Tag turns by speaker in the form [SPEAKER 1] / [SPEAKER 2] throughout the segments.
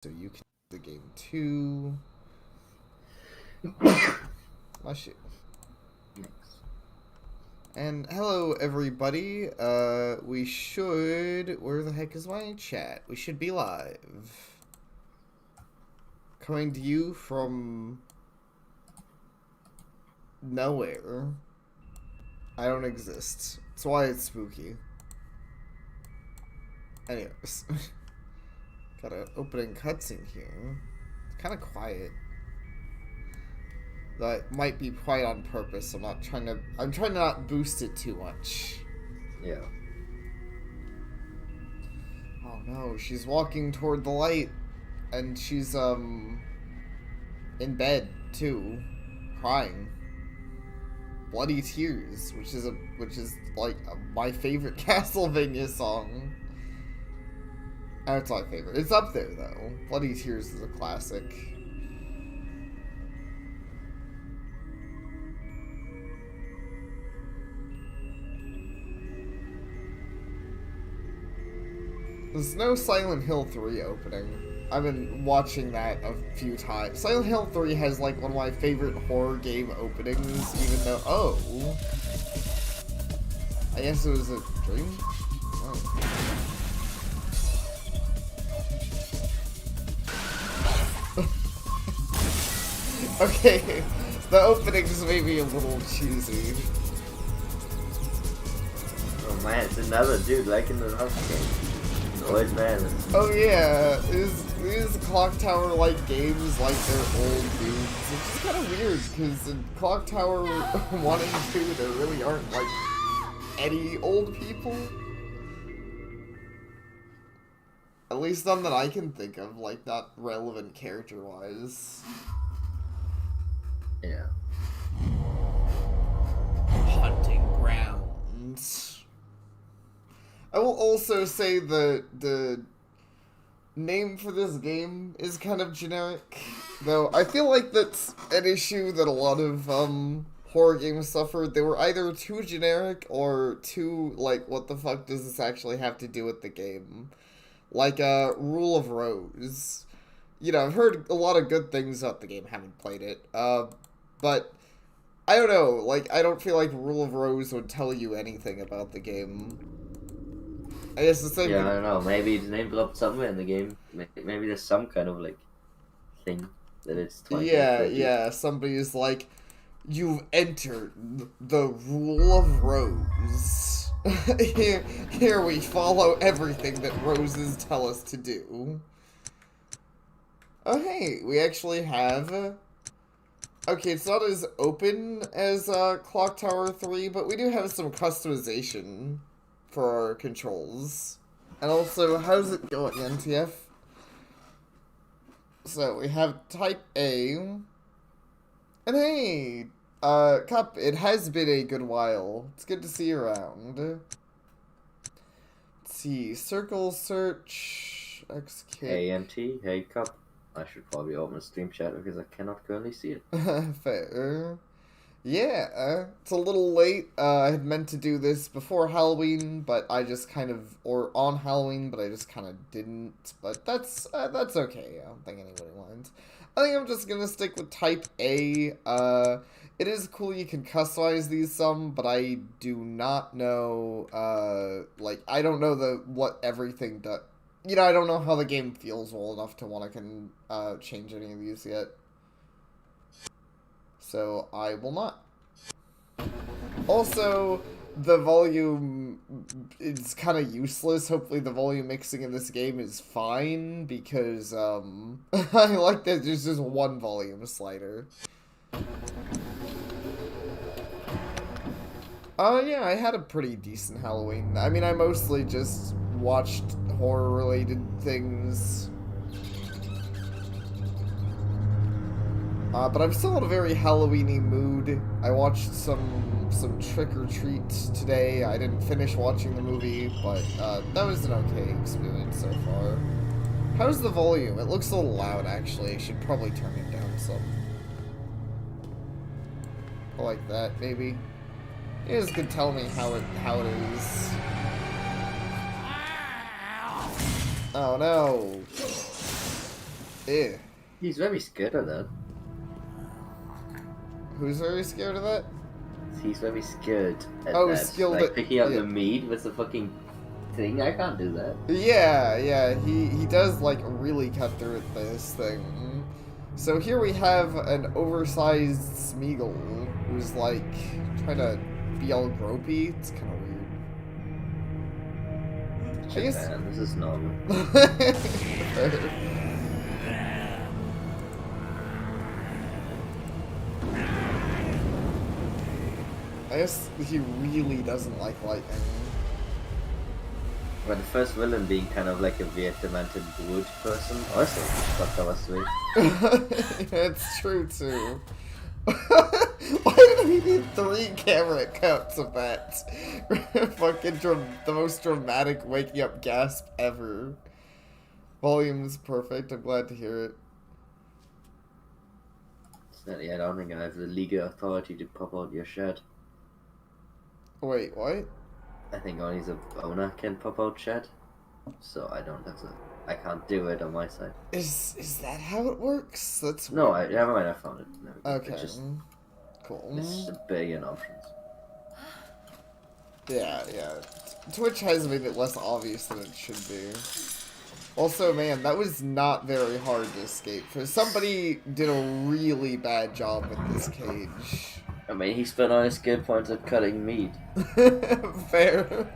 [SPEAKER 1] So you can do the game too. Oh shit. And hello everybody. We should where the heck is my chat? We should be live. Coming to you from nowhere. I don't exist. That's why it's spooky. Anyways. Got an opening cutscene here. It's kinda quiet. That might be quiet on purpose. I'm trying to not boost it too much.
[SPEAKER 2] Yeah.
[SPEAKER 1] Oh no, she's walking toward the light, and she's in bed too, crying. Bloody Tears, which is like my favorite Castlevania song. And it's my favorite. It's up there though. Bloody Tears is a classic. There's no Silent Hill 3 opening. I've been watching that a few times. Silent Hill 3 has like one of my favorite horror game openings, even though I guess it was a dream? Oh. Okay, the openings may be a little cheesy.
[SPEAKER 2] Oh man, it's another dude like in the last game. Always man.
[SPEAKER 1] Oh yeah, these Clock Tower like games like they're old dudes. It's just kind of weird because in Clock Tower 1 and 2 there really aren't like any old people. At least none that I can think of, like not relevant character wise.
[SPEAKER 2] Yeah.
[SPEAKER 1] Hunting grounds. I will also say the name for this game is kind of generic, though I feel like that's an issue that a lot of horror games suffered. They were either too generic or too like, what the fuck does this actually have to do with the game? Like Rule of Rose. You know, I've heard a lot of good things about the game, haven't played it. But I don't know, like I don't feel like Rule of Rose would tell you anything about the game. I guess the same.
[SPEAKER 2] Yeah, I don't know. Maybe the name dropped somewhere in the game. Maybe there's some kind of like thing that it's trying to refer to.
[SPEAKER 1] Yeah. Somebody's like, you've entered the Rule of Rose. Here we follow everything that roses tell us to do. Oh hey, we actually have. Okay, it's not as open as Clock Tower 3, but we do have some customization for our controls. And also, how's it going, NTF? So, we have Type A. And hey, Cup, it has been a good while. It's good to see you around. Let's see, circle search, XK.
[SPEAKER 2] AMT, hey Cup. I should probably open the stream chat because I cannot currently see it.
[SPEAKER 1] Fair. Yeah, it's a little late. I had meant to do this before Halloween, but I just kind of, or on Halloween, but I just kind of didn't. But that's okay. I don't think anybody minds. I think I'm just gonna stick with Type A. It is cool you can customize these some, but I do not know. Like I don't know what everything does. You know, I don't know how the game feels well enough to want to change any of these yet. So I will not. Also, the volume is kind of useless. Hopefully the volume mixing in this game is fine, because I like that there's just one volume slider. Yeah, I had a pretty decent Halloween. I mean, I mostly just watched horror-related things. But I'm still in a very Halloween-y mood. I watched some Trick or Treat today. I didn't finish watching the movie, but that was an okay experience so far. How's the volume? It looks a little loud, actually. I should probably turn it down some. Like that, maybe. You guys could tell me how it is. Oh no. Eh.
[SPEAKER 2] He's very scared of that.
[SPEAKER 1] Who's very scared of that?
[SPEAKER 2] He's very scared at
[SPEAKER 1] Oh,
[SPEAKER 2] that.
[SPEAKER 1] skilled
[SPEAKER 2] Like
[SPEAKER 1] at-
[SPEAKER 2] picking up
[SPEAKER 1] yeah.
[SPEAKER 2] the meat with the fucking thing. I can't do that.
[SPEAKER 1] Yeah, he does like really cut through at this thing. So here we have an oversized Smeagol who's like trying to be all gropey. It's kind of weird. I guess-
[SPEAKER 2] Japan, this is normal.
[SPEAKER 1] I guess he really doesn't like lightning.
[SPEAKER 2] But the first villain being kind of like a weird demented wood person. Also, thought that was sweet.
[SPEAKER 1] It's true too. Why did we need 3 camera cuts of that? Fucking the most dramatic waking up gasp ever. Volume's perfect. I'm glad to hear it.
[SPEAKER 2] Yeah, I don't think I have the legal authority to pop out your shed.
[SPEAKER 1] Wait, what?
[SPEAKER 2] I think only the owner can pop out shed. So I don't have to. I can't do it on my side.
[SPEAKER 1] Is that how it works? That's
[SPEAKER 2] No,
[SPEAKER 1] weird.
[SPEAKER 2] never mind. I found it. Never mind.
[SPEAKER 1] Okay.
[SPEAKER 2] It's just
[SPEAKER 1] Cool.
[SPEAKER 2] it's a billion options.
[SPEAKER 1] Yeah. Twitch has made it less obvious than it should be. Also, man, that was not very hard to escape. Somebody did a really bad job with this cage.
[SPEAKER 2] I mean, he spent all his skill points at cutting meat.
[SPEAKER 1] Fair.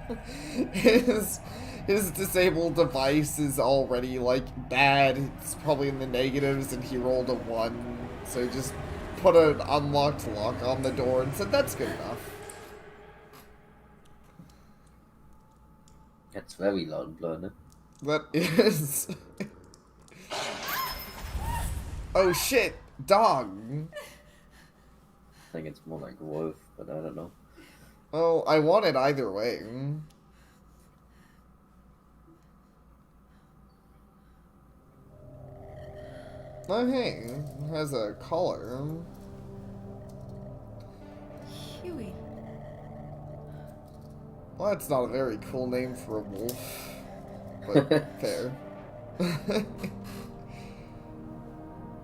[SPEAKER 1] His disabled device is already, like, bad. It's probably in the negatives, and he rolled a 1. So he just put an unlocked lock on the door and said, that's good enough.
[SPEAKER 2] That's very loud blood.
[SPEAKER 1] That is... Oh, shit! Dog!
[SPEAKER 2] I think it's more like wolf, but I don't know.
[SPEAKER 1] Well, I want it either way. Oh, hey, it has a collar.
[SPEAKER 3] Huey.
[SPEAKER 1] Well, that's not a very cool name for a wolf, but fair.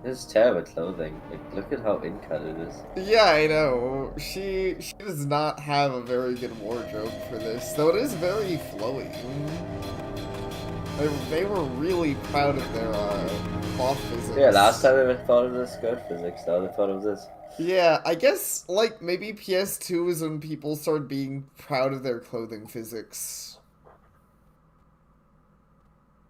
[SPEAKER 2] This is terrible clothing. Like, look at how in-cut it is.
[SPEAKER 1] Yeah, I know. She does not have a very good wardrobe for this, though it is very flowy. They were really proud of their cloth physics.
[SPEAKER 2] Yeah, last time they thought of the skirt physics, now they thought of this.
[SPEAKER 1] Yeah, I guess, like, maybe PS2 is when people started being proud of their clothing physics.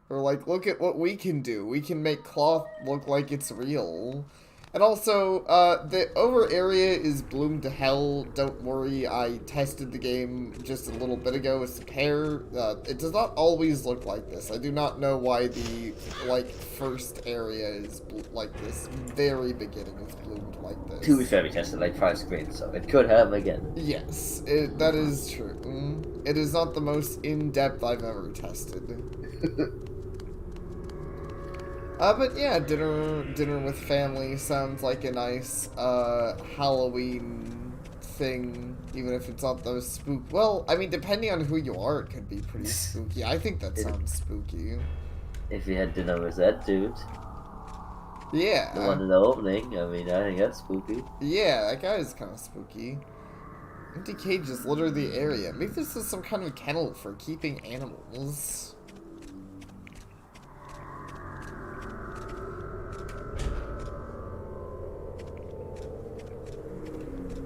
[SPEAKER 1] Or, like, look at what we can do. We can make cloth look like it's real. And also, the over area is bloomed to hell. Don't worry, I tested the game just a little bit ago with Pair. It does not always look like this. I do not know why the, like, first area is, like, this very beginning is bloomed like this.
[SPEAKER 2] To be fair, we tested like 5 screens, so it could happen again.
[SPEAKER 1] Yes, that is true. It is not the most in-depth I've ever tested. But yeah, dinner with family sounds like a nice, Halloween thing, even if it's not those spook. Well, I mean, depending on who you are, it could be pretty spooky. I think that sounds spooky.
[SPEAKER 2] If we had dinner with that dude,
[SPEAKER 1] Yeah.
[SPEAKER 2] the one in the opening, I mean, I think that's spooky.
[SPEAKER 1] Yeah, that guy is kind of spooky. Empty cages litter the area. Maybe this is some kind of kennel for keeping animals.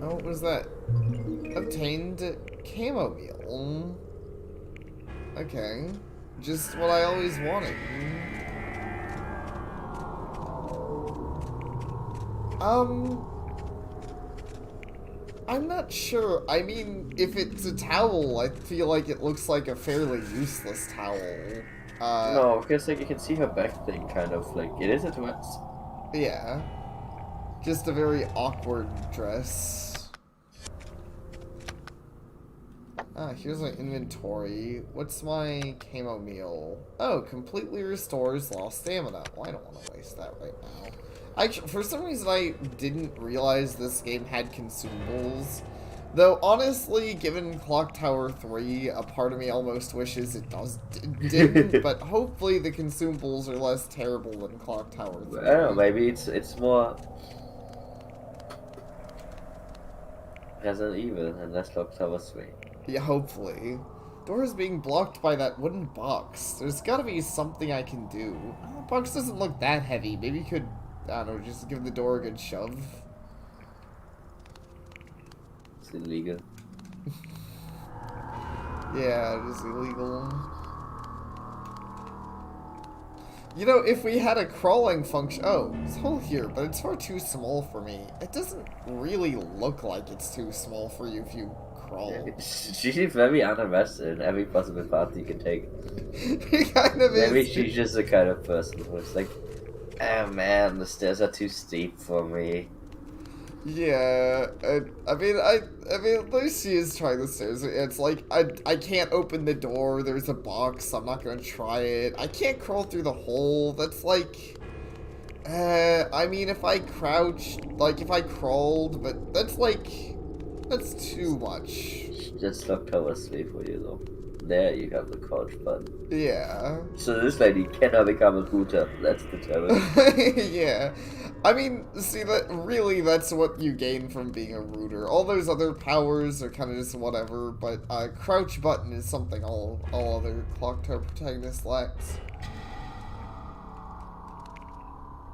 [SPEAKER 1] Oh, what was that? Obtained chamomile. Okay. Just what I always wanted. I'm not sure. I mean, if it's a towel, I feel like it looks like a fairly useless towel.
[SPEAKER 2] No, because like you can see her back thing, kind of like it is a dress.
[SPEAKER 1] Yeah. Just a very awkward dress. Ah, here's my inventory. What's my chamomile? Oh, completely restores lost stamina. Well, I don't want to waste that right now. For some reason, I didn't realize this game had consumables, Though, honestly, given Clock Tower 3, a part of me almost wishes it didn't, but hopefully the consumables are less terrible than Clock Tower 3.
[SPEAKER 2] I don't know, maybe it's more Resident Evil and less Clock Tower 3.
[SPEAKER 1] Yeah, hopefully. Door is being blocked by that wooden box. There's gotta be something I can do. The box doesn't look that heavy. Maybe you could, I don't know, just give the door a good shove.
[SPEAKER 2] It's illegal.
[SPEAKER 1] Yeah, it is illegal. You know, if we had a crawling function... Oh, there's a hole here, but it's far too small for me. It doesn't really look like it's too small for you if you crawl.
[SPEAKER 2] She seems very uninterested in every possible path you can take.
[SPEAKER 1] It kind of
[SPEAKER 2] Maybe
[SPEAKER 1] is.
[SPEAKER 2] she's just the kind of person who's like, oh man, the stairs are too steep for me.
[SPEAKER 1] Yeah, I mean, at least she is trying the stairs. It's like, I can't open the door, there's a box, I'm not gonna try it. I can't crawl through the hole, that's like, I mean, if I crouched, like, if I crawled, but that's like, that's too much.
[SPEAKER 2] Just Clock Tower 3 for you though. There you have the crouch button.
[SPEAKER 1] Yeah.
[SPEAKER 2] So this lady cannot become a router, that's the terror.
[SPEAKER 1] Yeah. I mean, see, that's what you gain from being a rooter. All those other powers are kind of just whatever, but crouch button is something all other Clock Tower protagonists lacks.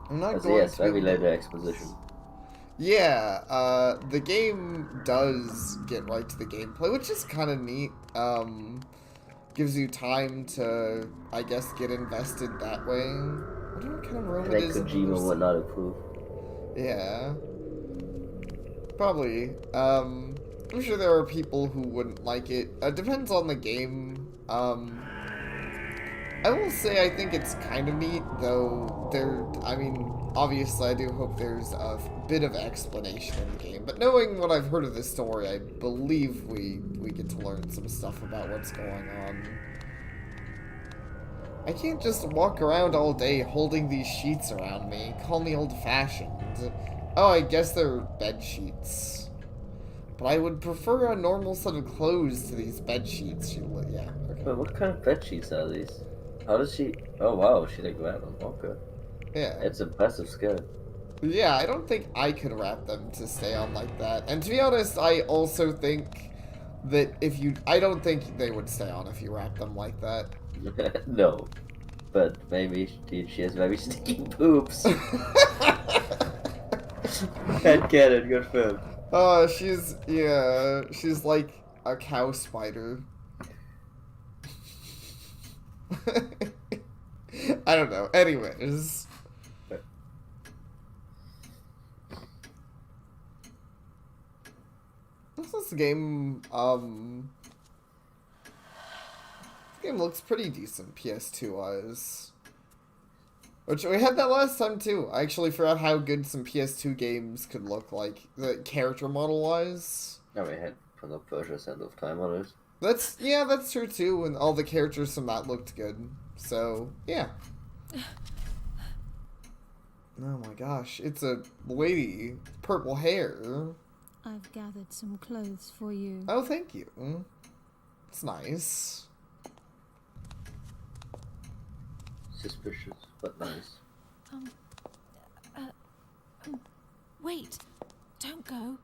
[SPEAKER 1] I'm not going
[SPEAKER 2] yes,
[SPEAKER 1] to
[SPEAKER 2] very
[SPEAKER 1] be able to-
[SPEAKER 2] later exposition.
[SPEAKER 1] Yeah, the game does get right to the gameplay, which is kind of neat. Gives you time to, I guess, get invested that way. I wonder what kind of room
[SPEAKER 2] I
[SPEAKER 1] it
[SPEAKER 2] think
[SPEAKER 1] is.
[SPEAKER 2] Kojima would not approve.
[SPEAKER 1] Yeah. Probably. I'm sure there are people who wouldn't like it. It depends on the game. I will say I think it's kind of neat, though I mean, obviously I do hope there's a bit of explanation in the game, but knowing what I've heard of the story, I believe we get to learn some stuff about what's going on. I can't just walk around all day holding these sheets around me. Call me old-fashioned. Oh, I guess they're bed sheets. But I would prefer a normal set of clothes to these bed sheets. Yeah, okay.
[SPEAKER 2] But what kind of bed sheets are these? How does she... Oh wow, she like wrap them. Okay.
[SPEAKER 1] Yeah.
[SPEAKER 2] It's impressive skill.
[SPEAKER 1] Yeah, I don't think I could wrap them to stay on like that. And to be honest, I also think that I don't think they would stay on if you wrap them like that.
[SPEAKER 2] No. But maybe she has very sticky poops. Can't get it, good film.
[SPEAKER 1] Oh, she's like a cow spider. I don't know. Anyways. This game, this game looks pretty decent PS2-wise. Which, we had that last time too. I actually forgot how good some PS2 games could look like, the character model-wise.
[SPEAKER 2] Yeah, we had from the Purchase End of Time on it.
[SPEAKER 1] That's true too, and all the characters from that looked good. So, yeah. Oh my gosh, it's a lady, purple hair.
[SPEAKER 3] I've gathered some clothes for you.
[SPEAKER 1] Oh, thank you. It's nice.
[SPEAKER 2] Suspicious, but nice.
[SPEAKER 3] Wait, don't go.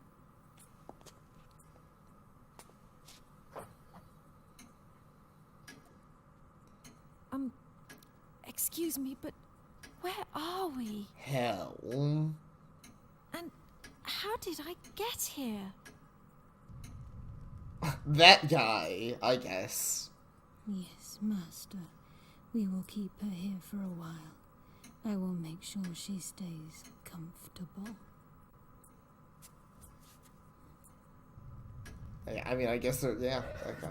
[SPEAKER 3] Excuse me, but where are we?
[SPEAKER 1] Hell.
[SPEAKER 3] And how did I get here?
[SPEAKER 1] That guy, I guess.
[SPEAKER 3] Yes, Master. We will keep her here for a while. I will make sure she stays comfortable.
[SPEAKER 1] I mean, I guess, yeah, okay.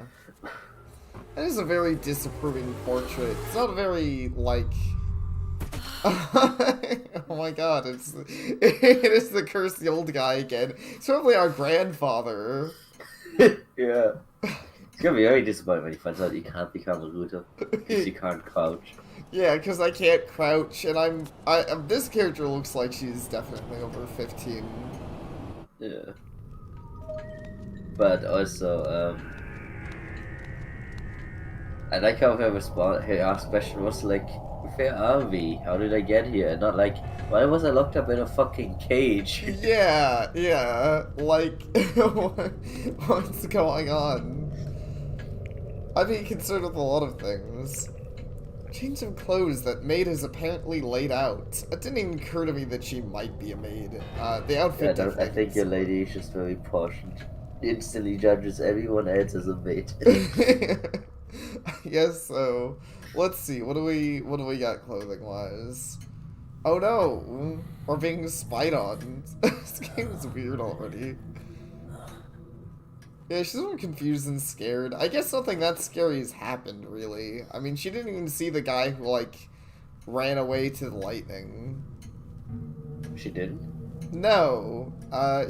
[SPEAKER 1] That is a very disapproving portrait. It's not a very, like... Oh my god, it is the cursed old guy again. It's probably our grandfather.
[SPEAKER 2] Yeah. It's gonna be very disappointing when he finds out he can't become a router. Because he can't crouch.
[SPEAKER 1] Yeah, because I can't crouch, and this character looks like she's definitely over 15.
[SPEAKER 2] Yeah. But also, I like how her asked question was like, "Where are we? How did I get here?" Not like, "Why was I locked up in a fucking cage?"
[SPEAKER 1] Yeah, like, what's going on? I'd be concerned with a lot of things. Change of clothes that maid is apparently laid out. It didn't even occur to me that she might be a maid. The
[SPEAKER 2] Yeah,
[SPEAKER 1] outfit
[SPEAKER 2] I think your
[SPEAKER 1] definitely
[SPEAKER 2] lady is just very posh and instantly judges everyone else as a mate.
[SPEAKER 1] Yes, so let's see. What do we got clothing wise? Oh no, we're being spied on. This game is weird already. Yeah, she's more confused and scared. I guess nothing that scary has happened, really. I mean, she didn't even see the guy who, like, ran away to the lightning.
[SPEAKER 2] She didn't?
[SPEAKER 1] No.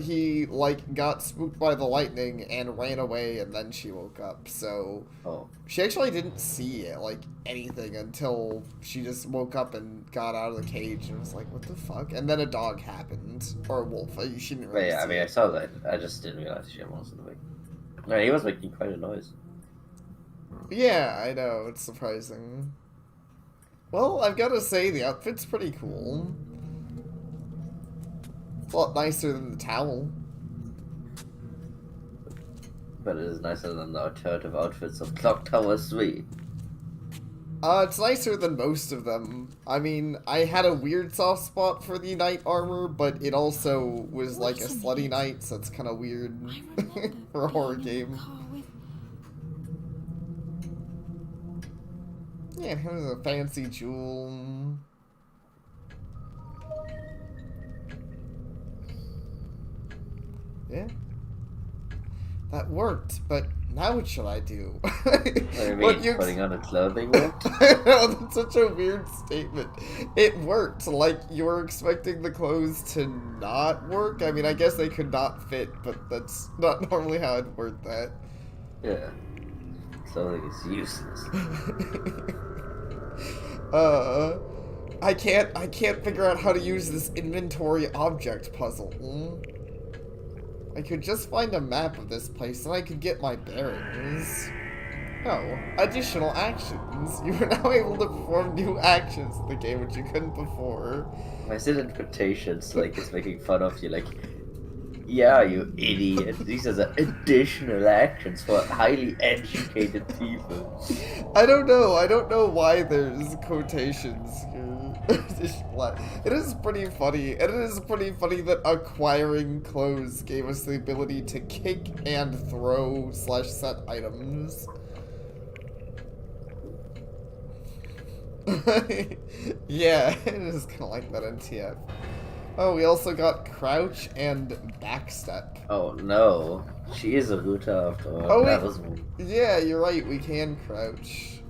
[SPEAKER 1] He, like, got spooked by the lightning and ran away, and then she woke up. So,
[SPEAKER 2] Oh.
[SPEAKER 1] she actually didn't see, like, anything until she just woke up and got out of the cage and was like, what the fuck? And then a dog happened. Or a wolf. She didn't
[SPEAKER 2] But
[SPEAKER 1] really
[SPEAKER 2] yeah, I
[SPEAKER 1] see
[SPEAKER 2] mean,
[SPEAKER 1] it.
[SPEAKER 2] I saw that. I just didn't realize she was in the way. No, he was making quite a noise.
[SPEAKER 1] Yeah, I know, it's surprising. Well, I've got to say, the outfit's pretty cool. It's a lot nicer than the towel.
[SPEAKER 2] But it is nicer than the alternative outfits of Clock Tower 3.
[SPEAKER 1] It's nicer than most of them. I mean, I had a weird soft spot for the knight armor, but it also was like a
[SPEAKER 3] Wait a
[SPEAKER 1] slutty
[SPEAKER 3] minute.
[SPEAKER 1] knight, so it's kind of weird
[SPEAKER 3] I remember
[SPEAKER 1] for a horror
[SPEAKER 3] being in the
[SPEAKER 1] game.
[SPEAKER 3] car with...
[SPEAKER 1] Yeah, here's a fancy jewel. Yeah. That worked, but now what should I do?
[SPEAKER 2] What do you
[SPEAKER 1] What
[SPEAKER 2] mean,
[SPEAKER 1] you
[SPEAKER 2] putting on a clothing worked?
[SPEAKER 1] I know, that's such a weird statement. It worked. Like, you were expecting the clothes to not work? I mean, I guess they could not fit, but that's not normally how I'd word that.
[SPEAKER 2] Yeah. Clothing is useless.
[SPEAKER 1] I can't figure out how to use this inventory object puzzle. I could just find a map of this place and I could get my bearings. Oh, additional actions. You are now able to perform new actions in the game which you couldn't before.
[SPEAKER 2] I said in quotations, like it's making fun of you, like, yeah, you idiot. These are the additional actions for highly educated people.
[SPEAKER 1] I don't know why there's quotations here. It is pretty funny. And it is pretty funny that acquiring clothes gave us the ability to kick and throw / set items. Yeah, it is kind of like that in TF. Oh, we also got crouch and backstep.
[SPEAKER 2] Oh no, she is a Ruta after all.
[SPEAKER 1] Oh,
[SPEAKER 2] That
[SPEAKER 1] wait.
[SPEAKER 2] was
[SPEAKER 1] Yeah, you're right, we can crouch.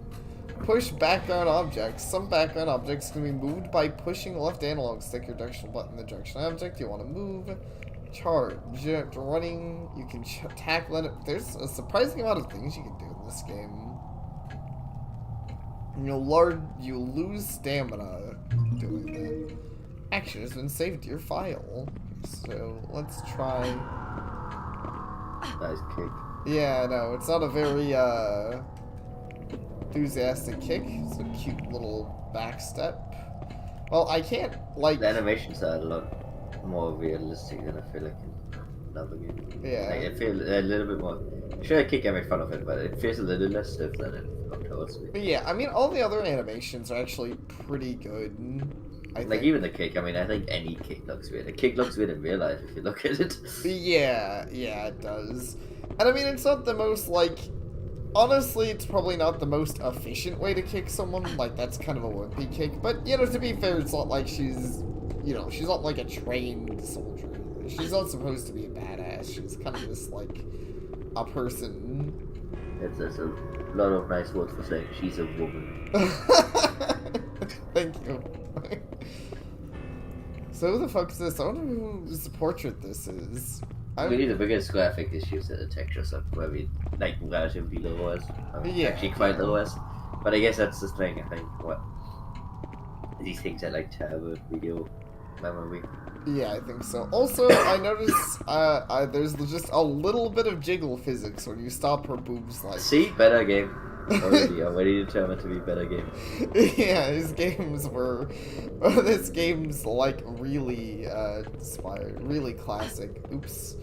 [SPEAKER 1] Push background objects. Some background objects can be moved by pushing the left analog stick or directional button in the direction object you want to move. Charge. Running, you can tackle it. There's a surprising amount of things you can do in this game. You lose stamina doing that. Action has been saved to your file. So let's try.
[SPEAKER 2] nice kick.
[SPEAKER 1] Yeah, no, it's not a very enthusiastic kick. It's a cute little back step. Well, I can't like.
[SPEAKER 2] The animations are a lot more realistic than I feel like in another game.
[SPEAKER 1] Yeah.
[SPEAKER 2] Like, I feel a little bit more. Sure, I kick every fun of it, but it feels a little less stiff than in Clock Tower 3.
[SPEAKER 1] But yeah, I mean, all the other animations are actually pretty good. I
[SPEAKER 2] Like
[SPEAKER 1] think.
[SPEAKER 2] even the kick, I mean, I think any kick looks weird. A kick looks weird in real life if you look at it.
[SPEAKER 1] Yeah, it does. And I mean, it's not the most, like... Honestly, it's probably not the most efficient way to kick someone. Like, that's kind of a wimpy kick. But, to be fair, it's not like she's... she's not like a trained soldier. She's not supposed to be a badass. She's kind of just, like, a person.
[SPEAKER 2] There's a lot of nice words for saying she's a woman.
[SPEAKER 1] Thank you. So who the fuck is this? I wonder whose portrait this is.
[SPEAKER 2] Really, the biggest graphic issues that the textures are very, like, relatively low as.
[SPEAKER 1] Yeah.
[SPEAKER 2] Actually quite low as. But I guess that's the thing, I think, what... These things I like to have a video memory.
[SPEAKER 1] Yeah, I think so. Also, I noticed there's just a little bit of jiggle physics when you stop her boobs like.
[SPEAKER 2] See, better game. Already determined to be better game.
[SPEAKER 1] Yeah, his games were. This game's like really inspired, really classic. Oops.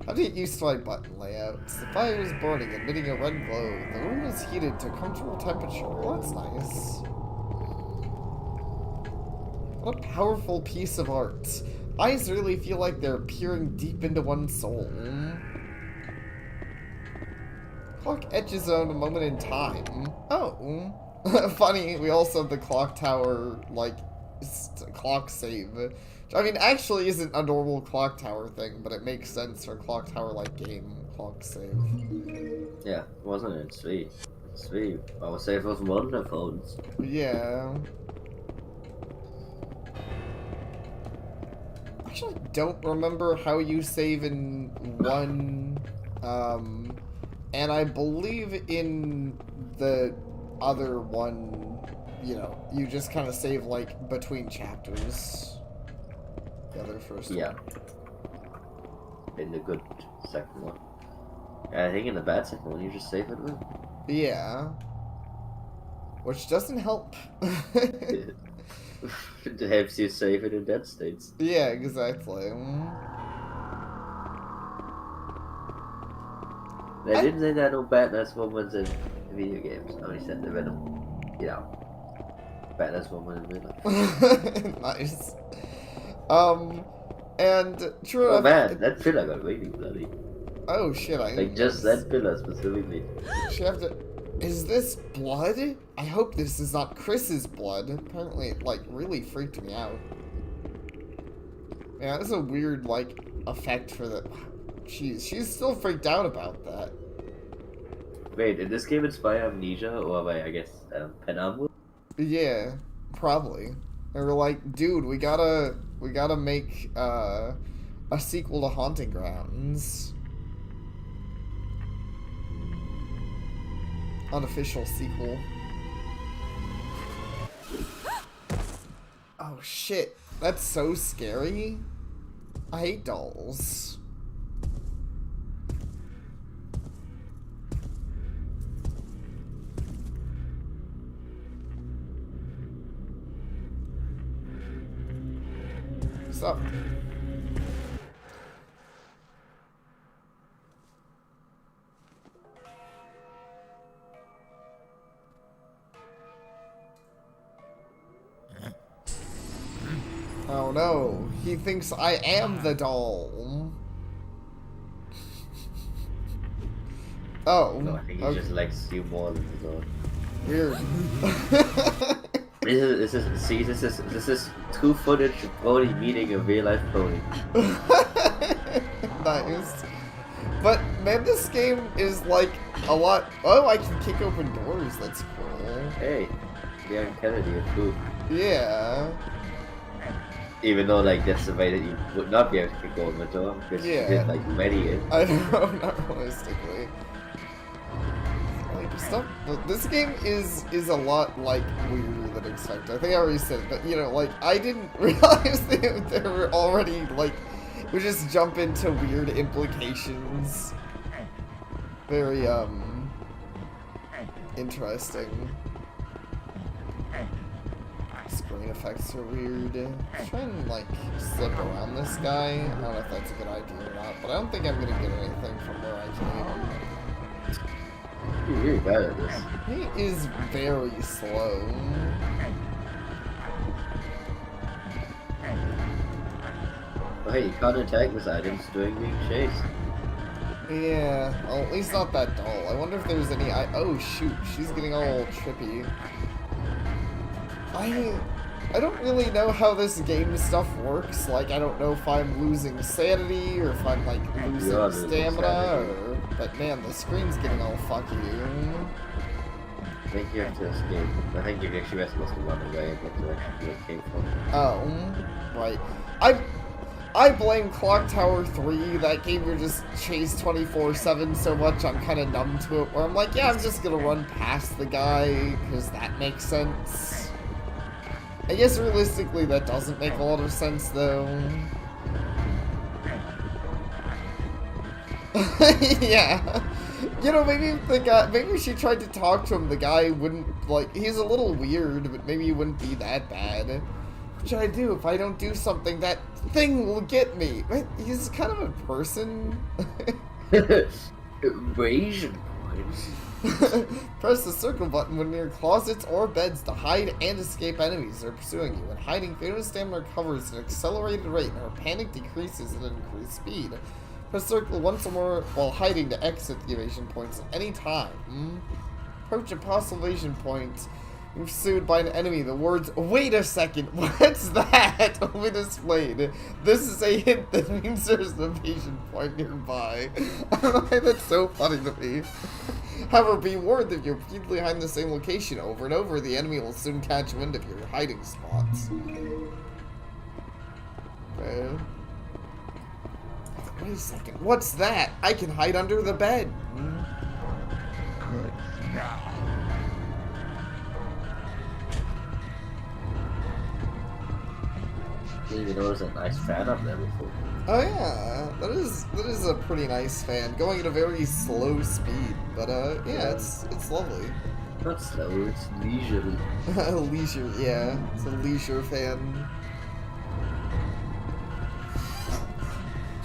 [SPEAKER 1] How do you get used to my button layouts? The fire is burning, emitting a red glow. The room is heated to comfortable temperature. Well, that's nice. What a powerful piece of art. Eyes really feel like they're peering deep into one's soul. Clock etches on a moment in time. Oh. Funny, we also have the clock tower, like, clock save. Which, I mean, actually isn't a normal clock tower thing, but it makes sense for a clock tower-like game, clock save.
[SPEAKER 2] Yeah, wasn't it? Sweet. Sweet. Our save was wonderful.
[SPEAKER 1] Yeah. Actually, don't remember how you save in one, and I believe in the other one, you know, you just kind of save, like, between chapters. The other first
[SPEAKER 2] Yeah.
[SPEAKER 1] one.
[SPEAKER 2] In the good second one. And I think in the bad second one, you just save it with.
[SPEAKER 1] Yeah. Which doesn't help.
[SPEAKER 2] It helps you save it in dead states.
[SPEAKER 1] Yeah, exactly.
[SPEAKER 2] They didn't say there are no badness moments in video games. I only said there were no, you know, badness moments in real life.
[SPEAKER 1] Nice. And true
[SPEAKER 2] Oh
[SPEAKER 1] enough.
[SPEAKER 2] man, that filler got really bloody.
[SPEAKER 1] Oh shit!
[SPEAKER 2] Like just that filler specifically.
[SPEAKER 1] She have to. Is this blood? I hope this is not Chris's blood. Apparently, it like really freaked me out. Yeah, that's a weird like effect for the. Jeez, she's still freaked out about that.
[SPEAKER 2] Wait, did this game inspire Amnesia or by, I guess, Penumbra?
[SPEAKER 1] Yeah, probably. They were like, dude, we gotta make a sequel to Haunting Grounds. Unofficial sequel. Oh shit, that's so scary. I hate dolls. What's up? Oh no, he thinks I am the doll. Oh,
[SPEAKER 2] No, I think he
[SPEAKER 1] okay.
[SPEAKER 2] just likes you more than the dog.
[SPEAKER 1] Weird.
[SPEAKER 2] This is true footage of Brody meeting a real life Brody.
[SPEAKER 1] Nice. But man, this game is like a lot. Oh, I can kick open doors. That's cool.
[SPEAKER 2] Hey, Leon Kennedy approved.
[SPEAKER 1] Yeah.
[SPEAKER 2] Even though like that's the way that you would not be able to kick open the door because you
[SPEAKER 1] Yeah.
[SPEAKER 2] did like many it.
[SPEAKER 1] I know, not realistically. Like stuff. But this game is a lot like weirder than expected. I think I already said it, but you know, like I didn't realize that they were already like we just jump into weird implications. Very interesting. Screen effects are weird. I'm trying to like slip around this guy. I don't know if that's a good idea or not, but I don't think I'm gonna get anything from where I came.
[SPEAKER 2] You're really bad at this.
[SPEAKER 1] He is very slow.
[SPEAKER 2] Oh hey, you can't attack this items during being chased.
[SPEAKER 1] Yeah, well, at least not that doll. I wonder if there's any. Oh shoot, she's getting all trippy. I don't really know how this game stuff works. Like, I don't know if I'm losing sanity or if I'm like losing
[SPEAKER 2] losing
[SPEAKER 1] stamina.
[SPEAKER 2] sanity.
[SPEAKER 1] Or, but man, the screen's getting all fucky.
[SPEAKER 2] I think you have to escape. I think you're actually supposed to run away in what direction you came from.
[SPEAKER 1] Oh, right. I blame Clock Tower 3. That game you're just chased 24/7 so much I'm kind of numb to it. Where I'm like, yeah, I'm just gonna run past the guy because that makes sense. I guess realistically that doesn't make a lot of sense though. Yeah. You know, maybe if the guy, maybe if she tried to talk to him, the guy wouldn't, like, he's a little weird, but maybe he wouldn't be that bad. What should I do if I don't do something? That thing will get me. Wait, he's kind of a person?
[SPEAKER 2] Invasion points.
[SPEAKER 1] Press the circle button when near closets or beds to hide and escape enemies that are pursuing you. When hiding, Theona's stamina recovers at an accelerated rate and her panic decreases at an increased speed. Press circle once or more while hiding to exit the evasion points at any time. Approach a possible evasion point. You're pursued by an enemy. The words, "Wait a second, what's that?" will be displayed. This is a hint that means there's an evasion point nearby. I don't know why that's so funny to me. However, be warned, if you're repeatedly hiding the same location over and over, the enemy will soon catch wind of your hiding spots. Okay. Wait a second, what's that? I can hide under the bed.
[SPEAKER 2] You know, there's a nice fan up there before.
[SPEAKER 1] Oh yeah, that is a pretty nice fan. Going at a very slow speed, but yeah, it's lovely.
[SPEAKER 2] Not slow, it's leisurely.
[SPEAKER 1] Leisure, yeah, it's a leisure fan.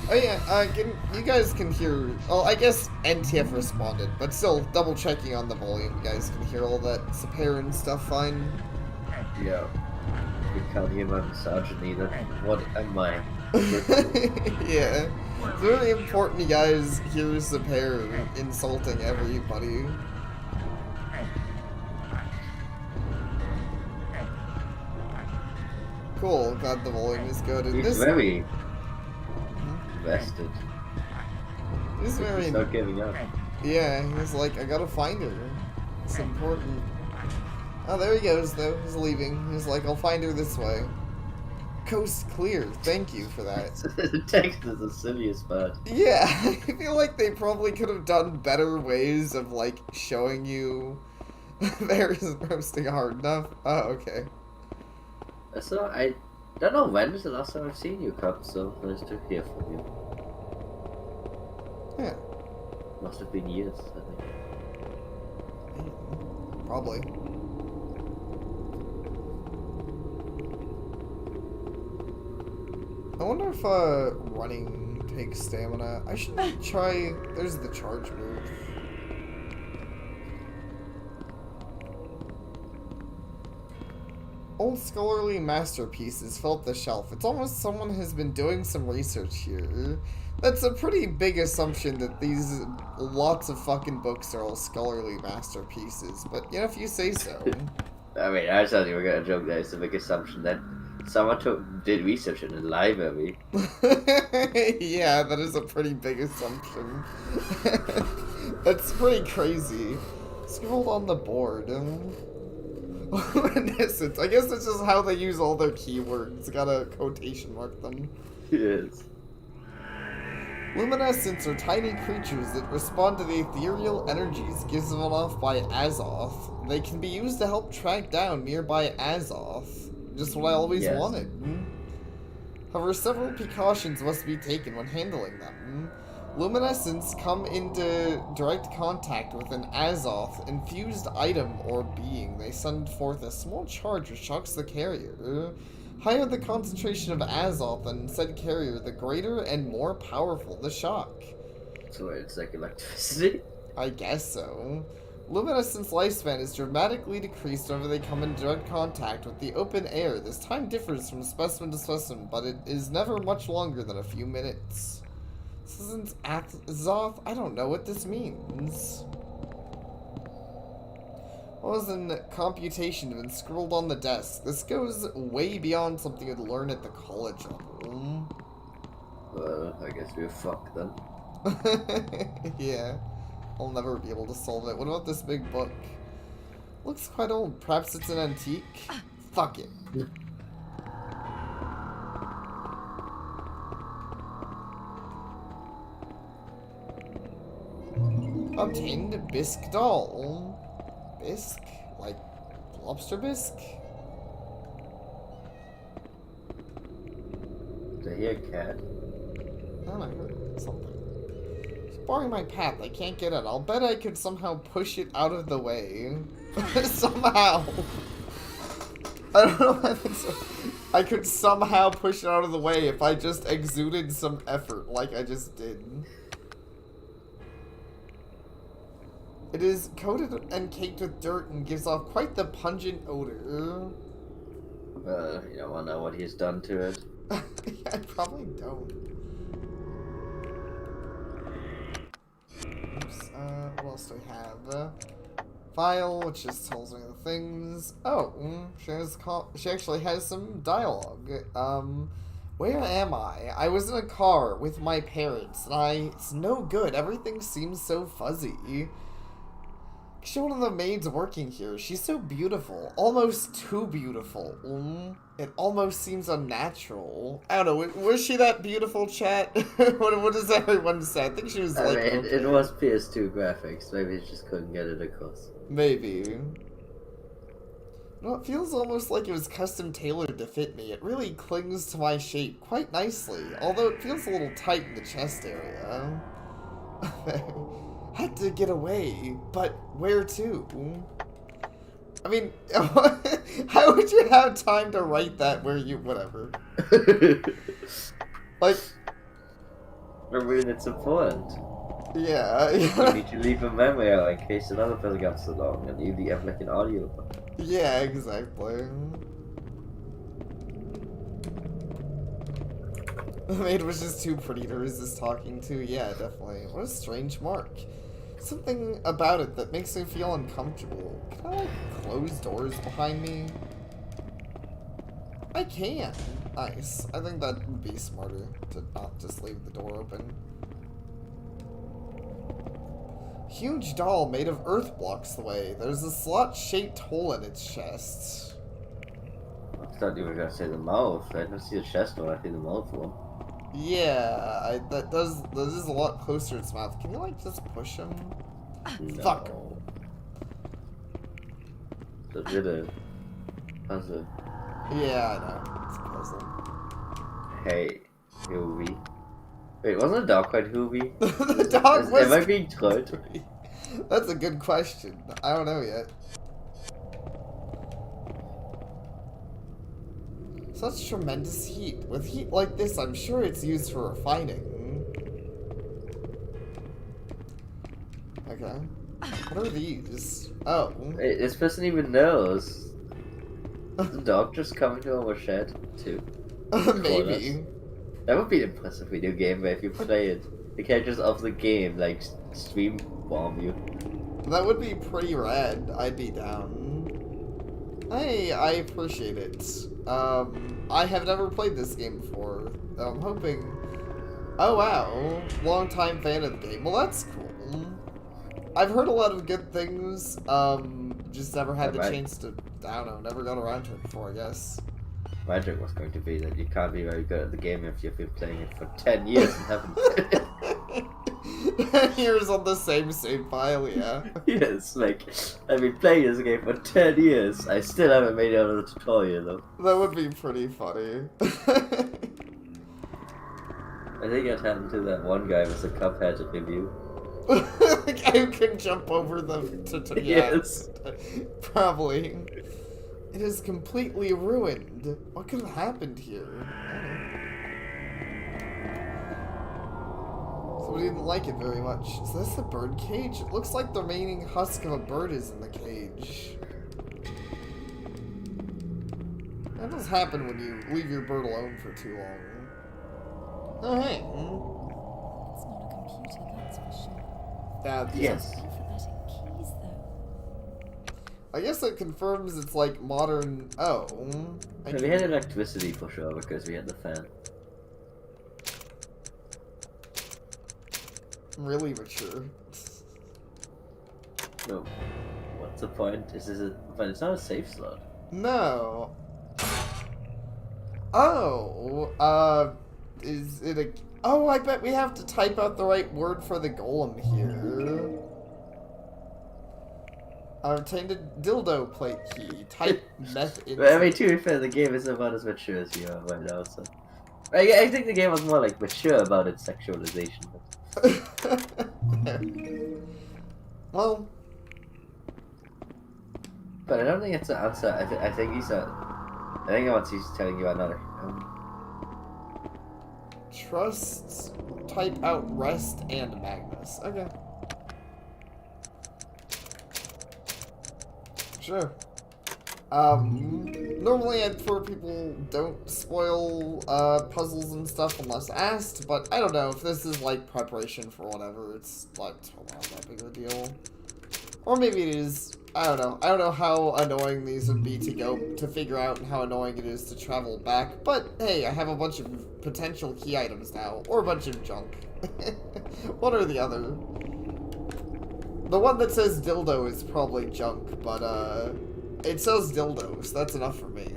[SPEAKER 1] Oh yeah, you guys can hear. Oh, I guess NTF responded, but still double checking on the volume. You guys can hear all that Separan stuff fine.
[SPEAKER 2] Yeah. You can't hear my misogyny, then what am I?
[SPEAKER 1] Yeah. It's really important you guys hear Separan insulting everybody. Cool, glad the volume is good. And
[SPEAKER 2] He's
[SPEAKER 1] this
[SPEAKER 2] very invested.
[SPEAKER 1] He's very.
[SPEAKER 2] He's not giving up.
[SPEAKER 1] Yeah, he's like, I gotta find her. It's important. Oh, there he goes, though. He's leaving. He's like, I'll find her this way. Coast clear. Thank you for that.
[SPEAKER 2] The text is the silliest part.
[SPEAKER 1] Yeah, I feel like they probably could have done better ways of, like, showing you there isn't roasting hard enough. Oh, okay.
[SPEAKER 2] So, I don't know when was the last time I've seen you come, so nice to hear from you.
[SPEAKER 1] Yeah.
[SPEAKER 2] Must have been years, I think.
[SPEAKER 1] Probably. I wonder if running takes stamina. I should try. There's the charge move. Old scholarly masterpieces fill up the shelf. It's almost someone has been doing some research here. That's a pretty big assumption that these lots of fucking books are all scholarly masterpieces, but you know, if you say so.
[SPEAKER 2] I mean, I thought you were gonna joke that it's a big assumption that someone did research in a library.
[SPEAKER 1] Yeah, that is a pretty big assumption. That's pretty crazy. Scribbled on the board. Luminescence. I guess it's just how they use all their keywords. Gotta quotation mark them.
[SPEAKER 2] Yes.
[SPEAKER 1] Luminescents are tiny creatures that respond to the ethereal energies given off by Azoth. They can be used to help track down nearby Azoth. Just what I always wanted. However, several precautions must be taken when handling them. Luminescents come into direct contact with an Azoth infused item or being. They send forth a small charge which shocks the carrier. Higher the concentration of Azoth in said carrier, the greater and more powerful the shock.
[SPEAKER 2] So it's like electricity?
[SPEAKER 1] I guess so. Luminescence lifespan is dramatically decreased whenever they come in direct contact with the open air. This time differs from specimen to specimen, but it is never much longer than a few minutes. Since Azoth, I don't know what this means. What was in computation been scribbled on the desk? This goes way beyond something you'd learn at the college level.
[SPEAKER 2] Well, I guess we're fucked then.
[SPEAKER 1] Yeah. I'll never be able to solve it. What about this big book? Looks quite old. Perhaps it's an antique? Fuck it. Obtained bisque doll. Bisque? Like lobster bisque?
[SPEAKER 2] I hear a cat.
[SPEAKER 1] Oh, I heard something. It's blocking my path. I can't get it. I'll bet I could somehow push it out of the way. Somehow. I don't know why that's so. I could somehow push it out of the way if I just exuded some effort like I just did. It is coated and caked with dirt and gives off quite the pungent odor.
[SPEAKER 2] You don't want to know what he's done to it.
[SPEAKER 1] I probably don't. Oops, what else do we have? File, which just tells me the things. Oh, she actually has some dialogue. Where am I? I was in a car with my parents, and it's no good. Everything seems so fuzzy. She's one of the maids working here. She's so beautiful. Almost too beautiful. It almost seems unnatural. I don't know. Was she that beautiful, chat? what does everyone say? I think she was like...
[SPEAKER 2] I mean, it was PS2 graphics. Maybe it just couldn't get it across.
[SPEAKER 1] Maybe. No, it feels almost like it was custom tailored to fit me. It really clings to my shape quite nicely. Although it feels a little tight in the chest area. Had to get away, but where to? I mean, how would you have time to write that where you, whatever? Like...
[SPEAKER 2] I mean, it's important.
[SPEAKER 1] Yeah.
[SPEAKER 2] You need to leave a memory out in case another person comes along and you have like an audio.
[SPEAKER 1] Yeah, exactly. The maid was just too pretty to resist talking to. Yeah, definitely. What a strange mark. Something about it that makes me feel uncomfortable. Can I, like, close doors behind me? I can. Nice. I think that would be smarter to not just leave the door open. Huge doll made of earth blocks the way. There's a slot-shaped hole in its chest.
[SPEAKER 2] I thought you were gonna say the mouth. I don't see the chest one, I see the mouth one.
[SPEAKER 1] Yeah, that is a lot closer to its mouth. Can you, like, just push him?
[SPEAKER 2] No.
[SPEAKER 1] Fuck.
[SPEAKER 2] So did a puzzle.
[SPEAKER 1] Yeah, I know. It's a puzzle.
[SPEAKER 2] Hey, Hoovy. Wait, wasn't the dog quite Hoovy?
[SPEAKER 1] The dog was...
[SPEAKER 2] Am I being trolled?
[SPEAKER 1] That's a good question. I don't know yet. Such tremendous heat. With heat like this, I'm sure it's used for refining. Okay. What are these? Oh.
[SPEAKER 2] Wait, this person even knows. Did the dog just come into our shed, too?
[SPEAKER 1] Maybe.
[SPEAKER 2] That would be an impressive video game where if you play it, the characters of the game, like, stream bomb you.
[SPEAKER 1] That would be pretty rad. I'd be down. I appreciate it. I have never played this game before. I'm hoping... Oh wow, long-time fan of the game. Well, that's cool. I've heard a lot of good things, just never had the chance to... I don't know, never got around to it before, I guess.
[SPEAKER 2] My joke was going to be that you can't be very good at the game if you've been playing it for 10 years and haven't...
[SPEAKER 1] 10 years on the same save file, yeah.
[SPEAKER 2] Yes, like, I've been playing this game for 10 years. I still haven't made it out of the tutorial, though.
[SPEAKER 1] That would be pretty funny.
[SPEAKER 2] I think it happened to that one guy with the Cuphead review.
[SPEAKER 1] The guy who can jump over the... yeah,
[SPEAKER 2] Yes.
[SPEAKER 1] Probably. It is completely ruined. What could have happened here? So we didn't like it very much. Is this the bird cage? It looks like the remaining husk of a bird is in the cage. That does happen when you leave your bird alone for too long. Oh, hey.
[SPEAKER 3] It's not a computer, that's for sure.
[SPEAKER 1] That's...
[SPEAKER 2] Yes.
[SPEAKER 3] Alphabetic keys, though.
[SPEAKER 1] I guess it confirms it's like modern... Oh.
[SPEAKER 2] We had electricity for sure because we had the fan.
[SPEAKER 1] Really mature.
[SPEAKER 2] No. What's the point? But it's not a safe slot.
[SPEAKER 1] No. Oh, is it a... Oh, I bet we have to type out the right word for the golem here. I obtained a dildo plate key. Type meth in...
[SPEAKER 2] But I mean, to be fair, the game isn't about as mature as you are right now, so... I think the game was more like mature about its sexualization.
[SPEAKER 1] Well,
[SPEAKER 2] But I don't think it's an answer. I think he's a. I think he's telling you another.
[SPEAKER 1] trust, type out Rest and Magnus. Okay. Sure. Normally I'd prefer people don't spoil, puzzles and stuff unless asked, but I don't know, if this is, like, preparation for whatever, it's, like, not that big of a deal. Or maybe it is, I don't know. I don't know how annoying these would be to figure out and how annoying it is to travel back, but hey, I have a bunch of potential key items now, or a bunch of junk. One or the other. The one that says dildo is probably junk, but, it says dildo, so that's enough for me.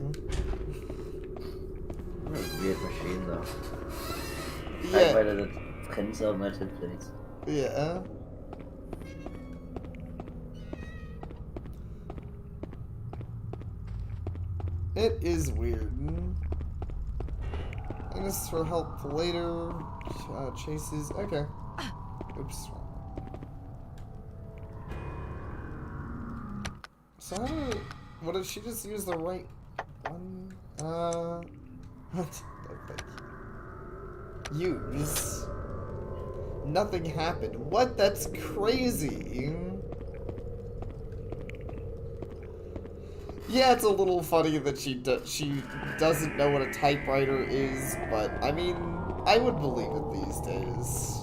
[SPEAKER 2] Weird machine though.
[SPEAKER 1] Yeah.
[SPEAKER 2] Weil das Prinz auf my templates.
[SPEAKER 1] Yeah. It is weird. And this is for help later. Chases. Okay. Oops. So how do what did she just use the right one? What? Use. Nothing happened. What? That's crazy. Yeah, it's a little funny that she doesn't know what a typewriter is, but I mean, I would believe it these days.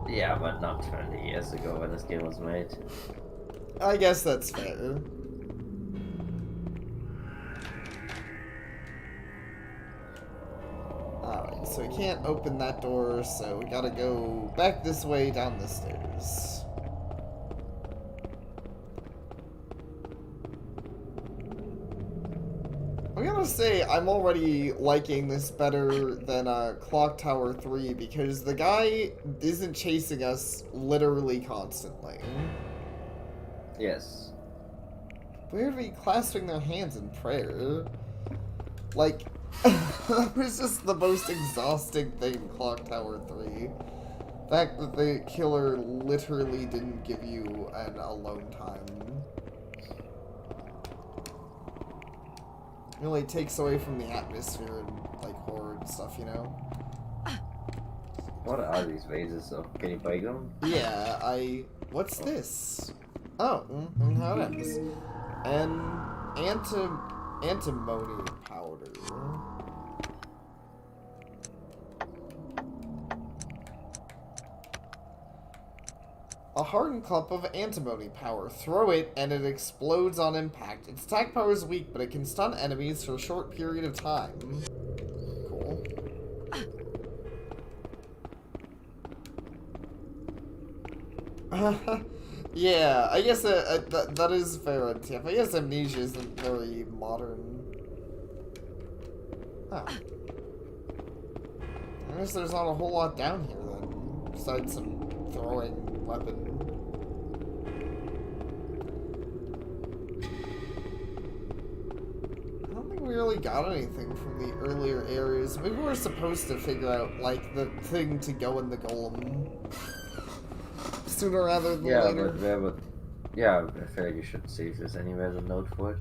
[SPEAKER 2] Yeah, but not 20 years ago when this game was made.
[SPEAKER 1] I guess that's fair. Alright, so we can't open that door, so we gotta go back this way down the stairs. I gotta say, I'm already liking this better than Clock Tower 3 because the guy isn't chasing us literally constantly.
[SPEAKER 2] Yes.
[SPEAKER 1] Weird to be clasping their hands in prayer. Like, that was just the most exhausting thing in Clock Tower 3. The fact that the killer literally didn't give you an alone time. Really takes away from the atmosphere and, like, horror and stuff, you know?
[SPEAKER 2] What are these vases though? Can you break them?
[SPEAKER 1] Yeah, what's this? Oh, and how it ends. And antimony powder. A hardened clump of antimony power. Throw it and it explodes on impact. Its attack power is weak, but it can stun enemies for a short period of time. Cool. Yeah, I guess that is fair, Tiff. I guess Amnesia isn't very modern. Huh. I guess there's not a whole lot down here then, besides some throwing weapon. I don't think we really got anything from the earlier areas. Maybe we're supposed to figure out, like, the thing to go in the golem sooner rather than later.
[SPEAKER 2] Yeah, I feel like you should see if there's anywhere the note for it.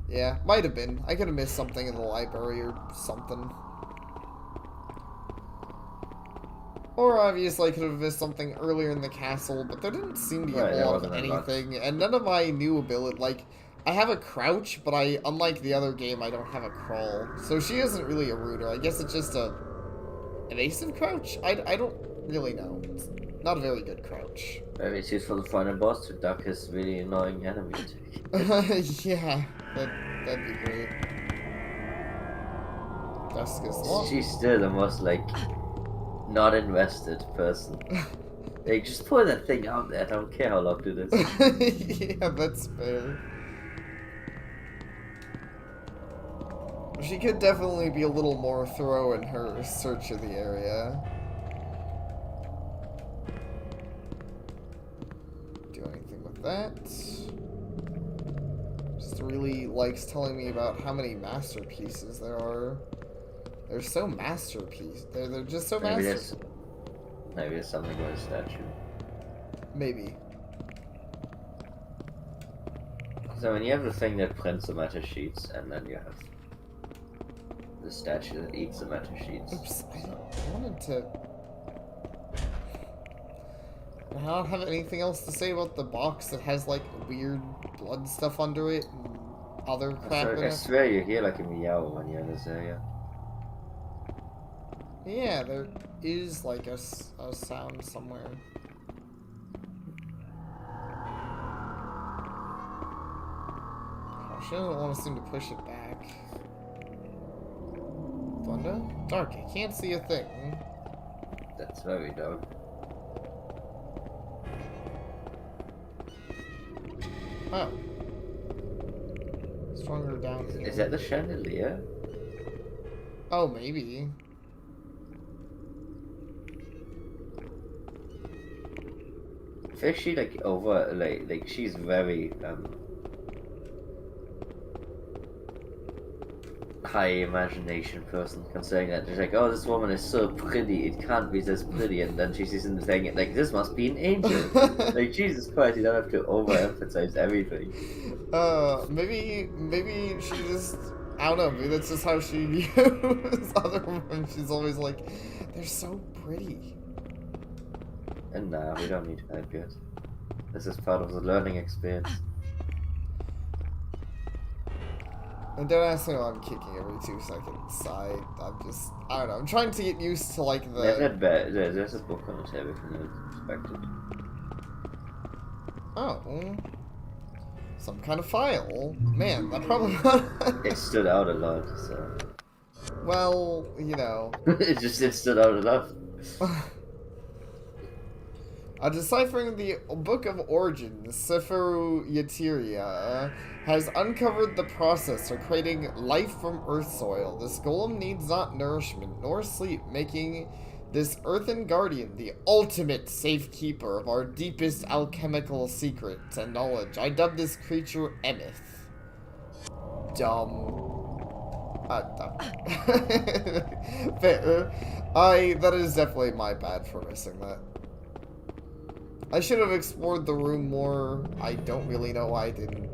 [SPEAKER 1] Yeah, might have been. I could have missed something in the library or something. Or obviously I could have missed something earlier in the castle, but there didn't seem to be a lot of anything, and none of my new ability, like, I have a crouch, but unlike the other game, I don't have a crawl. So she isn't really a rooter. I guess it's just a evasive crouch? I don't really know. It's not a very good crouch.
[SPEAKER 2] Maybe it's useful to find a boss to duck his really annoying enemy attack.
[SPEAKER 1] Yeah, that'd be great. Dusk is lost.
[SPEAKER 2] She's still the most, like, not invested person. Like, just put that thing out there, I don't care how locked it is.
[SPEAKER 1] Yeah, that's fair. She could definitely be a little more thorough in her search of the area. Do anything with that. Just really likes telling me about how many masterpieces there are. They're so masterpiece. They're just so
[SPEAKER 2] Maybe
[SPEAKER 1] masterpiece.
[SPEAKER 2] there's something with a statue.
[SPEAKER 1] Maybe.
[SPEAKER 2] So when you have the thing that prints the meta sheets, and then you have the statue that eats the meta sheets.
[SPEAKER 1] Oops, I wanted to. I don't have anything else to say about the box that has like weird blood stuff under it and other crap in
[SPEAKER 2] I
[SPEAKER 1] it.
[SPEAKER 2] swear you hear like a meow when you're in this area.
[SPEAKER 1] Yeah, there is like a sound somewhere. Oh, she doesn't want to seem to push it back. Thunder? Dark, I can't see a thing.
[SPEAKER 2] That's very dark.
[SPEAKER 1] Oh. Stronger down here.
[SPEAKER 2] Is that the chandelier?
[SPEAKER 1] Oh, maybe.
[SPEAKER 2] I feel she like like she's very high imagination person, considering that she's like, oh, this woman is so pretty, it can't be this pretty, and then she sees in the thing like, this must be an angel. Like, Jesus Christ, you don't have to overemphasize everything.
[SPEAKER 1] Maybe she just, I don't know, maybe that's just how she views other women. She's always like, they're so pretty.
[SPEAKER 2] And nah, we don't need to help yet. This is part of the learning experience.
[SPEAKER 1] And don't ask me why I'm kicking every 2 seconds. I don't know, I'm trying to get used to like the...
[SPEAKER 2] There's a book on the table from the perspective.
[SPEAKER 1] Oh. Some kind of file. Man, that probably...
[SPEAKER 2] It stood out a lot, so...
[SPEAKER 1] Well, you know...
[SPEAKER 2] it stood out enough.
[SPEAKER 1] Deciphering the Book of Origins, Seferu Yetiria, has uncovered the process for creating life from earth soil. This golem needs not nourishment nor sleep, making this earthen guardian the ultimate safekeeper of our deepest alchemical secrets and knowledge. I dub this creature Emeth. Fair. That is definitely my bad for missing that. I should have explored the room more. I don't really know why I didn't.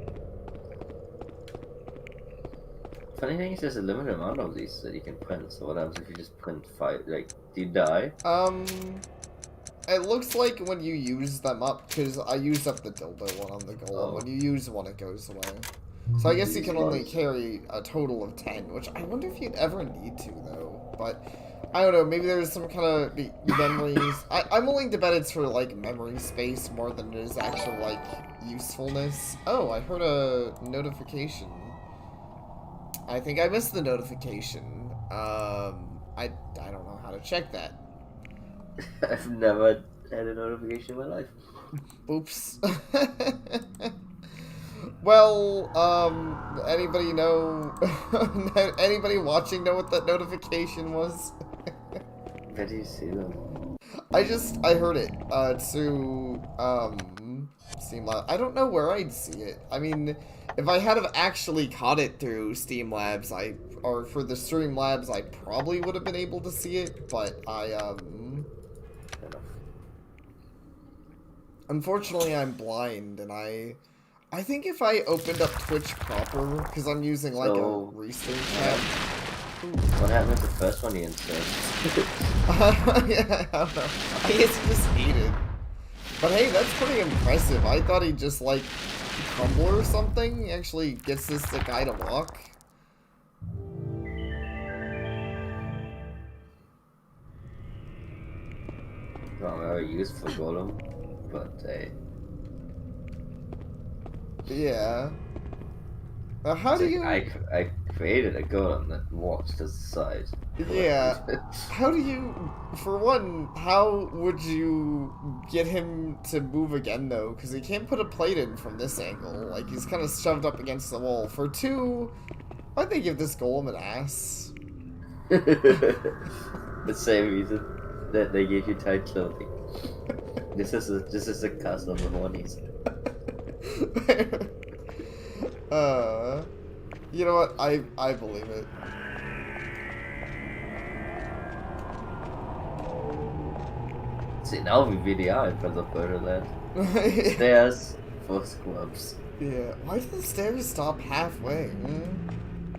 [SPEAKER 2] Funny thing is, there's a limited amount of these that you can print. So what happens if you just print 5? Like, do you die?
[SPEAKER 1] It looks like when you use them up, because I used up the dildo one on the golem.
[SPEAKER 2] Oh.
[SPEAKER 1] When you use one, it goes away. So I guess you can only carry a total of 10, which I wonder if you'd ever need to, though. But I don't know, maybe there's some kind of memories. I'm willing to bet it's for, like, memory space more than it is actual, like, usefulness. Oh, I heard a notification. I think I missed the notification. I don't know how to check that.
[SPEAKER 2] I've never had a notification in my life.
[SPEAKER 1] Oops. Well, anybody know, anybody watching know what that notification was?
[SPEAKER 2] Where do you see them?
[SPEAKER 1] I heard it, through, Steam Labs. I don't know where I'd see it. I mean, if I had have actually caught it through Steam Labs, or for the Stream Labs, I probably would have been able to see it, but unfortunately, I'm blind, and I think if I opened up Twitch proper, because I'm using, like, a restream tab.
[SPEAKER 2] What happened with the first one you installed?
[SPEAKER 1] Yeah, I don't know. I guess he just hated. But hey, that's pretty impressive. I thought he'd just, like, crumble or something. He actually gets the guy to walk.
[SPEAKER 2] Not very useful golem, but hey.
[SPEAKER 1] Yeah. Now, how do you...
[SPEAKER 2] I created a golem that walks to the side.
[SPEAKER 1] Yeah. How do you... For one, how would you get him to move again, though? Because he can't put a plate in from this angle. Like, he's kind of shoved up against the wall. For two, why'd they give this golem an ass?
[SPEAKER 2] The same reason that they gave you tight clothing. This is a custom of Monies.
[SPEAKER 1] You know what? I believe it.
[SPEAKER 2] See, now we really are in front of Borderland. Stairs for squabs.
[SPEAKER 1] Yeah. Why do the stairs stop halfway?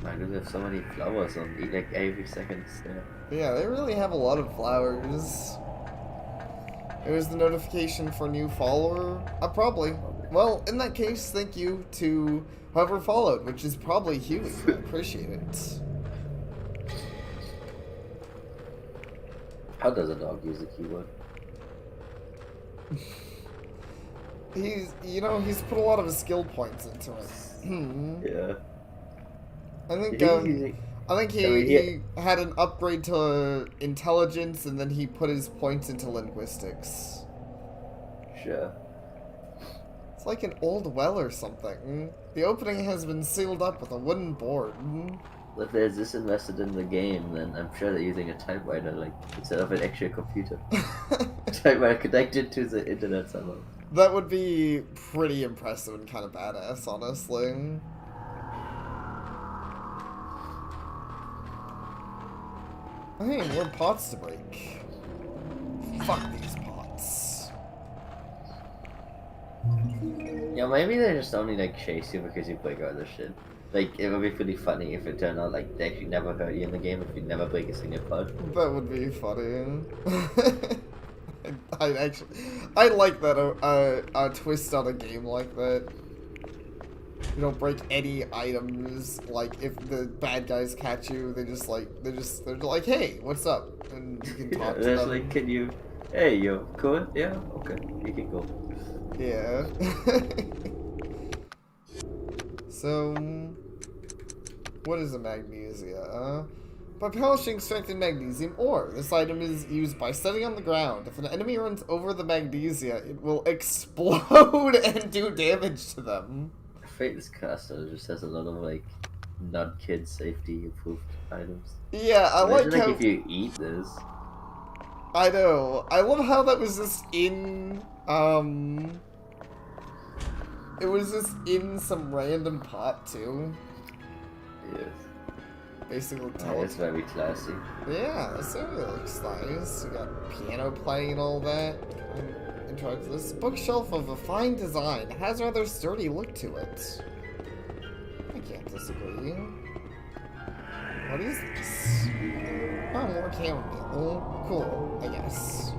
[SPEAKER 2] Why do they have so many flowers on like every second stair?
[SPEAKER 1] Yeah, they really have a lot of flowers. It was the notification for new follower? Probably. Well, in that case, thank you to whoever followed, which is probably Huey. I appreciate it.
[SPEAKER 2] How does a dog use a keyboard?
[SPEAKER 1] He's put a lot of his skill points into it.
[SPEAKER 2] Yeah.
[SPEAKER 1] I think,
[SPEAKER 2] I mean,
[SPEAKER 1] he had an upgrade to intelligence, and then he put his points into linguistics.
[SPEAKER 2] Sure.
[SPEAKER 1] It's like an old well or something. The opening has been sealed up with a wooden board.
[SPEAKER 2] If there's this invested in the game, then I'm sure they're using a typewriter, like, instead of an actual computer. Typewriter connected to the internet somehow.
[SPEAKER 1] That would be pretty impressive and kind of badass, honestly. Hey, more pots to break. Fuck these pots.
[SPEAKER 2] Yeah, maybe they just only, like, chase you because you break other shit. Like, it would be pretty funny if it turned out, like, they actually never hurt you in the game if you never break a single pot.
[SPEAKER 1] That would be funny. I like that, a twist on a game like that. You don't break any items, like, if the bad guys catch you, they're like, hey, what's up? And you can talk to them.
[SPEAKER 2] Like, hey, you cool? Yeah? Okay, you can go.
[SPEAKER 1] Yeah. So, what is a magnesia? By polishing strengthened magnesium ore. This item is used by setting on the ground. If an enemy runs over the magnesia, it will explode and do damage to them.
[SPEAKER 2] I think this caster just has a lot of, like, not kid safety improved items.
[SPEAKER 1] Yeah, I
[SPEAKER 2] Imagine,
[SPEAKER 1] like how...
[SPEAKER 2] if you eat this.
[SPEAKER 1] I know. I love how that was just in, it was just in some random pot, too.
[SPEAKER 2] Yes.
[SPEAKER 1] Basically,
[SPEAKER 2] It's very classy.
[SPEAKER 1] Yeah, this area looks nice. We got piano playing and all that. I'm interested. This bookshelf of a fine design has a rather sturdy look to it. I can't disagree. What is this? Oh, more chamomile. Cool, I guess.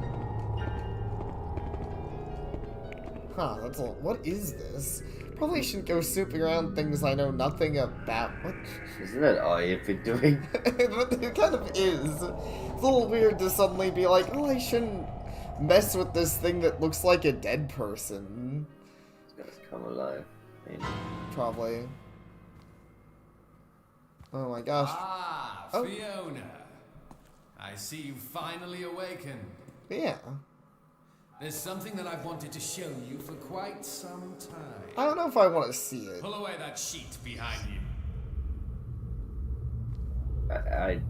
[SPEAKER 1] Huh, that's a... What is this? Probably shouldn't go snooping around things I know nothing about. What?
[SPEAKER 2] Isn't that all you've been doing?
[SPEAKER 1] It kind of is. It's a little weird to suddenly be like, oh, I shouldn't mess with this thing that looks like a dead person.
[SPEAKER 2] It's gonna come alive. Maybe.
[SPEAKER 1] Probably. Oh my gosh.
[SPEAKER 4] Ah,
[SPEAKER 1] Oh.
[SPEAKER 4] Fiona. I see you finally awakened.
[SPEAKER 1] Yeah.
[SPEAKER 4] There's something that I've wanted to show you for quite some time.
[SPEAKER 1] I don't know if I want to see it.
[SPEAKER 4] Pull away that sheet behind you.
[SPEAKER 2] I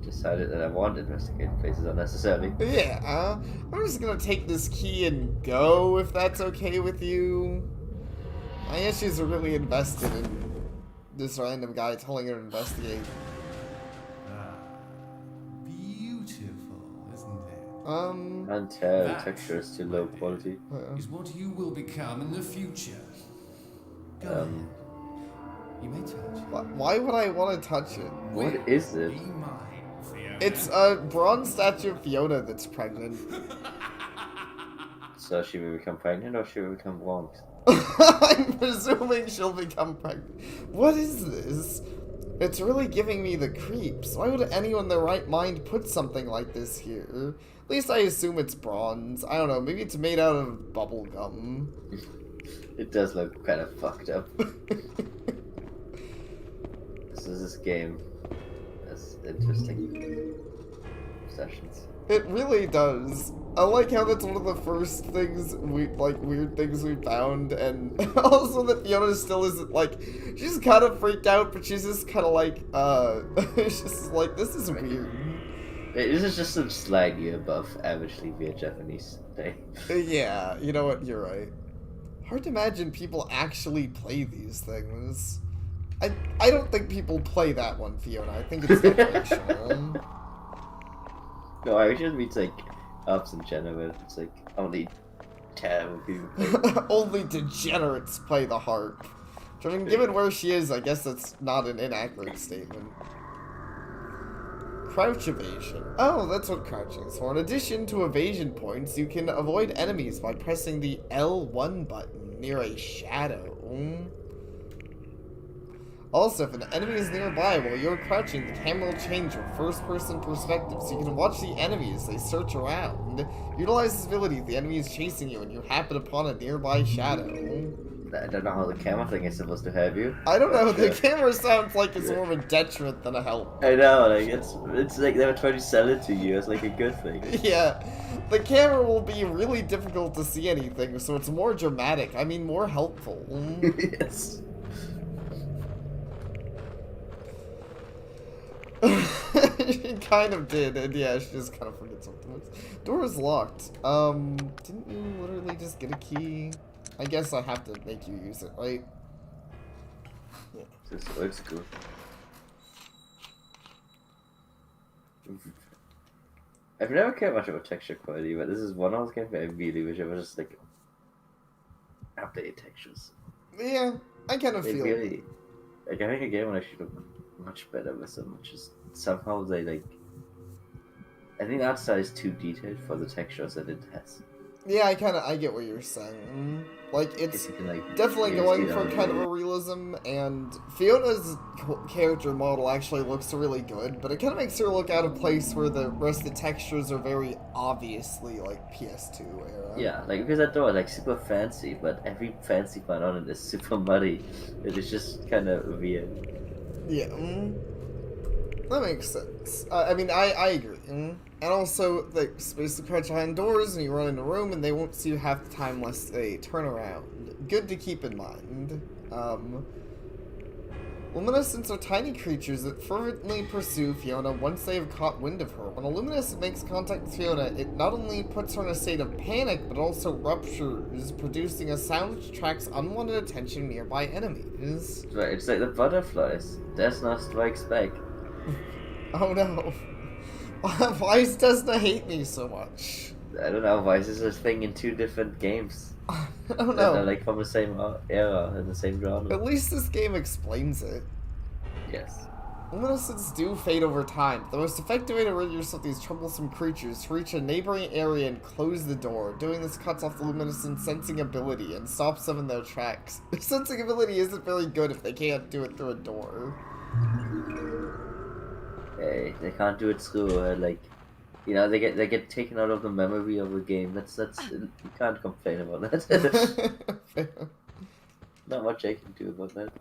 [SPEAKER 2] decided that I won't investigate places unnecessarily.
[SPEAKER 1] Yeah. I'm just gonna take this key and go, if that's okay with you. I guess she's really invested in this random guy telling her to investigate.
[SPEAKER 4] Ah, beautiful, isn't it?
[SPEAKER 2] Can't tell, the texture is too low quality.
[SPEAKER 4] Is what you will become in the future. Go ahead. You may touch it.
[SPEAKER 1] Why would I want to touch it?
[SPEAKER 2] What is it?
[SPEAKER 4] Be mine, Fiona.
[SPEAKER 1] It's a bronze statue of Fiona that's pregnant.
[SPEAKER 2] So she will become pregnant or she will become wrong?
[SPEAKER 1] I'm presuming she'll become pregnant. What is this? It's really giving me the creeps. Why would anyone in their right mind put something like this here? At least I assume it's bronze. I don't know, maybe it's made out of bubble gum.
[SPEAKER 2] It does look kind of fucked up. This game has interesting sessions.
[SPEAKER 1] It really does. I like how that's one of the first things weird things we found, and also that Fiona still isn't she's kind of freaked out, but she's just kind of she's just like, this is weird.
[SPEAKER 2] This is just some slightly above averagely weird Japanese day.
[SPEAKER 1] Yeah, you know what? You're right. Hard to imagine people actually play these things. I don't think people play that one, Fiona. I think it's decorational.
[SPEAKER 2] No, I just means harps in general. It's like only terrible people play.
[SPEAKER 1] Only degenerates play the harp. I mean, given where she is, I guess that's not an inaccurate statement. Crouch evasion. Oh, that's what crouching is for. In addition to evasion points, you can avoid enemies by pressing the L1 button near a shadow. Also, if an enemy is nearby while you're crouching, the camera will change to a first-person perspective, so you can watch the enemy as they search around. Utilize this ability if the enemy is chasing you and you happen upon a nearby shadow.
[SPEAKER 2] I don't know how the camera thing is supposed to help you.
[SPEAKER 1] I don't know, the camera sounds like it's more of a detriment than a help.
[SPEAKER 2] I know, like it's like they were trying to sell it to you as like a good thing.
[SPEAKER 1] Yeah, the camera will be really difficult to see anything, so it's more dramatic. I mean, more helpful.
[SPEAKER 2] Yes.
[SPEAKER 1] She kind of did, and yeah, she just kind of forgets something. Door is locked. Didn't you literally just get a key? I guess I have to make you use it, right? Yeah.
[SPEAKER 2] This looks good. I've never cared much about texture quality, but this is one of those games where I really wish I was just like updated textures.
[SPEAKER 1] Yeah, I kind of
[SPEAKER 2] They
[SPEAKER 1] feel
[SPEAKER 2] really, like I think a game would actually look much better with them. Just somehow they like. I think the art style is too detailed for the textures that it has.
[SPEAKER 1] Yeah, I get what you're saying. Like, it's
[SPEAKER 2] You can, like,
[SPEAKER 1] definitely
[SPEAKER 2] use
[SPEAKER 1] going
[SPEAKER 2] it
[SPEAKER 1] for
[SPEAKER 2] on
[SPEAKER 1] kind of
[SPEAKER 2] the-
[SPEAKER 1] a realism, and Fiona's character model actually looks really good, but it kind of makes her look out of place where the rest of the textures are very obviously, like, PS2 era.
[SPEAKER 2] Yeah, like because that door is like super fancy, but every fancy part on it is super muddy. It is just kind of weird.
[SPEAKER 1] Yeah, that makes sense. I mean, I agree. And also, like, space to crouch behind doors, and you run in a room, and they won't see you half the time unless they turn around. Good to keep in mind. Luminescents are tiny creatures that fervently pursue Fiona once they have caught wind of her. When a Luminescent makes contact with Fiona, it not only puts her in a state of panic, but also ruptures, producing a sound which attracts unwanted attention nearby enemies.
[SPEAKER 2] Right, it's like the butterflies. Desna strikes back.
[SPEAKER 1] Oh no. Why does Desna hate me so much?
[SPEAKER 2] I don't know why is this a thing in two different games.
[SPEAKER 1] I don't
[SPEAKER 2] They're
[SPEAKER 1] know.
[SPEAKER 2] like from the same era and the same genre.
[SPEAKER 1] At least this game explains it.
[SPEAKER 2] Yes.
[SPEAKER 1] Luminescents do fade over time. The most effective way to rid yourself of these troublesome creatures is to reach a neighboring area and close the door. Doing this cuts off the Luminescent's sensing ability and stops them in their tracks. Their sensing ability isn't very good if they can't do it through a door.
[SPEAKER 2] Hey, they can't do it through like, you know, they get taken out of the memory of the game. That's you can't complain about that. Not much I can do about that.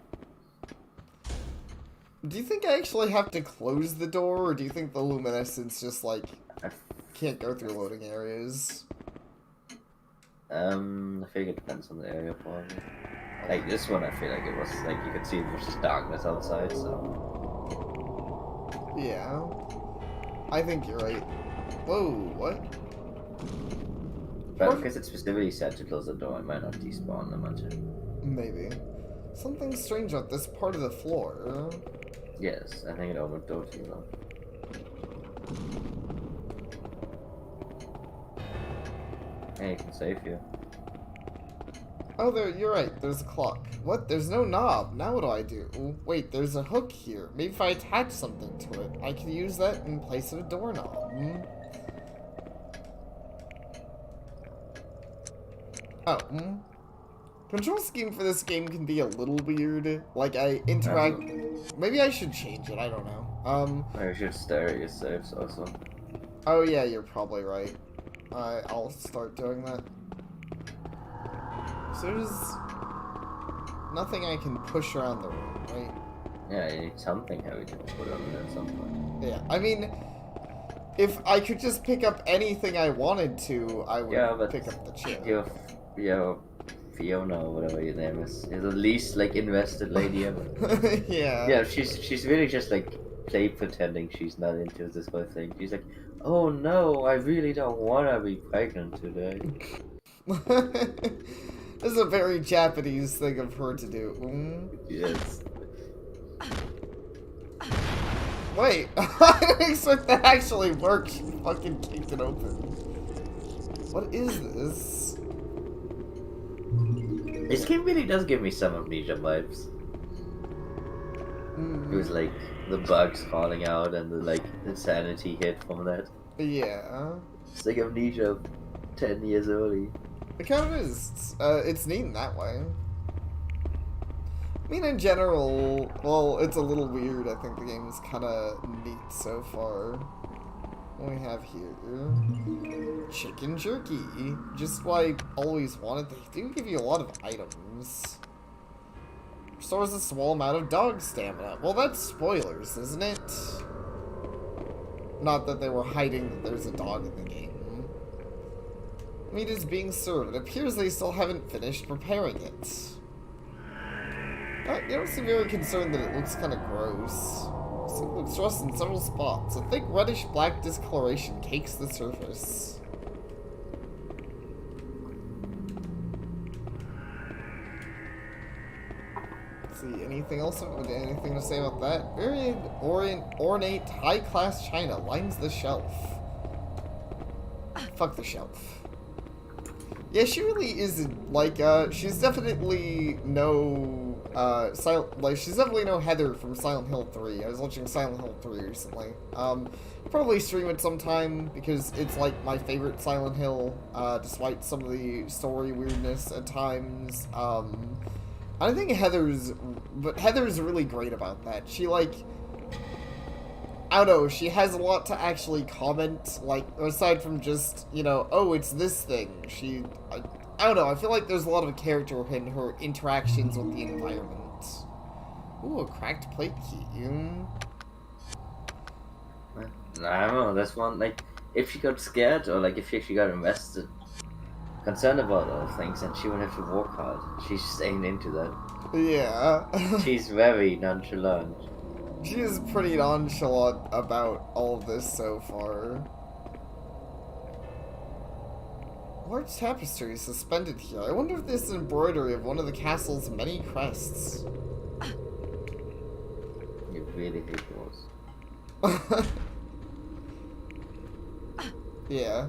[SPEAKER 1] Do you think I actually have to close the door, or do you think the Luminescents just, like, can't go through loading areas?
[SPEAKER 2] I think it depends on the area for me. Like this one, I feel like it was like you could see it was just darkness outside, so.
[SPEAKER 1] Yeah. I think you're right. Whoa, what?
[SPEAKER 2] But because it's specifically said to close the door, it might not despawn them until.
[SPEAKER 1] Maybe. Something strange about this part of the floor.
[SPEAKER 2] Yes, I think it opened door to you though. Hey, you can save you.
[SPEAKER 1] Oh, you're right, there's a clock. What? There's no knob. Now what do I do? Wait, there's a hook here. Maybe if I attach something to it, I can use that in place of a doorknob. Oh, Control scheme for this game can be a little weird. Like, I interact... Maybe I should change it, I don't know.
[SPEAKER 2] Maybe you should stare at your saves also.
[SPEAKER 1] Oh yeah, you're probably right. I'll start doing that. So there's nothing I can push around the room, right?
[SPEAKER 2] Yeah, you need something heavy to put on there at some point.
[SPEAKER 1] Yeah, I mean, if I could just pick up anything I wanted to, I would pick up the chair.
[SPEAKER 2] Your Fiona or whatever your name is the least like invested lady ever.
[SPEAKER 1] Yeah.
[SPEAKER 2] Yeah, she's really just like play pretending she's not into this whole thing. She's like, oh no, I really don't wanna be pregnant today.
[SPEAKER 1] This is a very Japanese thing of her to do.
[SPEAKER 2] Yes.
[SPEAKER 1] Wait, I didn't expect that actually worked. She fucking kicked it open. What is this?
[SPEAKER 2] This game really does give me some Amnesia vibes. It was like the bugs falling out and the like insanity hit from that.
[SPEAKER 1] Yeah.
[SPEAKER 2] It's like Amnesia 10 years early.
[SPEAKER 1] It kind of is. It's neat in that way. I mean, in general, well, it's a little weird. I think the game is kind of neat so far. What do we have here? Chicken jerky. Just what I always wanted. They do give you a lot of items. Restores a small amount of dog stamina. Well, that's spoilers, isn't it? Not that they were hiding that there's a dog in the game. Meat is being served. It appears they still haven't finished preparing it. You don't seem very concerned that it looks kind of gross. It looks rust in several spots. A thick reddish-black discoloration cakes the surface. Let's see, anything else? Anything to say about that? Very ornate, high-class china lines the shelf. Fuck the shelf. Yeah, she really isn't, like, she's definitely no, she's definitely no Heather from Silent Hill 3. I was watching Silent Hill 3 recently. Probably stream it sometime, because it's, like, my favorite Silent Hill, despite some of the story weirdness at times. I think Heather's really great about that. She, like, I don't know, she has a lot to actually comment, like, aside from just, you know, oh, it's this thing. I don't know, I feel like there's a lot of character in her interactions with the environment. Ooh, a cracked plate key.
[SPEAKER 2] I don't know, that's one, like, if she got scared, or, like, if she actually got invested, concerned about all things, and she wouldn't have to work hard. She's just ain't into that.
[SPEAKER 1] Yeah.
[SPEAKER 2] She's very nonchalant.
[SPEAKER 1] She is pretty nonchalant about all of this so far. Large tapestry is suspended here. I wonder if this is embroidery of one of the castle's many crests.
[SPEAKER 2] You really hate yours.
[SPEAKER 1] Yeah.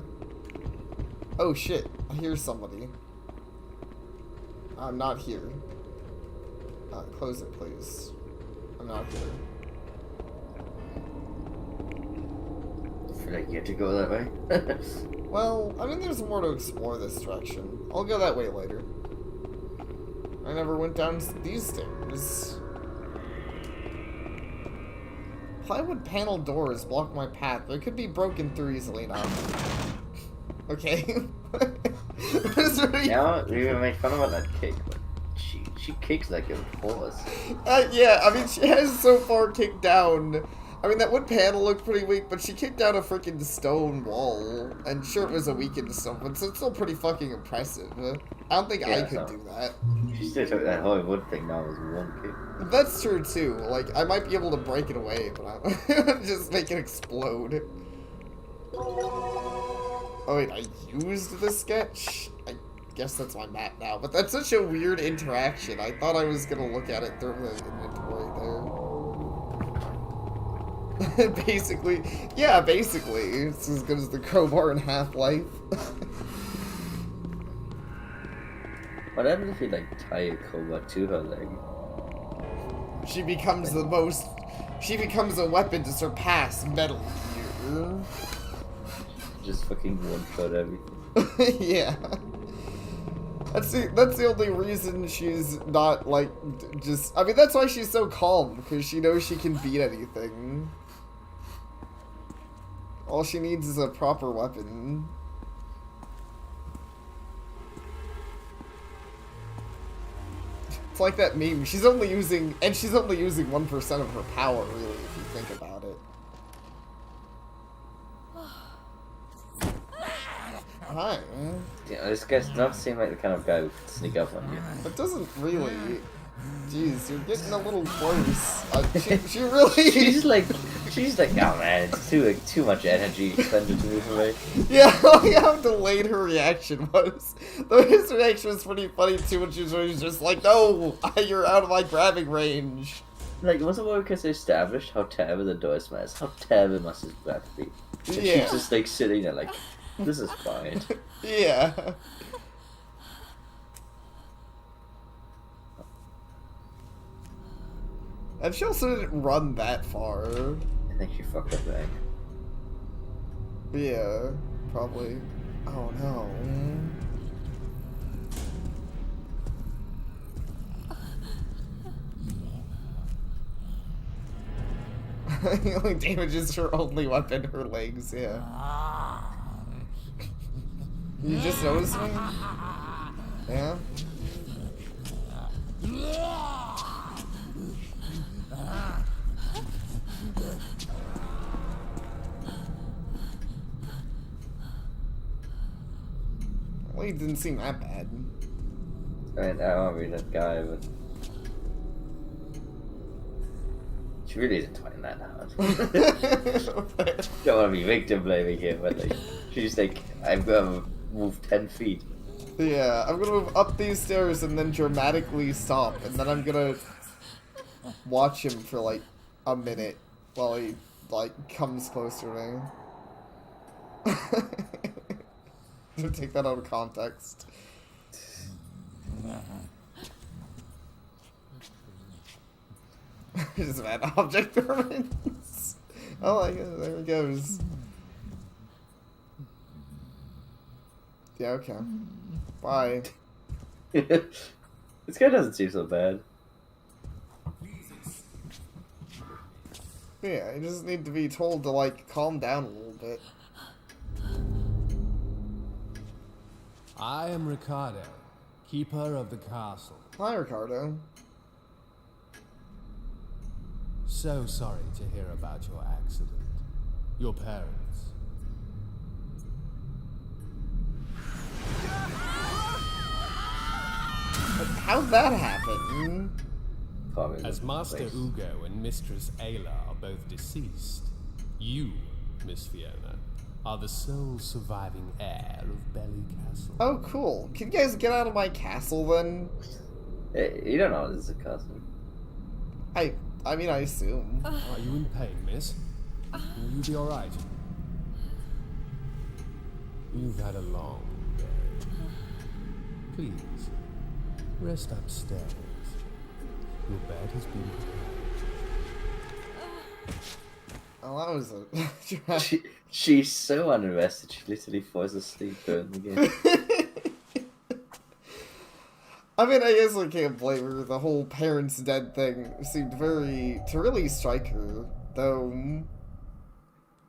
[SPEAKER 1] Oh shit, I hear somebody. I'm not here. Close it, please. I'm not here.
[SPEAKER 2] I feel like you have to go that way.
[SPEAKER 1] Well, I mean, there's more to explore this direction. I'll go that way later. I never went down these stairs. Plywood panel doors block my path. They could be broken through easily enough. Okay.
[SPEAKER 2] Yeah, we even made fun about that cake, but she kicks like a horse.
[SPEAKER 1] Yeah, I mean, she has so far kicked down. I mean, that wood panel looked pretty weak, but she kicked down a freaking stone wall. And sure, it was a weakened stone, but it's still pretty fucking impressive. I don't think I could do that.
[SPEAKER 2] She still took that whole wood thing down as one kick.
[SPEAKER 1] That's true, too. Like, I might be able to break it away, but I'm just make it explode. Oh, wait, I used the sketch? I guess that's my map now, but that's such a weird interaction. I thought I was gonna look at it through the inventory there. Basically, yeah, basically. It's as good as the crowbar in Half-Life.
[SPEAKER 2] What happens if you, like, tie a crowbar to her leg?
[SPEAKER 1] She becomes the most... She becomes a weapon to surpass Metal Gear.
[SPEAKER 2] Just fucking one-shot everything.
[SPEAKER 1] Yeah. That's the only reason she's not, like, just... I mean, that's why she's so calm, because she knows she can beat anything. All she needs is a proper weapon. It's like that meme. She's only using 1% of her power, really, if you think about it. Hi.
[SPEAKER 2] Yeah, this guy does not seem like the kind of guy who could sneak up on you.
[SPEAKER 1] It doesn't really. Jeez, you're getting a little close. She really.
[SPEAKER 2] She's like, oh man, it's too much energy expended to move away.
[SPEAKER 1] Yeah, how delayed her reaction was. Though his reaction was pretty funny too, when she was just like, "No, you're out of my grabbing range."
[SPEAKER 2] Like, wasn't it because they established how terrible the door smells? How terrible must his breath be? And
[SPEAKER 1] Yeah.
[SPEAKER 2] she's just like sitting there like, This is fine.
[SPEAKER 1] Yeah. And she also didn't run that far.
[SPEAKER 2] I think she fucked up back.
[SPEAKER 1] Yeah, probably. Oh no. He only damages her only weapon, her legs, yeah. You just noticed me? Yeah? Well, he didn't seem that bad.
[SPEAKER 2] I mean, I don't be that guy, but she really isn't trying that hard. Don't want to be victim blaming here, but like, she's like, I've got to move 10 feet.
[SPEAKER 1] Yeah, I'm gonna move up these stairs and then dramatically stop, and then I'm gonna watch him for like a minute while he like comes closer to me. To take that out of context. Just bad object permanence. Oh my god, there it goes. Yeah, okay. Bye.
[SPEAKER 2] This guy doesn't seem so bad.
[SPEAKER 1] Yeah, you just need to be told to like calm down a little bit.
[SPEAKER 4] I am Ricardo, keeper of the castle.
[SPEAKER 1] Hi, Ricardo.
[SPEAKER 4] So sorry to hear about your accident. Your parents.
[SPEAKER 1] How'd that happen?
[SPEAKER 2] Probably
[SPEAKER 4] As
[SPEAKER 2] the
[SPEAKER 4] Master
[SPEAKER 2] place.
[SPEAKER 4] Ugo and Mistress Ayla are both deceased, you, Miss Fiona, are the sole surviving heir of Belly Castle.
[SPEAKER 1] Oh, cool. Can you guys get out of my castle then?
[SPEAKER 2] You don't know this is a cousin.
[SPEAKER 1] I mean, I assume.
[SPEAKER 4] Are you in pain, miss? Will you be alright? You've had a long day. Please, rest upstairs. Your bed has been prepared.
[SPEAKER 1] Oh, that was a...
[SPEAKER 2] She's so uninvested, she literally falls asleep during the game.
[SPEAKER 1] I mean, I guess I can't blame her. The whole parents dead thing seemed to really strike her. Though,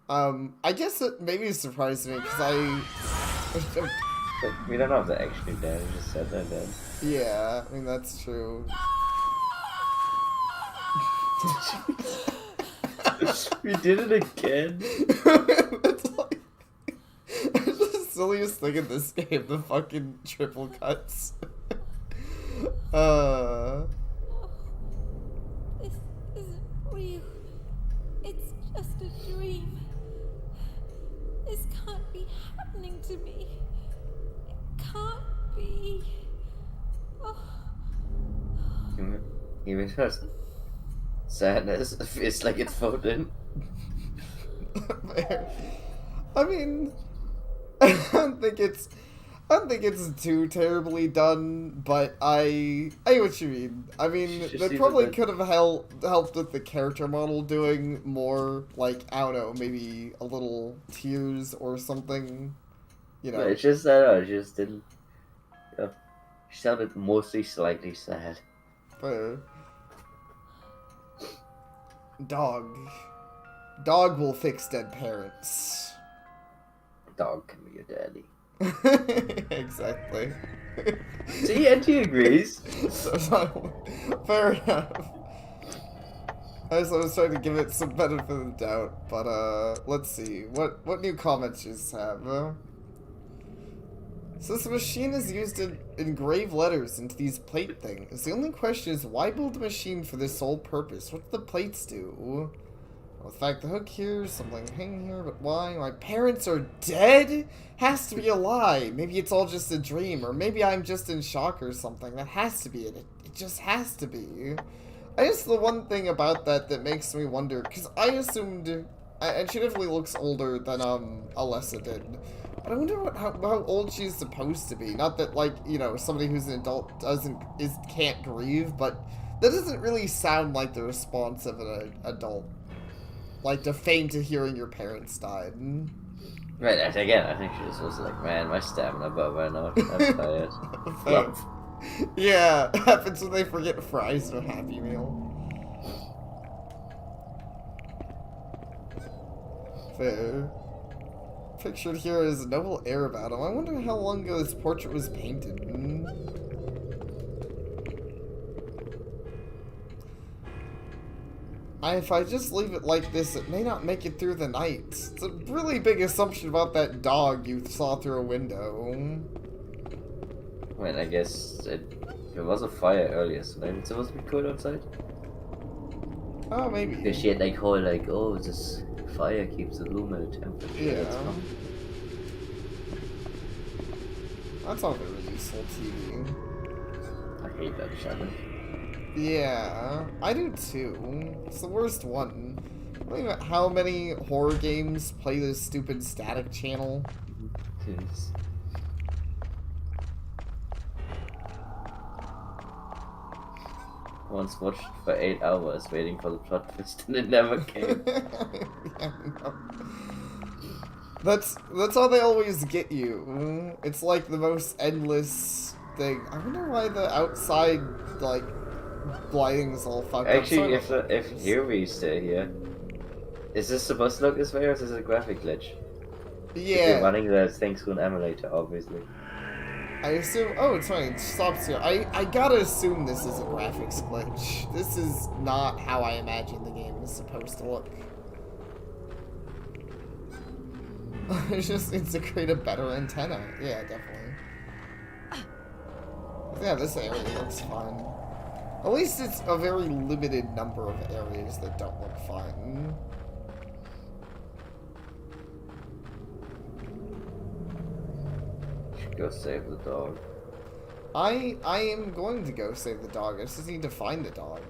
[SPEAKER 1] I guess it maybe surprised me, because
[SPEAKER 2] But we don't know if they're actually dead, we just said they're dead.
[SPEAKER 1] yeah, I mean, that's true.
[SPEAKER 2] We did it again.
[SPEAKER 1] That's like... It's the silliest thing in this game, the fucking triple cuts.
[SPEAKER 3] This isn't real. It's just a dream. This can't be happening to me. It can't be. Oh.
[SPEAKER 2] Even just sadness, it's like it's folded.
[SPEAKER 1] I mean, I don't think it's too terribly done, but I get what you mean. I mean,
[SPEAKER 2] Just
[SPEAKER 1] that
[SPEAKER 2] seems
[SPEAKER 1] probably
[SPEAKER 2] a bit-
[SPEAKER 1] could have helped with the character model doing more, like, I don't know, maybe a little tears or something, you know.
[SPEAKER 2] But it's just that she just didn't. She sounded mostly slightly sad.
[SPEAKER 1] But dog will fix dead parents.
[SPEAKER 2] Dog can be your daddy.
[SPEAKER 1] Exactly.
[SPEAKER 2] See, and he agrees.
[SPEAKER 1] Fair enough. I was trying to give it some benefit of the doubt, but let's see. What new comments you have? So this machine is used to engrave letters into these plate things. The only question is, why build a machine for this sole purpose? What do the plates do? Well, the fact the hook here, something hanging here, but why? My parents are dead? Has to be a lie. Maybe it's all just a dream, or maybe I'm just in shock or something. That has to be it. It just has to be. I guess the one thing about that makes me wonder, because I assumed, and she definitely looks older than Alessa did, But I wonder how old she's supposed to be. Not that, like, you know, somebody who's an adult can't grieve, but that doesn't really sound like the response of an adult. Like, to faint to hearing your parents died.
[SPEAKER 2] Right, again, I think she was just like, man, my stamina about right now. I'm tired.
[SPEAKER 1] Thanks. Yeah, it happens when they forget fries in a Happy Meal. Fair. Pictured here is a noble air about him. I wonder how long ago this portrait was painted. If I just leave it like this, it may not make it through the night. It's a really big assumption about that dog you saw through a window.
[SPEAKER 2] I mean, I guess there was a fire earlier, so maybe it's supposed to be cold outside?
[SPEAKER 1] Oh, maybe.
[SPEAKER 2] Because she had like whole like, oh, this fire keeps the room at a temperature.
[SPEAKER 1] Yeah.
[SPEAKER 2] That's fun.
[SPEAKER 1] That's all very useful TV.
[SPEAKER 2] I hate that channel.
[SPEAKER 1] Yeah, I do too. It's the worst one. Think about how many horror games play this stupid static channel.
[SPEAKER 2] Yes. Once watched for 8 hours waiting for the plot twist and it never came.
[SPEAKER 1] Yeah, no. That's how they always get you. It's like the most endless thing. I wonder why the outside like lighting's all fucked
[SPEAKER 2] Actually,
[SPEAKER 1] up.
[SPEAKER 2] if here we stay here, is this supposed to look this way or is this a graphic glitch? If you're
[SPEAKER 1] Yeah,
[SPEAKER 2] running the thing through an emulator, obviously.
[SPEAKER 1] I assume. Oh, it's fine. It stops here. I gotta assume this is a graphics glitch. This is not how I imagine the game is supposed to look. It just needs to create a better antenna. Yeah, definitely. Yeah, this area looks fun. At least it's a very limited number of areas that don't look fun.
[SPEAKER 2] Should go save the dog.
[SPEAKER 1] I am going to go save the dog. I just need to find the dog.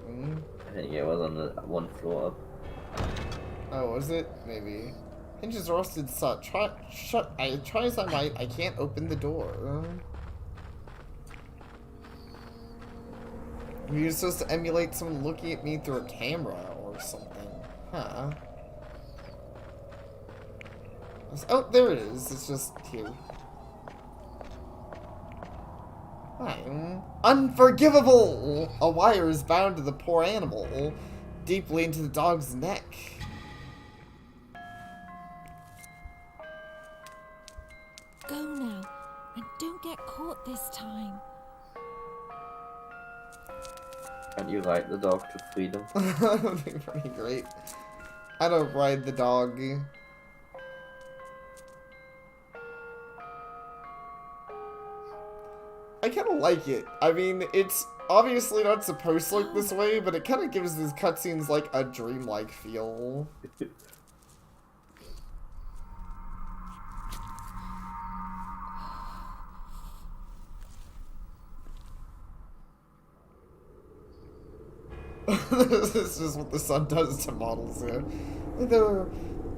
[SPEAKER 2] I think it was on the one floor up.
[SPEAKER 1] Oh, was it? Maybe. Hinges roasted salt. Try as I might, I can't open the door. You're supposed to emulate someone looking at me through a camera or something. Huh. Oh, there it is. It's just here. Hi. Unforgivable! A wire is bound to the poor animal, deeply into the dog's neck.
[SPEAKER 3] Go now, and don't get caught this time.
[SPEAKER 2] Can you ride the dog to freedom?
[SPEAKER 1] That would be pretty great. I don't ride the dog. I kind of like it. I mean, it's obviously not supposed to look this way, but it kind of gives these cutscenes like a dreamlike feel. This is just what the sun does to models here. There are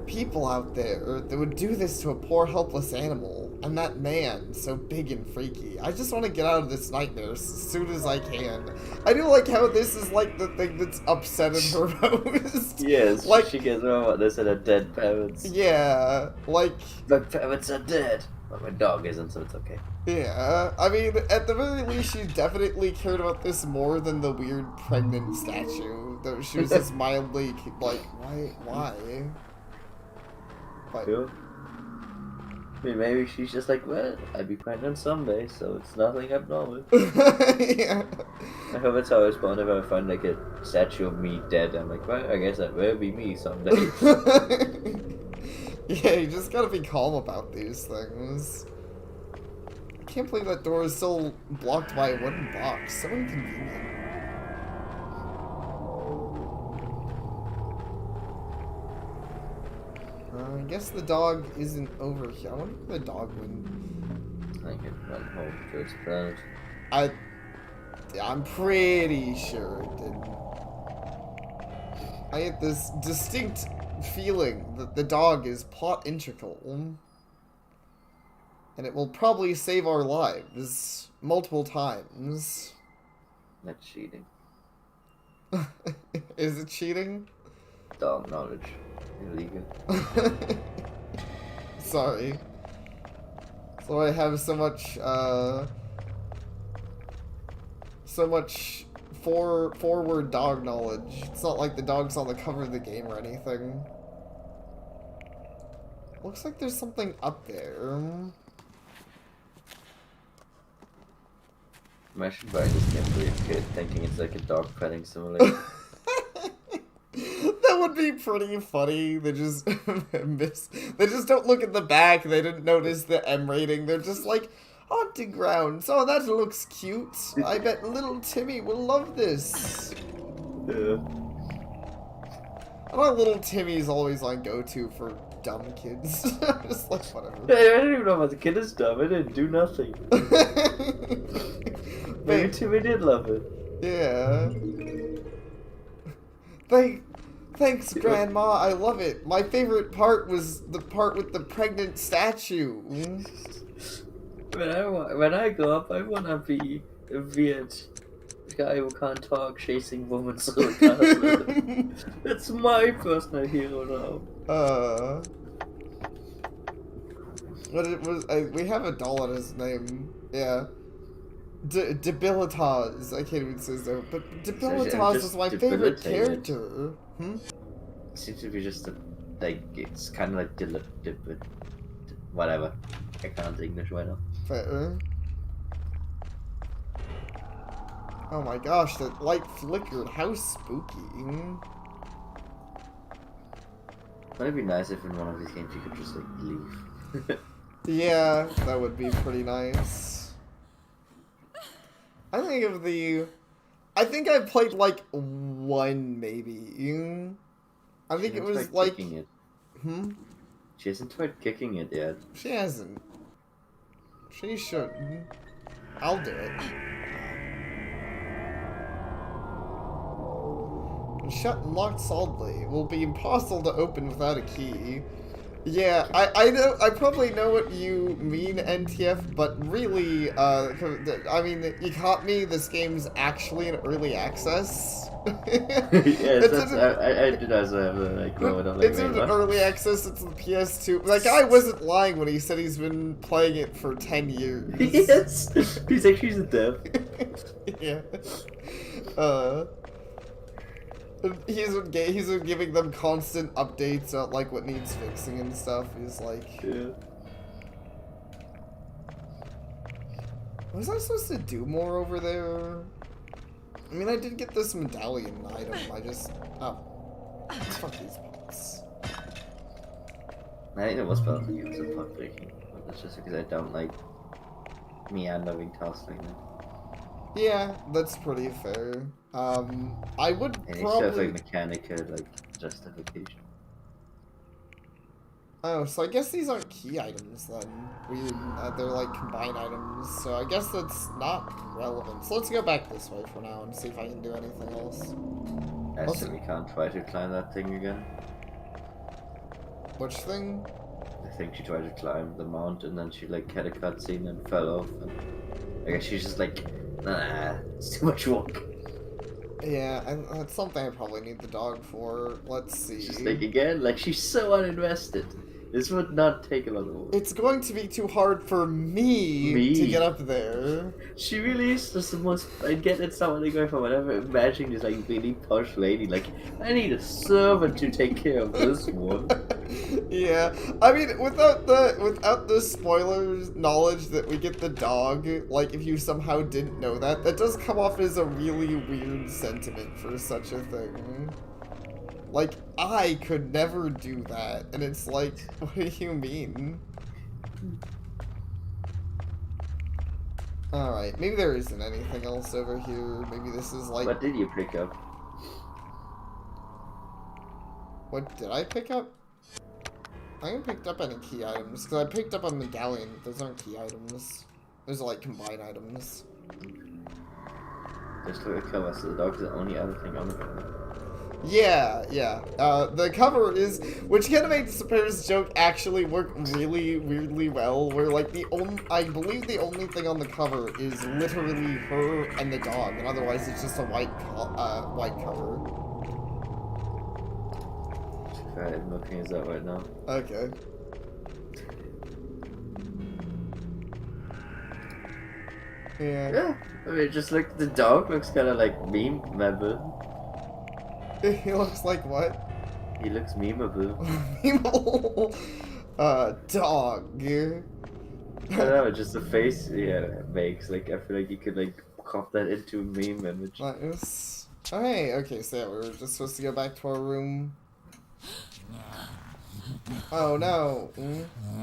[SPEAKER 1] people out there that would do this to a poor helpless animal, and that man, so big and freaky. I just want to get out of this nightmare as soon as I can. I do like how this is like the thing that's upsetting her most.
[SPEAKER 2] Yes,
[SPEAKER 1] Like-
[SPEAKER 2] she gets over this and her dead parents.
[SPEAKER 1] Yeah, like,
[SPEAKER 2] My parents are dead. But my dog isn't, so it's okay.
[SPEAKER 1] yeah. I mean, at the very least, she definitely cared about this more than the weird pregnant statue. Though she was just mildly like, why? But,
[SPEAKER 2] Cool. I mean, maybe she's just like, well, I'd be pregnant someday, so it's nothing abnormal.
[SPEAKER 1] yeah.
[SPEAKER 2] I hope it's how I was born. If I find like a statue of me dead, I'm like, well, I guess that will be me someday.
[SPEAKER 1] Yeah, you just gotta be calm about these things. I can't believe that door is still blocked by a wooden box. So inconvenient. I guess the dog isn't over here. I wonder where the dog went.
[SPEAKER 2] I can run home to its planet.
[SPEAKER 1] I'm pretty sure it didn't. I get this distinct feeling that the dog is plot integral. And it will probably save our lives multiple times.
[SPEAKER 2] That's cheating.
[SPEAKER 1] Is it cheating?
[SPEAKER 2] Dog knowledge. Illegal.
[SPEAKER 1] Sorry. So I have so much forward dog knowledge. It's not like the dog's on the cover of the game or anything. Looks like there's something up there.
[SPEAKER 2] Imagine buying this game for your kid thinking it's like a dog petting simulator.
[SPEAKER 1] That would be pretty funny. They just they just don't look at the back. They didn't notice the M rating. They're just like, haunting grounds. Oh, that looks cute. I bet little Timmy will love this.
[SPEAKER 2] Yeah.
[SPEAKER 1] I know little Timmy's always on go-to for dumb kids. I'm just like, whatever.
[SPEAKER 2] Hey, I don't even know if the kid is dumb. I didn't do nothing. Maybe Timmy did love it.
[SPEAKER 1] Yeah. Thanks, Grandma. I love it. My favorite part was the part with the pregnant statue.
[SPEAKER 2] When I grow up, I wanna be a weird guy who can't talk, chasing women so fast. That's my personal hero now.
[SPEAKER 1] What it was? We have a doll on his name. Yeah. Debilitas. I can't even say so, but Debilitas was my favorite character.
[SPEAKER 2] It seems to be just it's kind of like whatever. I can't English right now.
[SPEAKER 1] Fair. Oh my gosh, that light flickered. How spooky.
[SPEAKER 2] Wouldn't it be nice if in one of these games you could just like leave?
[SPEAKER 1] Yeah, that would be pretty nice. I think I played like one maybe. I think it was like.
[SPEAKER 2] It. She hasn't tried kicking it yet.
[SPEAKER 1] She hasn't. She shouldn't. I'll do it. Shut and locked solidly. It will be impossible to open without a key. Yeah, I know. I probably know what you mean, NTF, but really, I mean, you caught me. This game's actually in early access.
[SPEAKER 2] Yes, I did also have like growing up. Like,
[SPEAKER 1] it's in early access. It's the PS2. That guy wasn't lying when he said he's been playing it for 10 years.
[SPEAKER 2] Yes, he's actually a dev.
[SPEAKER 1] Yeah. He's been giving them constant updates on like what needs fixing and stuff. He's like,
[SPEAKER 2] yeah.
[SPEAKER 1] Was I supposed to do more over there? I mean, I did get this medallion item. I just fuck these pots.
[SPEAKER 2] I think it was part of the games of pot breaking. That's just because I don't like meandering tasks like that.
[SPEAKER 1] Yeah, that's pretty fair. I would
[SPEAKER 2] and
[SPEAKER 1] probably...
[SPEAKER 2] it's like mechanical, like, justification.
[SPEAKER 1] Oh, so I guess these aren't key items then. They're like combined items, so I guess that's not relevant. So let's go back this way for now and see if I can do anything else.
[SPEAKER 2] I certainly can't try to climb that thing again.
[SPEAKER 1] Which thing?
[SPEAKER 2] I think she tried to climb the mount and then she like had a cutscene and fell off. And I guess she's just like, nah, it's too much work.
[SPEAKER 1] Yeah, that's something I probably need the dog for. Let's see.
[SPEAKER 2] She's like, again, like she's so uninvested. This would not take a lot of work.
[SPEAKER 1] It's going to be too hard for me to get up there.
[SPEAKER 2] She really is just the most. I get it's not really going from whatever. Imagining this like really posh lady. Like, I need a servant to take care of this one.
[SPEAKER 1] Yeah, I mean, without the spoilers knowledge that we get the dog, like if you somehow didn't know that, that does come off as a really weird sentiment for such a thing. Like, I could never do that, and it's like, what do you mean? Alright, maybe there isn't anything else over here. Maybe this is like...
[SPEAKER 2] What did you pick up?
[SPEAKER 1] What did I pick up? I haven't picked up any key items, because I picked up a medallion. Those aren't key items. Those are like combined items.
[SPEAKER 2] Just look at cover, so the dog's the only other thing on the cover.
[SPEAKER 1] Yeah, yeah. The cover is, which kind of makes the Paris joke actually work really weirdly well. Where like I believe the only thing on the cover is literally her and the dog, and otherwise it's just a white cover.
[SPEAKER 2] Alright, I'm looking at that right now.
[SPEAKER 1] Okay. Yeah.
[SPEAKER 2] Yeah, I mean, just like the dog looks kind of like memeable.
[SPEAKER 1] He looks like what?
[SPEAKER 2] He looks memeable.
[SPEAKER 1] Dog.
[SPEAKER 2] I don't know, just the face it makes. Like, I feel like you could like crop that into a meme image.
[SPEAKER 1] Nice. Hey, okay, so yeah, we were just supposed to go back to our room. Oh no.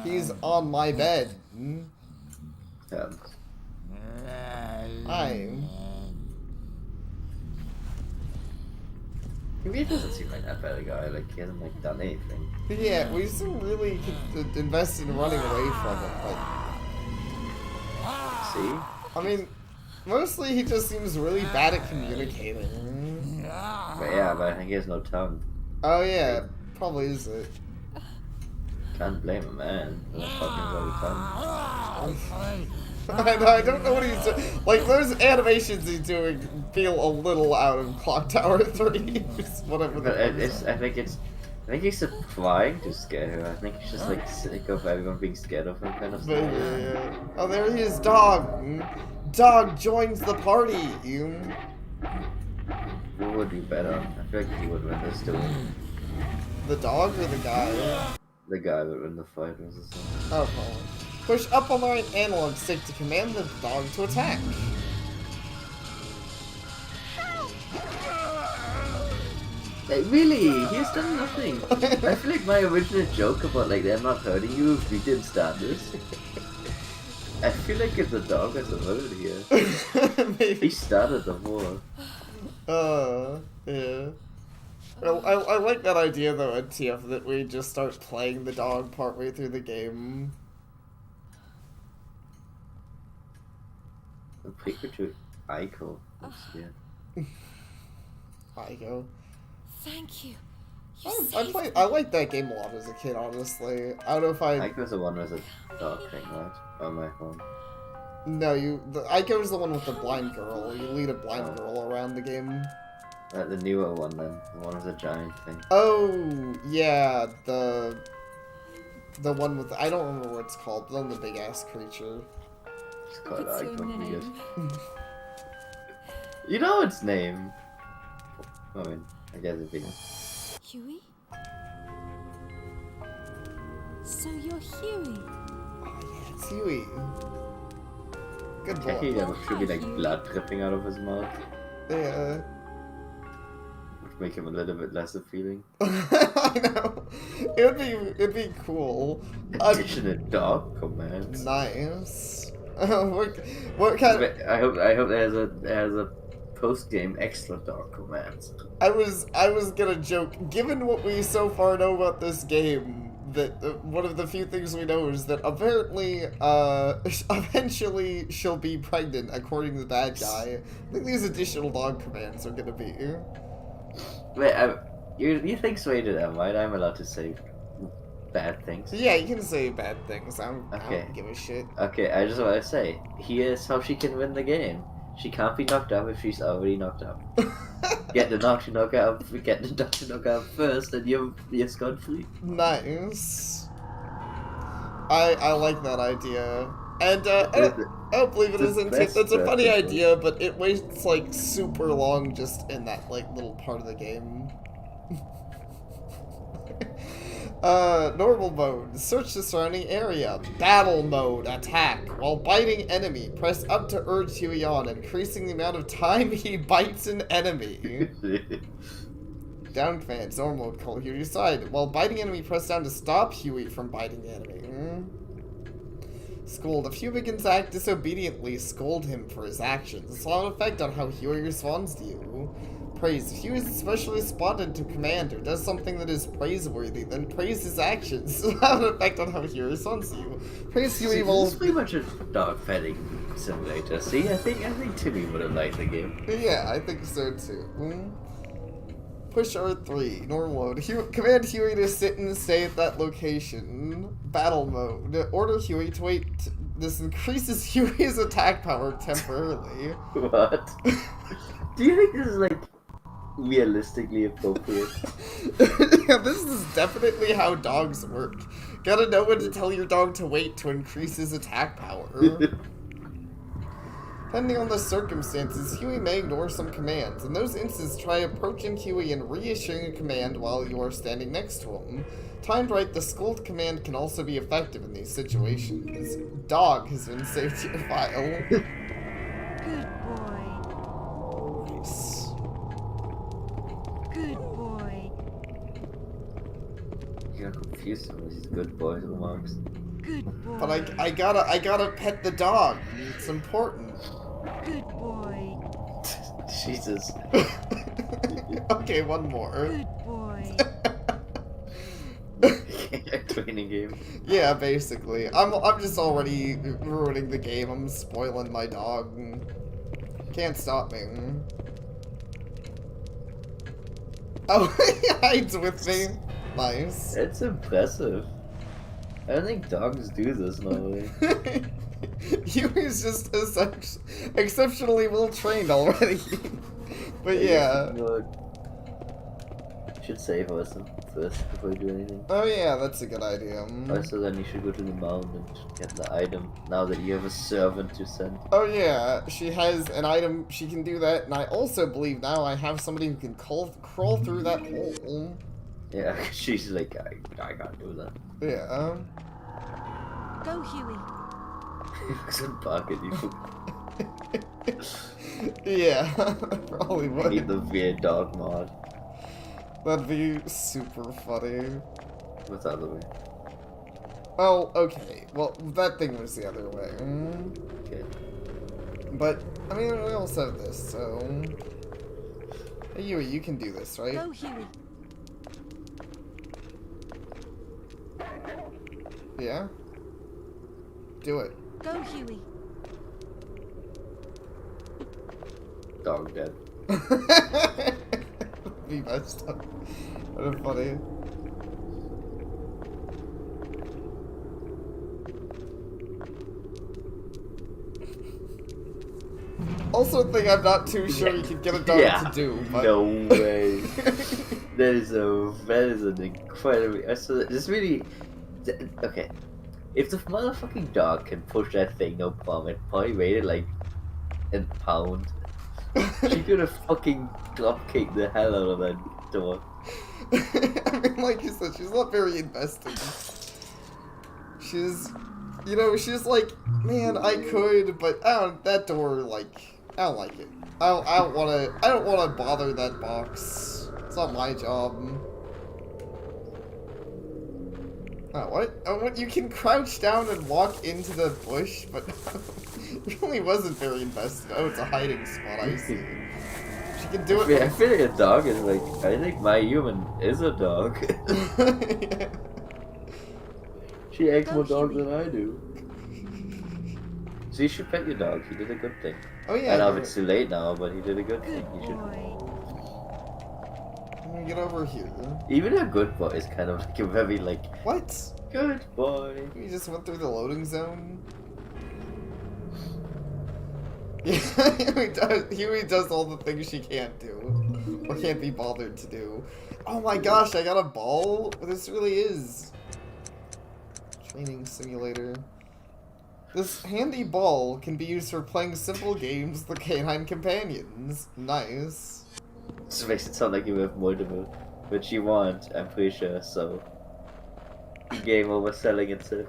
[SPEAKER 1] He's on my bed. Hi.
[SPEAKER 2] Maybe it doesn't seem like that bad a guy. Like, he hasn't like done anything.
[SPEAKER 1] Yeah, we seem really invested in running away from him, but
[SPEAKER 2] See?
[SPEAKER 1] I mean, mostly he just seems really bad at communicating.
[SPEAKER 2] But yeah, but I think he has no tongue.
[SPEAKER 1] Oh yeah, probably is it.
[SPEAKER 2] Can't blame a man for not talking about his tongue.
[SPEAKER 1] I don't know what he's doing. Like, those animations he's doing feel a little out of Clock Tower 3. Whatever
[SPEAKER 2] But
[SPEAKER 1] that
[SPEAKER 2] it's, I think he's trying to scare her. I think he's just like sick of everyone being scared of him kind of stuff.
[SPEAKER 1] yeah. Oh, there he is, dog. Dog joins the party.
[SPEAKER 2] Who would be better? I feel like he would win this too.
[SPEAKER 1] The dog or the guy?
[SPEAKER 2] The guy would win the fight or something.
[SPEAKER 1] Oh, probably. Push up on the right analog stick to command the dog to attack.
[SPEAKER 2] Like, really? He's done nothing. I feel like my original joke about like them not hurting you if we didn't start this. I feel like if the dog has a murder here. He
[SPEAKER 1] Maybe.
[SPEAKER 2] started the war.
[SPEAKER 1] Yeah. Well, I like that idea though at TF that we just start playing the dog partway through the game.
[SPEAKER 2] The Pikachu Aiko. That's weird.
[SPEAKER 1] Ico.
[SPEAKER 3] Thank you.
[SPEAKER 1] I liked that game a lot as a kid, honestly. I don't know if
[SPEAKER 2] Aiko's the one with the dog thing, right? On my phone.
[SPEAKER 1] No, Ico's the one with the blind girl. You lead a blind girl around the game.
[SPEAKER 2] The newer one then. The one with the giant thing.
[SPEAKER 1] Oh, yeah, the one with, I don't remember what it's called, the one with the big ass creature.
[SPEAKER 2] It's called
[SPEAKER 3] What's your
[SPEAKER 2] Aiko. Weird.
[SPEAKER 3] name?
[SPEAKER 2] You know its name. I mean, I guess it's big.
[SPEAKER 3] Huey? So you're Huey.
[SPEAKER 1] Oh yeah, it's Huey. Good
[SPEAKER 2] Technically,
[SPEAKER 1] boy.
[SPEAKER 2] there should be like blood dripping out of his mouth.
[SPEAKER 1] Yeah.
[SPEAKER 2] Which make him a little bit less appealing.
[SPEAKER 1] I know. It'd be cool.
[SPEAKER 2] Additional dog commands.
[SPEAKER 1] Nice. What kind of,
[SPEAKER 2] I hope there's a post game extra dog commands.
[SPEAKER 1] I was gonna joke, given what we so far know about this game, that one of the few things we know is that apparently, eventually she'll be pregnant, according to the bad guy. I think these additional dog commands are gonna be.
[SPEAKER 2] Wait, you think sway to them, right? I'm allowed to say bad things.
[SPEAKER 1] Yeah, you can say bad things. I
[SPEAKER 2] Okay.
[SPEAKER 1] don't give a shit.
[SPEAKER 2] Okay, I just want to say, here's how she can win the game. She can't be knocked out if she's already knocked out. Get the dog to knock out first, and you're scot free.
[SPEAKER 1] Nice. I like that idea. And I don't believe it
[SPEAKER 2] the
[SPEAKER 1] isn't.
[SPEAKER 2] best
[SPEAKER 1] It's a funny
[SPEAKER 2] version.
[SPEAKER 1] idea, but it waits like super long just in that like little part of the game. Normal mode. Search the surrounding area. Battle mode. Attack. While biting enemy, press up to urge Huey on, increasing the amount of time he bites an enemy. Down commands. Normal mode. Call Huey aside. While biting enemy, press down to stop Huey from biting the enemy. Scold. If Huey begins to act disobediently, scold him for his actions. This will have an effect on how Huey responds to you. Praise. If Huey is especially responded to command or does something that is praiseworthy, then praise his actions. This will have an effect on how Huey responds to you. Praise Huey
[SPEAKER 2] This
[SPEAKER 1] will...
[SPEAKER 2] is pretty much a dog petting simulator. See, I think Timmy would have liked the game.
[SPEAKER 1] Yeah, I think so too. Push R3. Normal mode. Command Huey to sit and stay at that location. Battle mode. Order Huey to wait. This increases Huey's attack power temporarily.
[SPEAKER 2] What? Do you think this is like realistically appropriate?
[SPEAKER 1] Yeah, this is definitely how dogs work. Gotta know when to tell your dog to wait to increase his attack power. Depending on the circumstances, Huey may ignore some commands. In those instances, try approaching Huey and reissuing a command while you are standing next to him. Timed right, the scold command can also be effective in these situations. Dog has been saved to your file.
[SPEAKER 5] Good boy.
[SPEAKER 1] Nice.
[SPEAKER 5] Good boy.
[SPEAKER 2] You're confused with these good boy remarks.
[SPEAKER 5] Good boy.
[SPEAKER 1] But I gotta pet the dog. It's important.
[SPEAKER 5] Good boy.
[SPEAKER 2] Jesus.
[SPEAKER 1] Okay, one more.
[SPEAKER 5] Good boy.
[SPEAKER 2] Training game.
[SPEAKER 1] Yeah, basically. I'm just already ruining the game. I'm spoiling my dog. Can't stop me. Oh, he hides with me. Nice.
[SPEAKER 2] It's impressive. I don't think dogs do this normally.
[SPEAKER 1] Huey's just exceptionally well trained already. But yeah.
[SPEAKER 2] Look. Should save us first before we do anything.
[SPEAKER 1] Oh yeah, that's a good idea.
[SPEAKER 2] Also, then you should go to the mound and get the item now that you have a servant to send.
[SPEAKER 1] Oh yeah, she has an item, she can do that, and I also believe now I have somebody who can crawl through that hole.
[SPEAKER 2] Yeah, she's like, I can't do that.
[SPEAKER 1] Yeah.
[SPEAKER 5] Go, Huey.
[SPEAKER 2] It's a bucket, you
[SPEAKER 1] Yeah, probably
[SPEAKER 2] need
[SPEAKER 1] would.
[SPEAKER 2] the weird dog mod.
[SPEAKER 1] That'd be super funny.
[SPEAKER 2] What's the other way?
[SPEAKER 1] Oh, okay. Well, that thing was the other way.
[SPEAKER 2] Okay.
[SPEAKER 1] But, I mean, we also have this, so... Hey, Yui, you can do this, right?
[SPEAKER 5] Go, Huey.
[SPEAKER 1] Yeah? Do it.
[SPEAKER 5] Go, Huey.
[SPEAKER 2] Dog dead.
[SPEAKER 1] Be messed up. What a funny. Also a thing I'm not too sure you can get a dog to do, but...
[SPEAKER 2] No way. that is an incredible. So this really. Okay. If the motherfucking dog can push that thing, no problem. It probably weighed it like a pound. She could have fucking dropkicked the hell out of that dog.
[SPEAKER 1] I mean, like you said, she's not very invested. She's, you know, she's like, man, I could, but that door, like, I don't like it. I don't wanna bother that box. It's not my job. Oh, what? Oh, what? You can crouch down and walk into the bush, but really wasn't very invested. Oh, it's a hiding spot, I see. She can do it.
[SPEAKER 2] Yeah, I feel like a dog is like. I think my human is a dog.
[SPEAKER 1] Yeah.
[SPEAKER 2] She acts more dog than I do. So you should pet your dog. He did a good thing.
[SPEAKER 1] Oh yeah.
[SPEAKER 2] I know it's too late now, but he did a good
[SPEAKER 5] Good
[SPEAKER 2] thing. You should.
[SPEAKER 5] boy.
[SPEAKER 1] I'm gonna get over here.
[SPEAKER 2] Even a good boy is kind of like a very like
[SPEAKER 1] What?
[SPEAKER 2] good boy.
[SPEAKER 1] You just went through the loading zone? Yeah, Huey does all the things she can't do. Or can't be bothered to do. Oh my gosh, I got a ball? This really is. Training simulator. This handy ball can be used for playing simple games with the canine companions. Nice.
[SPEAKER 2] This makes it sound like you have multiple, which you want, I'm pretty sure, so... Game over selling it to...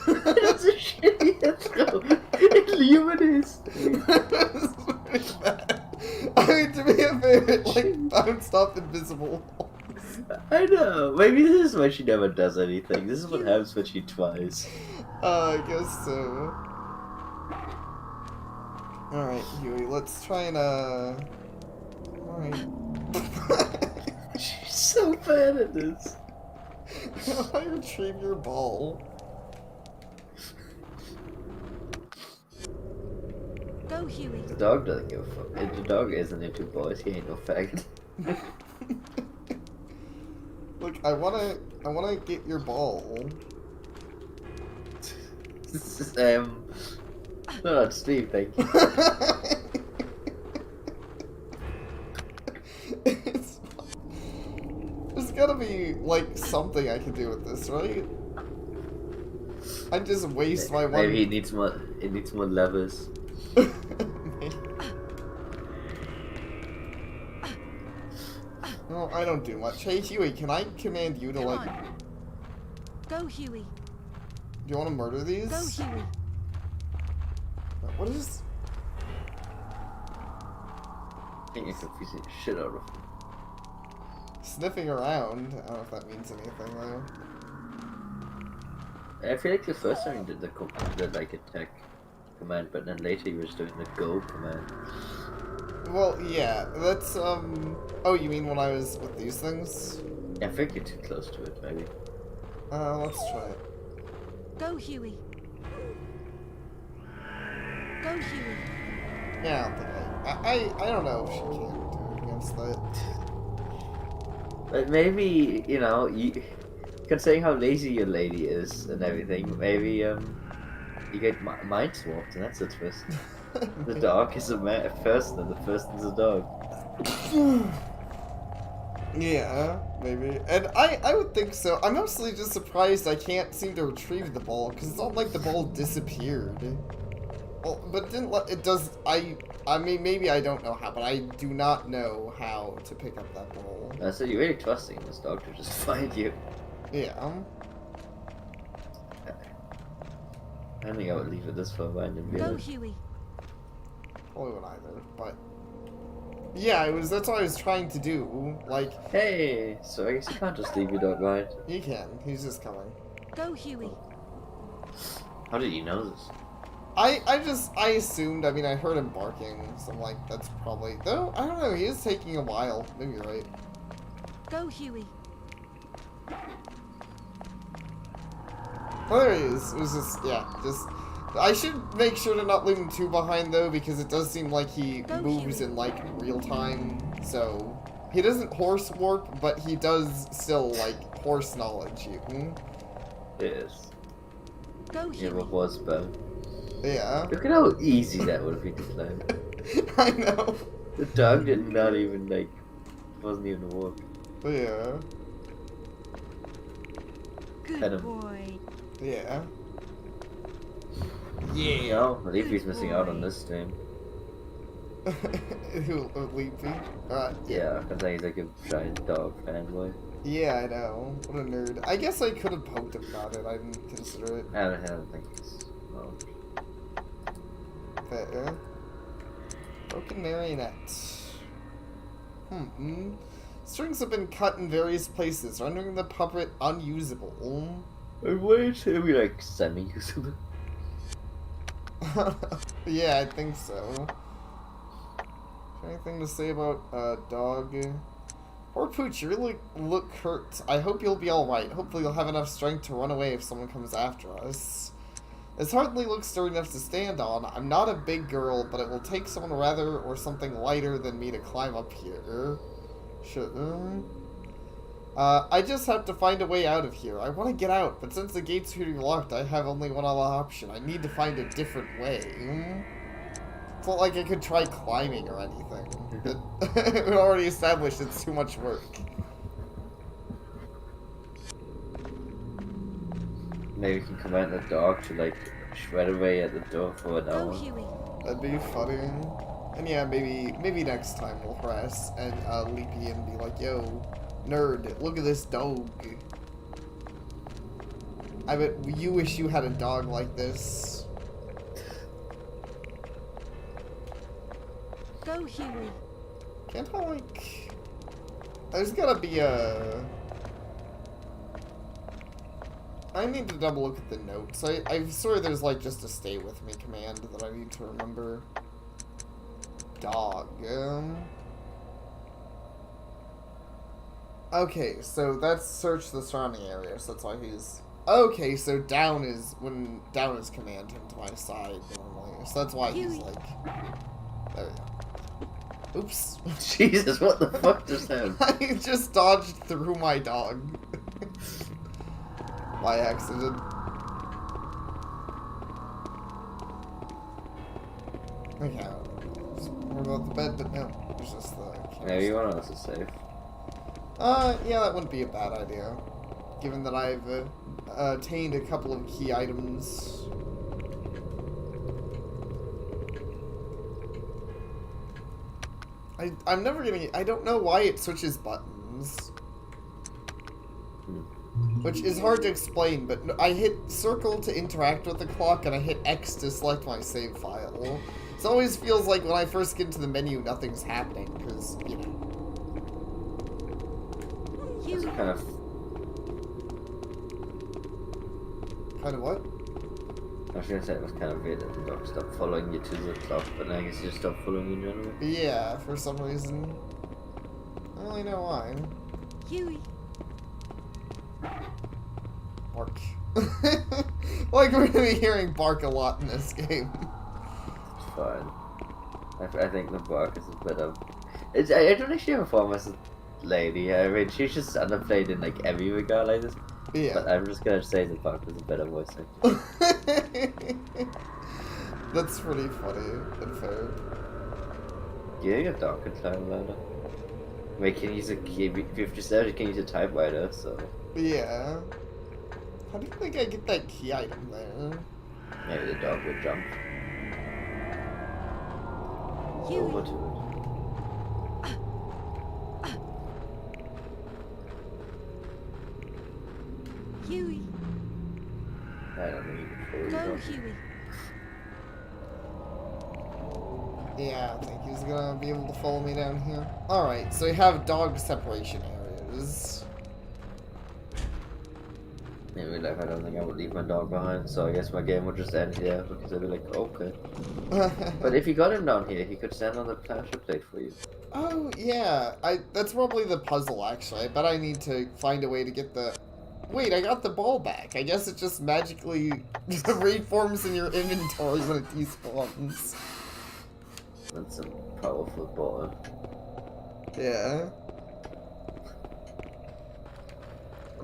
[SPEAKER 2] That's a shitty intro! Illuminist!
[SPEAKER 1] I mean, to be fair, it like bounced off invisible walls.
[SPEAKER 2] I know, maybe this is why she never does anything. This is what happens when she tries.
[SPEAKER 1] I guess so. Alright, Huey, let's try and, Alright.
[SPEAKER 2] She's so bad at this.
[SPEAKER 1] How do I retrieve your ball?
[SPEAKER 5] Go, Huey.
[SPEAKER 2] The dog doesn't give a fuck. If the dog isn't into boys, he ain't no faggot.
[SPEAKER 1] Look, I wanna get your ball.
[SPEAKER 2] No, it's Steve, thank you.
[SPEAKER 1] It's, there's gotta be, like, something I can do with this, right? I just waste my one...
[SPEAKER 2] Maybe it needs more levers.
[SPEAKER 1] No, I don't do much. Hey, Huey, can I command you to,
[SPEAKER 5] Come
[SPEAKER 1] like...
[SPEAKER 5] on. Go, Huey.
[SPEAKER 1] Do you want to murder these?
[SPEAKER 5] Go, Huey.
[SPEAKER 1] What is...
[SPEAKER 2] I think it's confusing the shit out of him.
[SPEAKER 1] Sniffing around? I don't know if that means anything, though.
[SPEAKER 2] I feel like the first time he did the like attack command, but then later he was doing the go command.
[SPEAKER 1] Well, yeah, that's, Oh, you mean when I was with these things?
[SPEAKER 2] Yeah, I think you're too close to it, maybe.
[SPEAKER 1] Let's try it.
[SPEAKER 5] Go, Huey. Go, Huey.
[SPEAKER 1] Yeah, I don't think I don't know if she can do against that.
[SPEAKER 2] But maybe, you know, considering how lazy your lady is and everything, maybe, you get mind swapped, and that's a twist. The dog is a person, and the person is a dog.
[SPEAKER 1] Yeah, maybe. And I would think so. I'm mostly just surprised I can't seem to retrieve the ball, because it's not like the ball disappeared. Well, but it does, I mean, maybe I don't know how, but I do not know how to pick up that ball.
[SPEAKER 2] So you're really trusting this dog to just find you.
[SPEAKER 1] Yeah.
[SPEAKER 2] I think I would leave it this far behind and be
[SPEAKER 5] Go,
[SPEAKER 2] honest.
[SPEAKER 5] Huey.
[SPEAKER 1] Probably wouldn't either, but... Yeah, that's what I was trying to do. Like,
[SPEAKER 2] Hey, so I guess you can't just leave your dog behind.
[SPEAKER 1] he can. He's just coming.
[SPEAKER 5] Go, Huey.
[SPEAKER 2] How did you know this?
[SPEAKER 1] I assumed, I mean, I heard him barking, so I'm like, that's probably... Though, I don't know, he is taking a while. Maybe you're right.
[SPEAKER 5] Go, Huey.
[SPEAKER 1] Oh, there he is. It was just, yeah, just... I should make sure to not leave him too behind, though, because it does seem like he
[SPEAKER 5] Go,
[SPEAKER 1] moves
[SPEAKER 5] Huey.
[SPEAKER 1] in, like, real time, so... He doesn't horse warp, but he does still, like, horse knowledge you.
[SPEAKER 2] Yes.
[SPEAKER 5] Go,
[SPEAKER 2] Yeah,
[SPEAKER 5] Huey.
[SPEAKER 2] what was Bo?
[SPEAKER 1] Yeah.
[SPEAKER 2] Look at how easy that would be to climb.
[SPEAKER 1] I know.
[SPEAKER 2] The dog did not even, like, wasn't even a walk.
[SPEAKER 1] Yeah.
[SPEAKER 5] Good
[SPEAKER 2] Pet him.
[SPEAKER 5] boy.
[SPEAKER 1] Yeah.
[SPEAKER 2] You know, Leafy's missing out on this game.
[SPEAKER 1] Who, Leapy?
[SPEAKER 2] Yeah, because he's like a giant dog fanboy.
[SPEAKER 1] Yeah, I know. What a nerd. I guess I could have poked him about it. I didn't consider it.
[SPEAKER 2] I don't think it's... Well,
[SPEAKER 1] Fair. Broken marionette. Strings have been cut in various places, rendering the puppet unusable.
[SPEAKER 2] I wanted to be like semi-usable.
[SPEAKER 1] Yeah, I think so. Anything to say about dog? Poor Pooch, you really look hurt. I hope you'll be alright. Hopefully you'll have enough strength to run away if someone comes after us. This hardly looks sturdy enough to stand on. I'm not a big girl, but it will take someone rather or something lighter than me to climb up here. I just have to find a way out of here. I want to get out, but since the gates are locked, I have only one other option. I need to find a different way. It's not like I could try climbing or anything. We already established it's too much work.
[SPEAKER 2] Maybe we can command the dog to like shred away at the door for an
[SPEAKER 5] Go,
[SPEAKER 2] hour.
[SPEAKER 5] Huey.
[SPEAKER 1] That'd be funny. And yeah, maybe next time we'll harass and Leapy and be like, yo, nerd, look at this dog. I bet you wish you had a dog like this.
[SPEAKER 5] Go, Huey.
[SPEAKER 1] Can't I, like... There's gotta be a... I need to double look at the notes. I swear there's, like, just a stay with me command that I need to remember. Dog. Okay, so that's search the surrounding area, so that's why he's... Okay, so down is command him to my side normally. So that's why he's, like... There we go. Oops.
[SPEAKER 2] Jesus, what the fuck just happened?
[SPEAKER 1] I just dodged through my dog. By accident. Okay. What about the bed? But no, it's just the...
[SPEAKER 2] No, you want us to save.
[SPEAKER 1] Yeah, that wouldn't be a bad idea. Given that I've attained a couple of key items. I'm never gonna... I don't know why it switches buttons. Which is hard to explain, but I hit circle to interact with the clock, and I hit X to select my save file. It always feels like when I first get into the menu, nothing's happening, because, you know.
[SPEAKER 2] That's kind of...
[SPEAKER 1] Kind of what?
[SPEAKER 2] I was gonna say it was kind of weird that the dog stopped following you to the clock, but I guess it just stopped following you generally.
[SPEAKER 1] Yeah, for some reason. I don't really know why.
[SPEAKER 5] Huey.
[SPEAKER 1] Bark. Like, we're gonna be hearing bark a lot in this game.
[SPEAKER 2] It's fine. I think the bark is a bit of... I don't actually have a problem with a lady. I mean, she's just underplayed in like every regard like this.
[SPEAKER 1] Yeah.
[SPEAKER 2] But I'm just gonna say the bark is a better voice actor.
[SPEAKER 1] That's pretty funny and fair.
[SPEAKER 2] Yeah, your dog can climb a ladder. Wait, can you use a key? If you have to search, you can use a typewriter, so...
[SPEAKER 1] Yeah. How do you think I get that key item there?
[SPEAKER 2] Maybe the dog would jump over
[SPEAKER 5] Huey.
[SPEAKER 2] to it.
[SPEAKER 5] Huey.
[SPEAKER 2] I don't think you can follow
[SPEAKER 5] Go,
[SPEAKER 2] the dog.
[SPEAKER 5] Huey.
[SPEAKER 1] Yeah, I think he's gonna be able to follow me down here. Alright, so we have dog separation areas.
[SPEAKER 2] In real life, I don't think I would leave my dog behind, so I guess my game would just end here, because I'd be like, okay. But if you got him down here, he could stand on the planter plate for you.
[SPEAKER 1] Oh, yeah. That's probably the puzzle, actually. I bet I need to find a way to get the... Wait, I got the ball back. I guess it just magically reforms in your inventory when it despawns.
[SPEAKER 2] That's a powerful ball.
[SPEAKER 1] Yeah.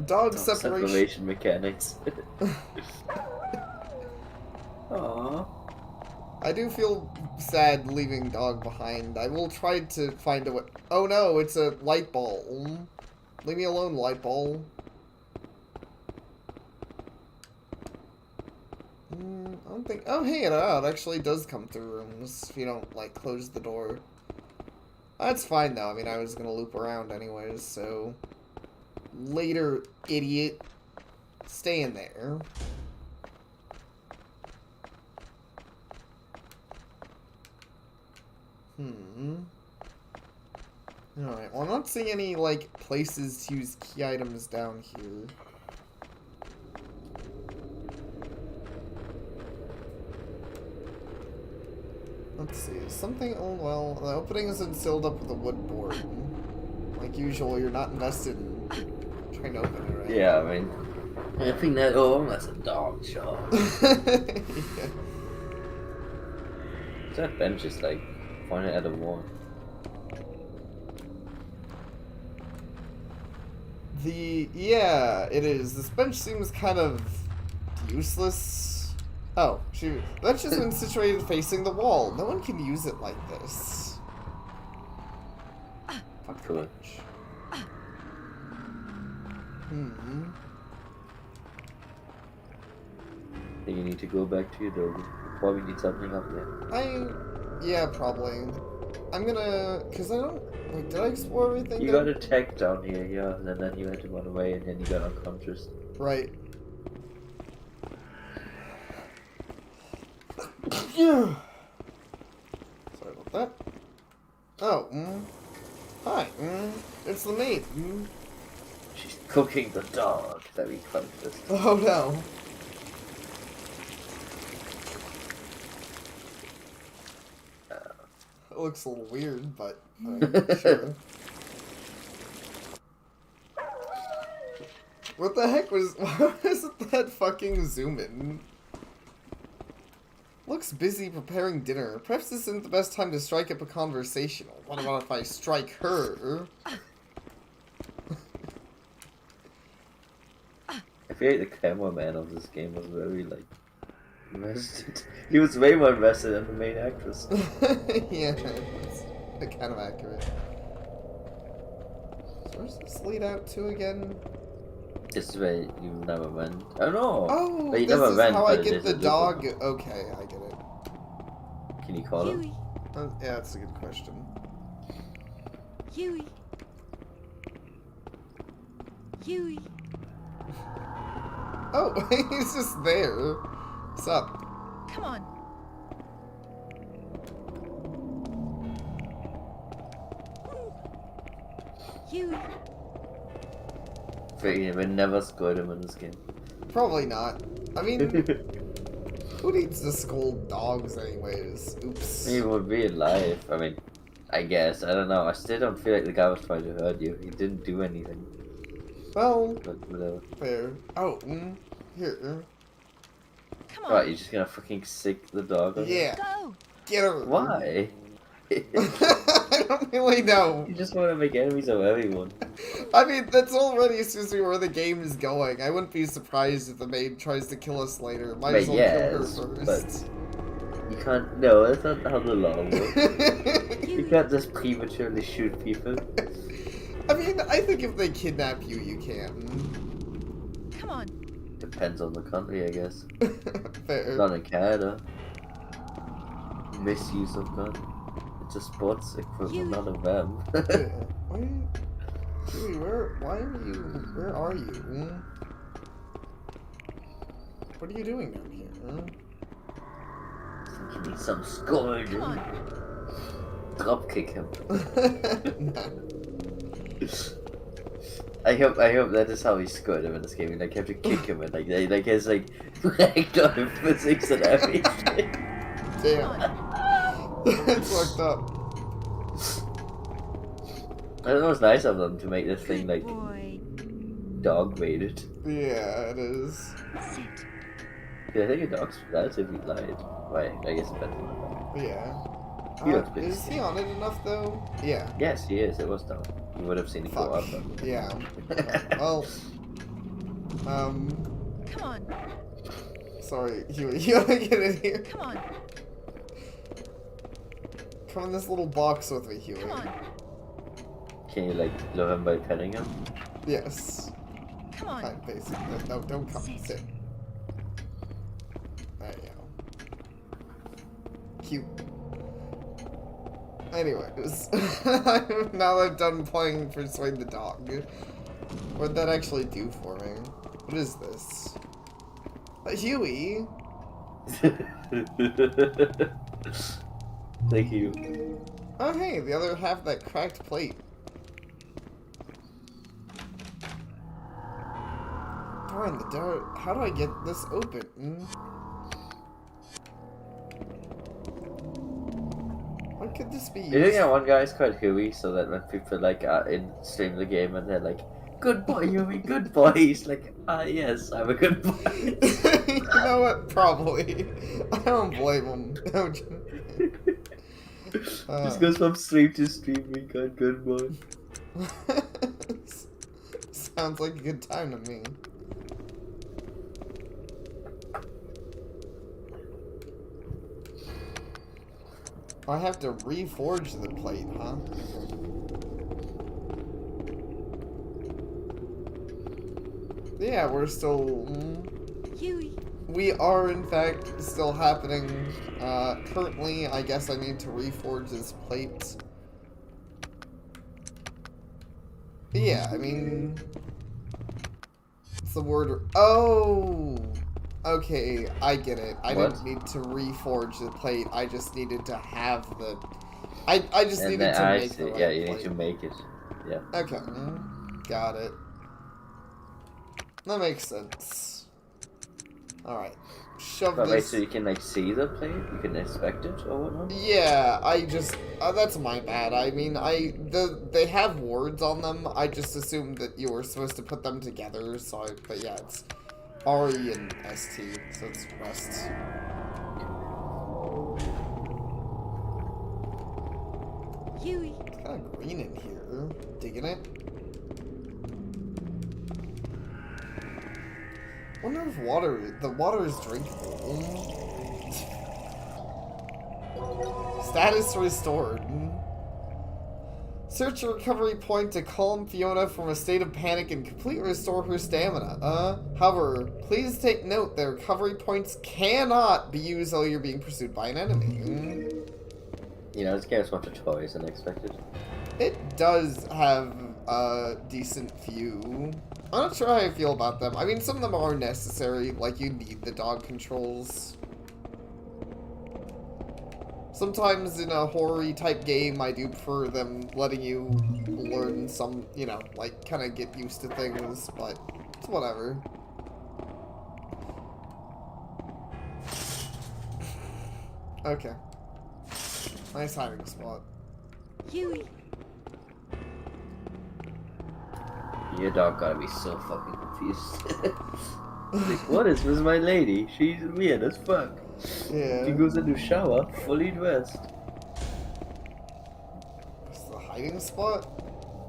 [SPEAKER 1] Dog separation.
[SPEAKER 2] Mechanics. Aww.
[SPEAKER 1] I do feel sad leaving dog behind. I will try to find a way. Oh no, it's a light ball. Leave me alone, light ball. I don't think. Oh, hey, it actually does come through rooms if you don't, like, close the door. That's fine, though. I mean, I was gonna loop around anyways, so. Later, idiot. Stay in there. Alright, well, I'm not seeing any, like, places to use key items down here. Let's see, something, oh well, the opening isn't sealed up with a wood board. Like usual, you're not invested in trying to open it, right?
[SPEAKER 2] Yeah, I mean, I think that, oh, that's a dog shot.
[SPEAKER 1] Yeah.
[SPEAKER 2] That bench is like pointed at a wall.
[SPEAKER 1] Yeah, it is. This bench seems kind of useless. Oh, shoot. That's just been situated facing the wall. No one can use it like this. Fuck the
[SPEAKER 2] Cool.
[SPEAKER 1] bench.
[SPEAKER 2] I think you need to go back to your dog. You probably need something up there.
[SPEAKER 1] Yeah, probably. I'm gonna, cause I don't, like, did I explore everything?
[SPEAKER 2] You
[SPEAKER 1] there?
[SPEAKER 2] got attacked down here, yeah, and then you had to run away, and then you got unconscious.
[SPEAKER 1] Right. Yeah. Sorry about that. Oh, hi, it's the maid.
[SPEAKER 2] She's cooking the dog that we conscious.
[SPEAKER 1] Oh no. It looks a little weird, but sure. What the heck was? Why isn't that fucking zoom in? Looks busy preparing dinner. Perhaps this isn't the best time to strike up a conversation. What about if I strike her?
[SPEAKER 2] I feel like the cameraman of this game was very, like, invested. He was way more invested than the main actress.
[SPEAKER 1] Yeah, it's kind of accurate. So where's this lead out to again?
[SPEAKER 2] This is where you never went. Oh no!
[SPEAKER 1] Oh,
[SPEAKER 2] But you
[SPEAKER 1] this
[SPEAKER 2] never
[SPEAKER 1] is
[SPEAKER 2] went,
[SPEAKER 1] how I
[SPEAKER 2] but it
[SPEAKER 1] get
[SPEAKER 2] is
[SPEAKER 1] the
[SPEAKER 2] a loop.
[SPEAKER 1] dog. Okay, I get it.
[SPEAKER 2] Can you call him?
[SPEAKER 5] Huey.
[SPEAKER 1] Yeah, that's a good question.
[SPEAKER 5] Huey. Huey.
[SPEAKER 1] Oh, he's just there. What's up?
[SPEAKER 5] Come on. Huey.
[SPEAKER 2] But you would never scored him in this game.
[SPEAKER 1] Probably not. I mean, who needs to scold dogs anyways? Oops.
[SPEAKER 2] He would be alive. I mean, I guess. I don't know. I still don't feel like the guy was trying to hurt you. He didn't do anything.
[SPEAKER 1] Well,
[SPEAKER 2] But whatever.
[SPEAKER 1] fair. Oh, here.
[SPEAKER 5] Come on.
[SPEAKER 2] Right, you're just gonna fucking sick the dog on him?
[SPEAKER 1] Yeah,
[SPEAKER 5] Go.
[SPEAKER 1] get her.
[SPEAKER 2] Why?
[SPEAKER 1] I don't really know.
[SPEAKER 2] You just want to make enemies of everyone.
[SPEAKER 1] I mean, that's already seems to be where the game is going. I wouldn't be surprised if the maid tries to kill us later. Might as
[SPEAKER 2] But
[SPEAKER 1] well
[SPEAKER 2] yes,
[SPEAKER 1] kill her
[SPEAKER 2] but
[SPEAKER 1] first.
[SPEAKER 2] you can't. No, that's not how the law works. You can't just prematurely shoot people.
[SPEAKER 1] I mean, I think if they kidnap you, you can.
[SPEAKER 5] Come on.
[SPEAKER 2] Depends on the country, I guess.
[SPEAKER 1] Fair.
[SPEAKER 2] Not in Canada. Misuse of gun. It's a sports equivalent, not a them.
[SPEAKER 1] Where are you? What are you doing down here?
[SPEAKER 2] Give me some scoring.
[SPEAKER 5] Come on.
[SPEAKER 2] Drop kick him.
[SPEAKER 1] No.
[SPEAKER 2] I hope that is how he scored him in this game. Like, you have to kick him and like his like ragdoll physics and everything.
[SPEAKER 1] Damn. That's fucked up.
[SPEAKER 2] I don't know. It's nice of them to make this thing like
[SPEAKER 5] Boy.
[SPEAKER 2] dog weighted.
[SPEAKER 1] Yeah, it is.
[SPEAKER 5] Sit.
[SPEAKER 2] Yeah, I think a dog's relatively light. Right, I guess better than a dog.
[SPEAKER 1] Yeah.
[SPEAKER 2] He looks pretty
[SPEAKER 1] Is he on it enough though? Yeah.
[SPEAKER 2] Yes, he is. It was down. You would have seen it go
[SPEAKER 1] Fuck.
[SPEAKER 2] up. Though.
[SPEAKER 1] Yeah. Well.
[SPEAKER 5] Come on.
[SPEAKER 1] Sorry, you gotta get in here.
[SPEAKER 5] Come on.
[SPEAKER 1] Come in this little box with me, Huey.
[SPEAKER 5] Come on.
[SPEAKER 2] Can you like love him by petting him?
[SPEAKER 1] Yes.
[SPEAKER 5] Come on.
[SPEAKER 1] Fine, basically. No, don't come.
[SPEAKER 5] Sit.
[SPEAKER 1] Sit. There you go. Cute. Anyways, now that I'm done playing Persuade the Dog, what'd that actually do for me? What is this? Huey?
[SPEAKER 2] Thank you.
[SPEAKER 1] Oh hey, the other half of that cracked plate. Darn the door. How do I get this open? What could this be?
[SPEAKER 2] You think that one guy is called Huey, so that when people like in stream the game and they're like, "Good boy, Huey, good boy," he's like, yes, I'm a good boy.
[SPEAKER 1] You know what? Probably. I don't blame him. No,
[SPEAKER 2] Just goes from stream to stream, we got good boy.
[SPEAKER 1] Sounds like a good time to me. I have to reforge the plate, huh? Yeah, we're still...
[SPEAKER 5] Huey.
[SPEAKER 1] We are, in fact, still happening. Currently, I guess I need to reforge this plate. But yeah, I mean... It's the word... Oh! Okay, I get it. I
[SPEAKER 2] What?
[SPEAKER 1] didn't need to reforge the plate. I just needed to have the... I just
[SPEAKER 2] And
[SPEAKER 1] needed
[SPEAKER 2] then
[SPEAKER 1] to
[SPEAKER 2] I
[SPEAKER 1] make
[SPEAKER 2] see,
[SPEAKER 1] the right
[SPEAKER 2] yeah, you
[SPEAKER 1] plate.
[SPEAKER 2] need to make it. Yeah.
[SPEAKER 1] Okay, got it. That makes sense. Alright. Shove
[SPEAKER 2] But wait,
[SPEAKER 1] this...
[SPEAKER 2] so you can like see the plate? You can inspect it or whatnot?
[SPEAKER 1] Yeah, I just... that's my bad. I mean, they have words on them. I just assumed that you were supposed to put them together, so but yeah, it's R-E and S-T, so it's rest. kind of green in here. Digging it. Wonder if the water is drinkable. Status restored. Search a recovery point to calm Fiona from a state of panic and completely restore her stamina. However, please take note that recovery points cannot be used while you're being pursued by an enemy.
[SPEAKER 2] You know, this game's much of toys than expected.
[SPEAKER 1] It does have a decent few. I'm not sure how I feel about them. I mean, some of them are necessary, like you need the dog controls. Sometimes in a horror type game, I do prefer them letting you learn some, you know, like, kind of get used to things, but it's whatever. Okay. Nice hiding spot.
[SPEAKER 5] Huey.
[SPEAKER 2] Your dog gotta be so fucking confused. Like, what is with my lady? She's weird as fuck.
[SPEAKER 1] Yeah.
[SPEAKER 2] She goes into shower fully dressed.
[SPEAKER 1] It's the hiding spot?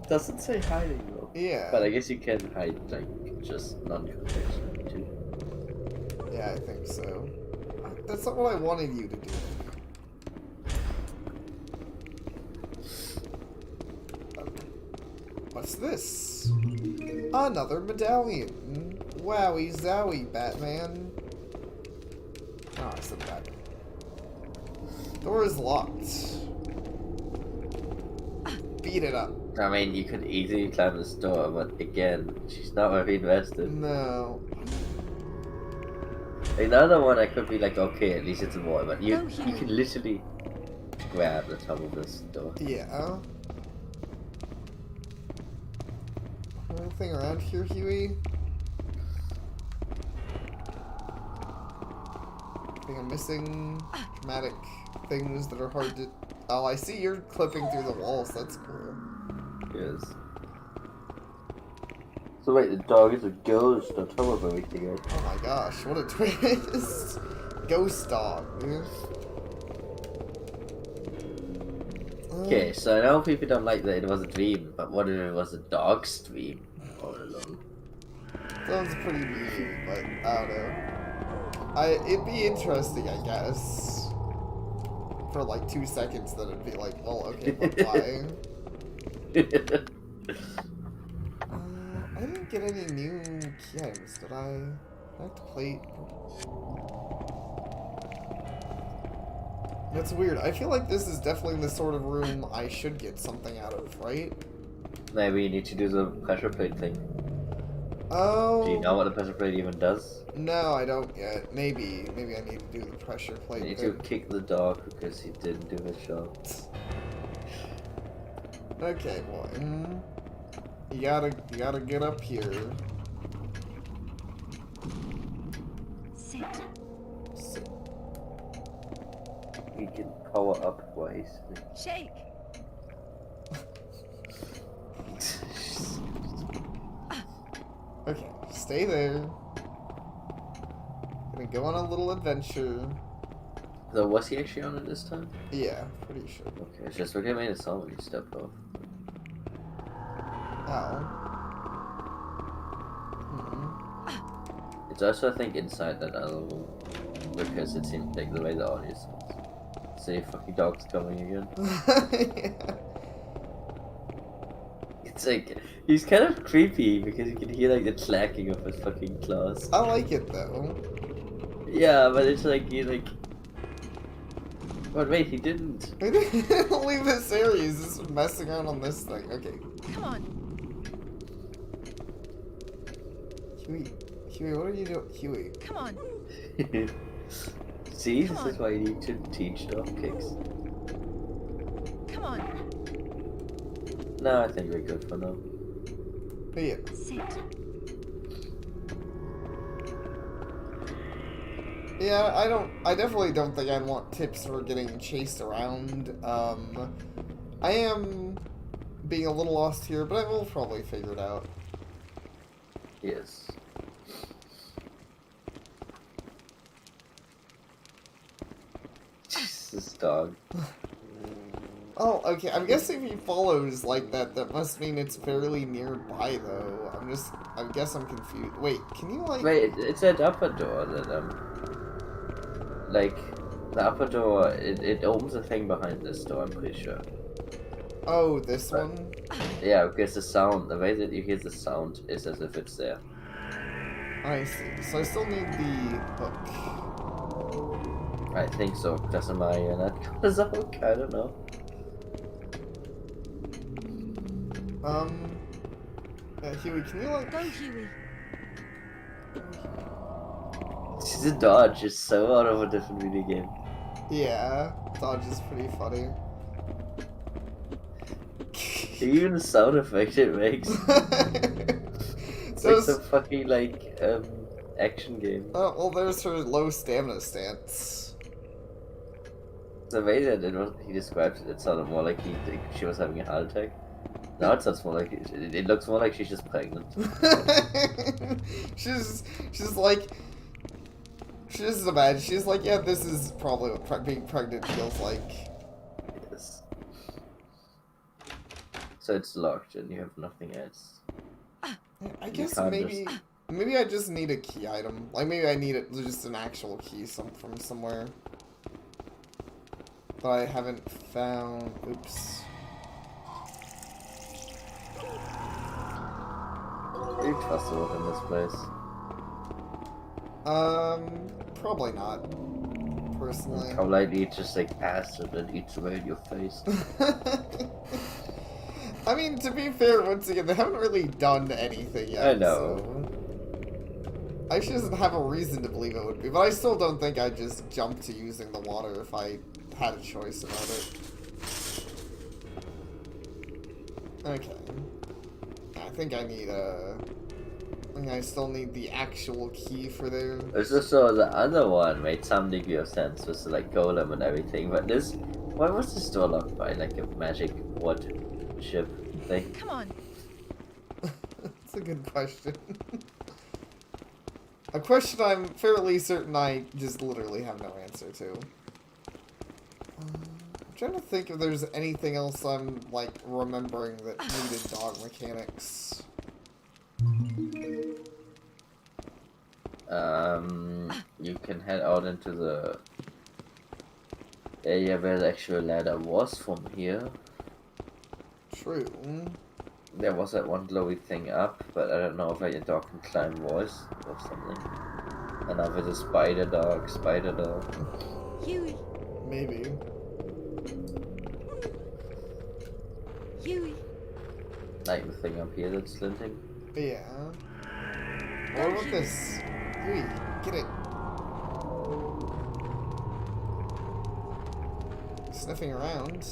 [SPEAKER 2] Doesn't say hiding though.
[SPEAKER 1] Yeah.
[SPEAKER 2] But I guess you can hide, like, just non-contact too.
[SPEAKER 1] Yeah, I think so. That's not what I wanted you to do. What's this? Another medallion. Wowie zowie, Batman. Oh, I said that. Door is locked. Beat it up.
[SPEAKER 2] I mean, you could easily climb this door, but again, she's not very invested.
[SPEAKER 1] No.
[SPEAKER 2] Another one I could be like, okay, at least it's a wall, but you
[SPEAKER 5] No,
[SPEAKER 2] you can literally grab the top of this door.
[SPEAKER 1] Yeah. Anything around here, Huey? Think I'm missing dramatic things that are hard to... Oh, I see you're clipping through the walls. That's cool.
[SPEAKER 2] Yes. So wait, the dog is a ghost on top of everything else.
[SPEAKER 1] Oh my gosh, what a twist. Ghost dog.
[SPEAKER 2] Okay, so I know people don't like that it was a dream, but what if it was a dog's dream all along?
[SPEAKER 1] Sounds pretty weird, but I don't know. It'd be interesting, I guess. For like 2 seconds, then it'd be like, well, okay, but why? I didn't get any new key items, did I? Did I have to plate? That's weird. I feel like this is definitely the sort of room I should get something out of, right?
[SPEAKER 2] Maybe you need to do the pressure plate thing.
[SPEAKER 1] Oh.
[SPEAKER 2] Do you know what the pressure plate even does?
[SPEAKER 1] No, I don't yet. Maybe I need to do the pressure plate
[SPEAKER 2] You need
[SPEAKER 1] thing.
[SPEAKER 2] to kick the dog because he didn't do his job.
[SPEAKER 1] Okay, boy. You gotta get up here.
[SPEAKER 5] Sit.
[SPEAKER 1] Sit.
[SPEAKER 2] He can power up twice.
[SPEAKER 5] Shake.
[SPEAKER 1] Okay, stay there. Gonna go on a little adventure.
[SPEAKER 2] So was he actually on it this time?
[SPEAKER 1] Yeah, pretty sure.
[SPEAKER 2] Okay, it's just okay, made a song when you stepped off.
[SPEAKER 1] Ow.
[SPEAKER 2] It's also, I think, inside that other room. Because it seems like the way the audio sounds. Say fucking dog's coming again.
[SPEAKER 1] Yeah.
[SPEAKER 2] It's like, he's kind of creepy because you can hear like the clacking of his fucking claws.
[SPEAKER 1] I like it though.
[SPEAKER 2] Yeah, but it's like, you like... But wait, he didn't.
[SPEAKER 1] I didn't leave this area. He's just messing around on this thing. Okay.
[SPEAKER 5] Come on.
[SPEAKER 1] Huey, what are you doing? Huey.
[SPEAKER 5] Come on.
[SPEAKER 2] See,
[SPEAKER 5] Come
[SPEAKER 2] this is
[SPEAKER 5] on.
[SPEAKER 2] why you need to teach dog kicks.
[SPEAKER 5] Come on.
[SPEAKER 2] No, I think we're good for now.
[SPEAKER 1] Yeah.
[SPEAKER 5] Sit.
[SPEAKER 1] Yeah, I definitely don't think I'd want tips for getting chased around. I am being a little lost here, but I will probably figure it out.
[SPEAKER 2] Yes. This dog.
[SPEAKER 1] Oh, okay. I'm guessing if he follows like that, that must mean it's fairly nearby, though. I guess I'm confused. Wait, can you like?
[SPEAKER 2] Wait, it's that upper door that like the upper door. It opens a thing behind this door. I'm pretty sure.
[SPEAKER 1] Oh, this
[SPEAKER 2] But-
[SPEAKER 1] one.
[SPEAKER 2] Yeah, because the way that you hear the sound is as if it's there.
[SPEAKER 1] I see. So I still need the hook.
[SPEAKER 2] I think so. Doesn't marionette got a hook? I don't know.
[SPEAKER 1] Huey, can you like?
[SPEAKER 5] Go, Huey.
[SPEAKER 2] The dodge is so out of a different video game.
[SPEAKER 1] Yeah, dodge is pretty funny.
[SPEAKER 2] Even the sound effect it makes. It's like
[SPEAKER 1] Those,
[SPEAKER 2] some fucking like action game.
[SPEAKER 1] well, there's her low stamina stance.
[SPEAKER 2] The way that he described it sounded more like she was having a heart attack. Now it sounds more like it looks more like she's just pregnant.
[SPEAKER 1] she's like, she just imagine. She's like, yeah, this is probably what being pregnant feels like.
[SPEAKER 2] Yes. So it's locked and you have nothing else.
[SPEAKER 1] I guess
[SPEAKER 2] can't
[SPEAKER 1] maybe I just need a key item. Like maybe I need just an actual key from somewhere that I haven't found. Oops.
[SPEAKER 2] Are you trustable in this place?
[SPEAKER 1] Probably not. Personally.
[SPEAKER 2] How likely it just like acid and eats away in your face.
[SPEAKER 1] I mean, to be fair, once again, they haven't really done anything yet.
[SPEAKER 2] I know.
[SPEAKER 1] So I actually doesn't have a reason to believe it would be, but I still don't think I'd just jump to using the water if I had a choice about it. Okay. I think I need I still need the actual key for there.
[SPEAKER 2] It's just so the other one made some degree of sense with the like golem and everything, but this, why was this door locked by like a magic wood ship thing?
[SPEAKER 5] Come on.
[SPEAKER 1] That's a good question. A question I'm fairly certain I just literally have no answer to. I'm trying to think if there's anything else I'm like remembering that needed dog mechanics.
[SPEAKER 2] You can head out into the area where the actual ladder was from here.
[SPEAKER 1] True.
[SPEAKER 2] There was that one glowy thing up, but I don't know if a dog can climb walls or something. And now with a spider dog.
[SPEAKER 5] Huey.
[SPEAKER 1] Maybe.
[SPEAKER 5] Huey.
[SPEAKER 2] Like the thing up here that's slinting.
[SPEAKER 1] Yeah. What about this? Huey, get it. Sniffing around.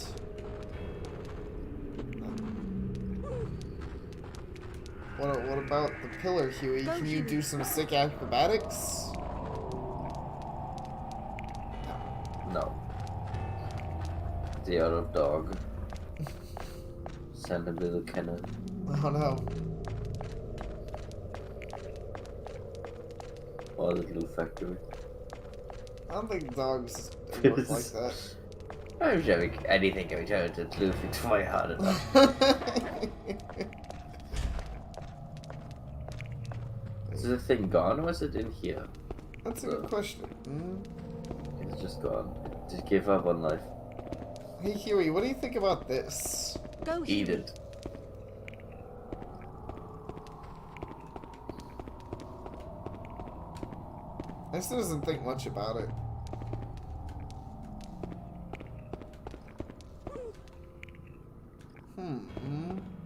[SPEAKER 1] What about the pillar, Huey? Can you do some sick acrobatics?
[SPEAKER 2] No. The other dog. Send him to the kennel.
[SPEAKER 1] Oh no.
[SPEAKER 2] Or the glue factory.
[SPEAKER 1] I don't think dogs work like that.
[SPEAKER 2] I'm sure anything can be turned into glue to my heart enough. Is the thing gone or is it in here?
[SPEAKER 1] That's a good question. Hmm?
[SPEAKER 2] It's just gone. It just gave up on life.
[SPEAKER 1] Hey Huey, what do you think about this?
[SPEAKER 5] Go, Huey.
[SPEAKER 2] Eat it.
[SPEAKER 1] I still doesn't think much about it.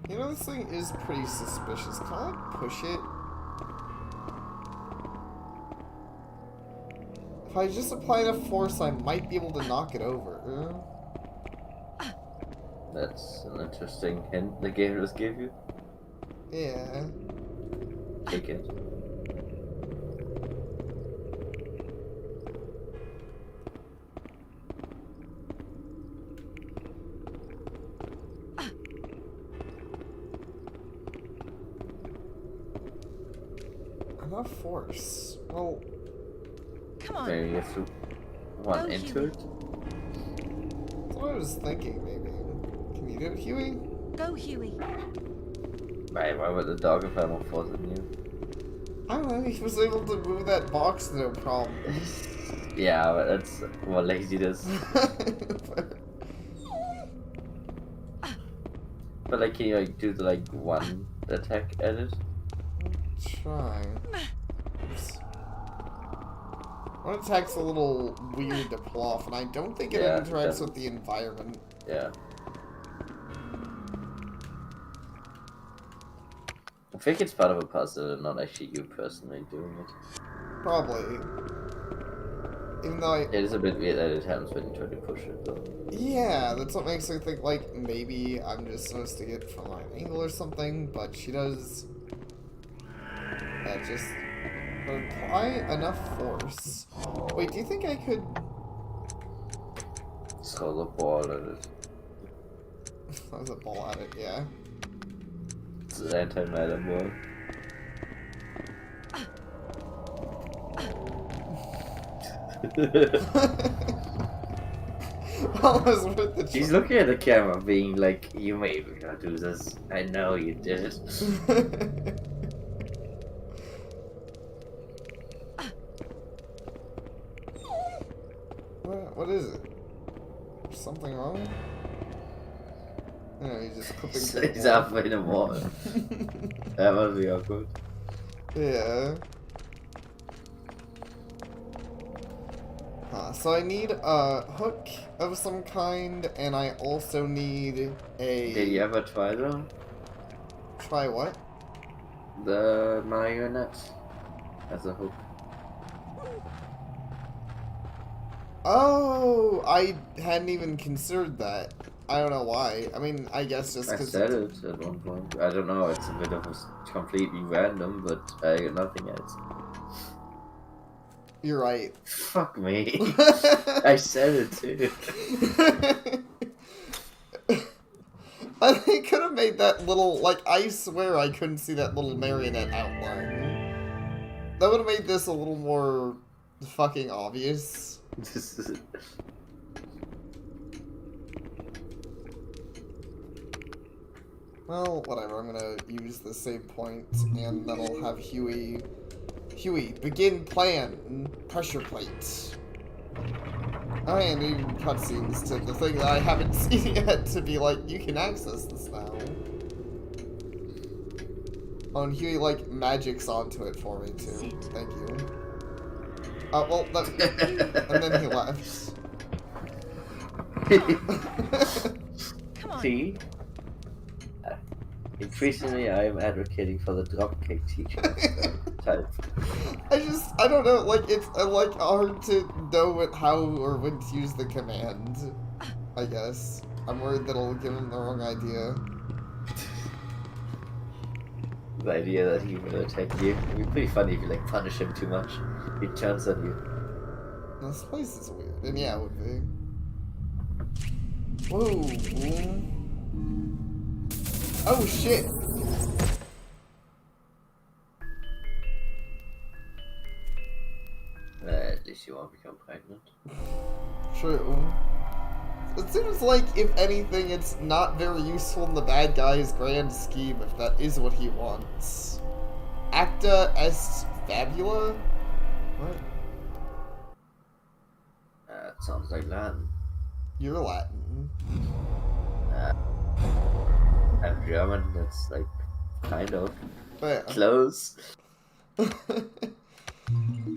[SPEAKER 1] You know, this thing is pretty suspicious. Can I like push it? If I just apply enough force, I might be able to knock it over.
[SPEAKER 2] That's an interesting hint the game just gave you.
[SPEAKER 1] Yeah.
[SPEAKER 2] Take it.
[SPEAKER 1] Enough force. Well,
[SPEAKER 5] Come on.
[SPEAKER 2] Maybe you have to run
[SPEAKER 5] Oh,
[SPEAKER 2] into
[SPEAKER 5] Huey.
[SPEAKER 2] it.
[SPEAKER 1] that's what I was thinking, maybe. Can you do it, Huey?
[SPEAKER 5] Go, Huey.
[SPEAKER 2] Right, why would the dog have more force than you?
[SPEAKER 1] I don't know, he was able to move that box no problem.
[SPEAKER 2] Yeah, but that's more laziness. But like, can you like do the like one attack edit?
[SPEAKER 1] Try. Oops. One attack's a little weird to pull off, and I don't think it
[SPEAKER 2] Yeah, it
[SPEAKER 1] interacts
[SPEAKER 2] doesn't.
[SPEAKER 1] with the environment.
[SPEAKER 2] Yeah. I think it's part of a puzzle and not actually you personally doing it.
[SPEAKER 1] Probably. Even though
[SPEAKER 2] It is a bit weird that it happens when you try to push it though.
[SPEAKER 1] yeah, that's what makes me think, like, maybe I'm just supposed to get from an angle or something, but she does... just... apply enough force. Wait, do you think I could...
[SPEAKER 2] Throw the ball at it.
[SPEAKER 1] That was a ball at it, yeah.
[SPEAKER 2] It's an anti-matter ball.
[SPEAKER 1] Almost worth the
[SPEAKER 2] He's looking at the camera being like, you made me not do this. I know you did it.
[SPEAKER 1] What is it? Is something wrong? No, he's just clipping through the
[SPEAKER 2] He's
[SPEAKER 1] wall.
[SPEAKER 2] halfway in the water. That must be awkward.
[SPEAKER 1] Yeah. So I need a hook of some kind, and I also need a...
[SPEAKER 2] Did you ever try them?
[SPEAKER 1] Try what?
[SPEAKER 2] The marionette as a hook.
[SPEAKER 1] Oh, I hadn't even considered that. I don't know why. I mean, I guess just
[SPEAKER 2] I
[SPEAKER 1] because...
[SPEAKER 2] said it at one point. I don't know, it's a bit of a completely random, but I got nothing else.
[SPEAKER 1] You're right.
[SPEAKER 2] Fuck me. I said it too.
[SPEAKER 1] I could have made that little, like, I swear I couldn't see that little marionette outline. That would have made this a little more fucking obvious. Well, whatever, I'm gonna use the save point, and that'll have Huey, begin plan, pressure plate. Oh, and even cutscenes to the thing that I haven't seen yet to be like, you can access this now. Oh, and Huey, like, magics onto it for me, too. Thank you. Well, that... and then he left.
[SPEAKER 5] Come on.
[SPEAKER 2] See? Increasingly, I am advocating for the dropkick teaching type.
[SPEAKER 1] I don't know, like, it's, like, hard to know how or when to use the command, I guess. I'm worried that it'll give him the wrong idea.
[SPEAKER 2] The idea that he will attack you. It'd be pretty funny if you, like, punish him too much. He turns on you.
[SPEAKER 1] This place is weird, and yeah, it would be. Whoa. Oh, shit.
[SPEAKER 2] At least you won't become pregnant.
[SPEAKER 1] True. It seems like, if anything, it's not very useful in the bad guy's grand scheme, if that is what he wants. Acta est fabula? What?
[SPEAKER 2] It sounds like Latin.
[SPEAKER 1] You're Latin.
[SPEAKER 2] I'm German, that's like, kind of.
[SPEAKER 1] But,
[SPEAKER 2] Close.
[SPEAKER 1] and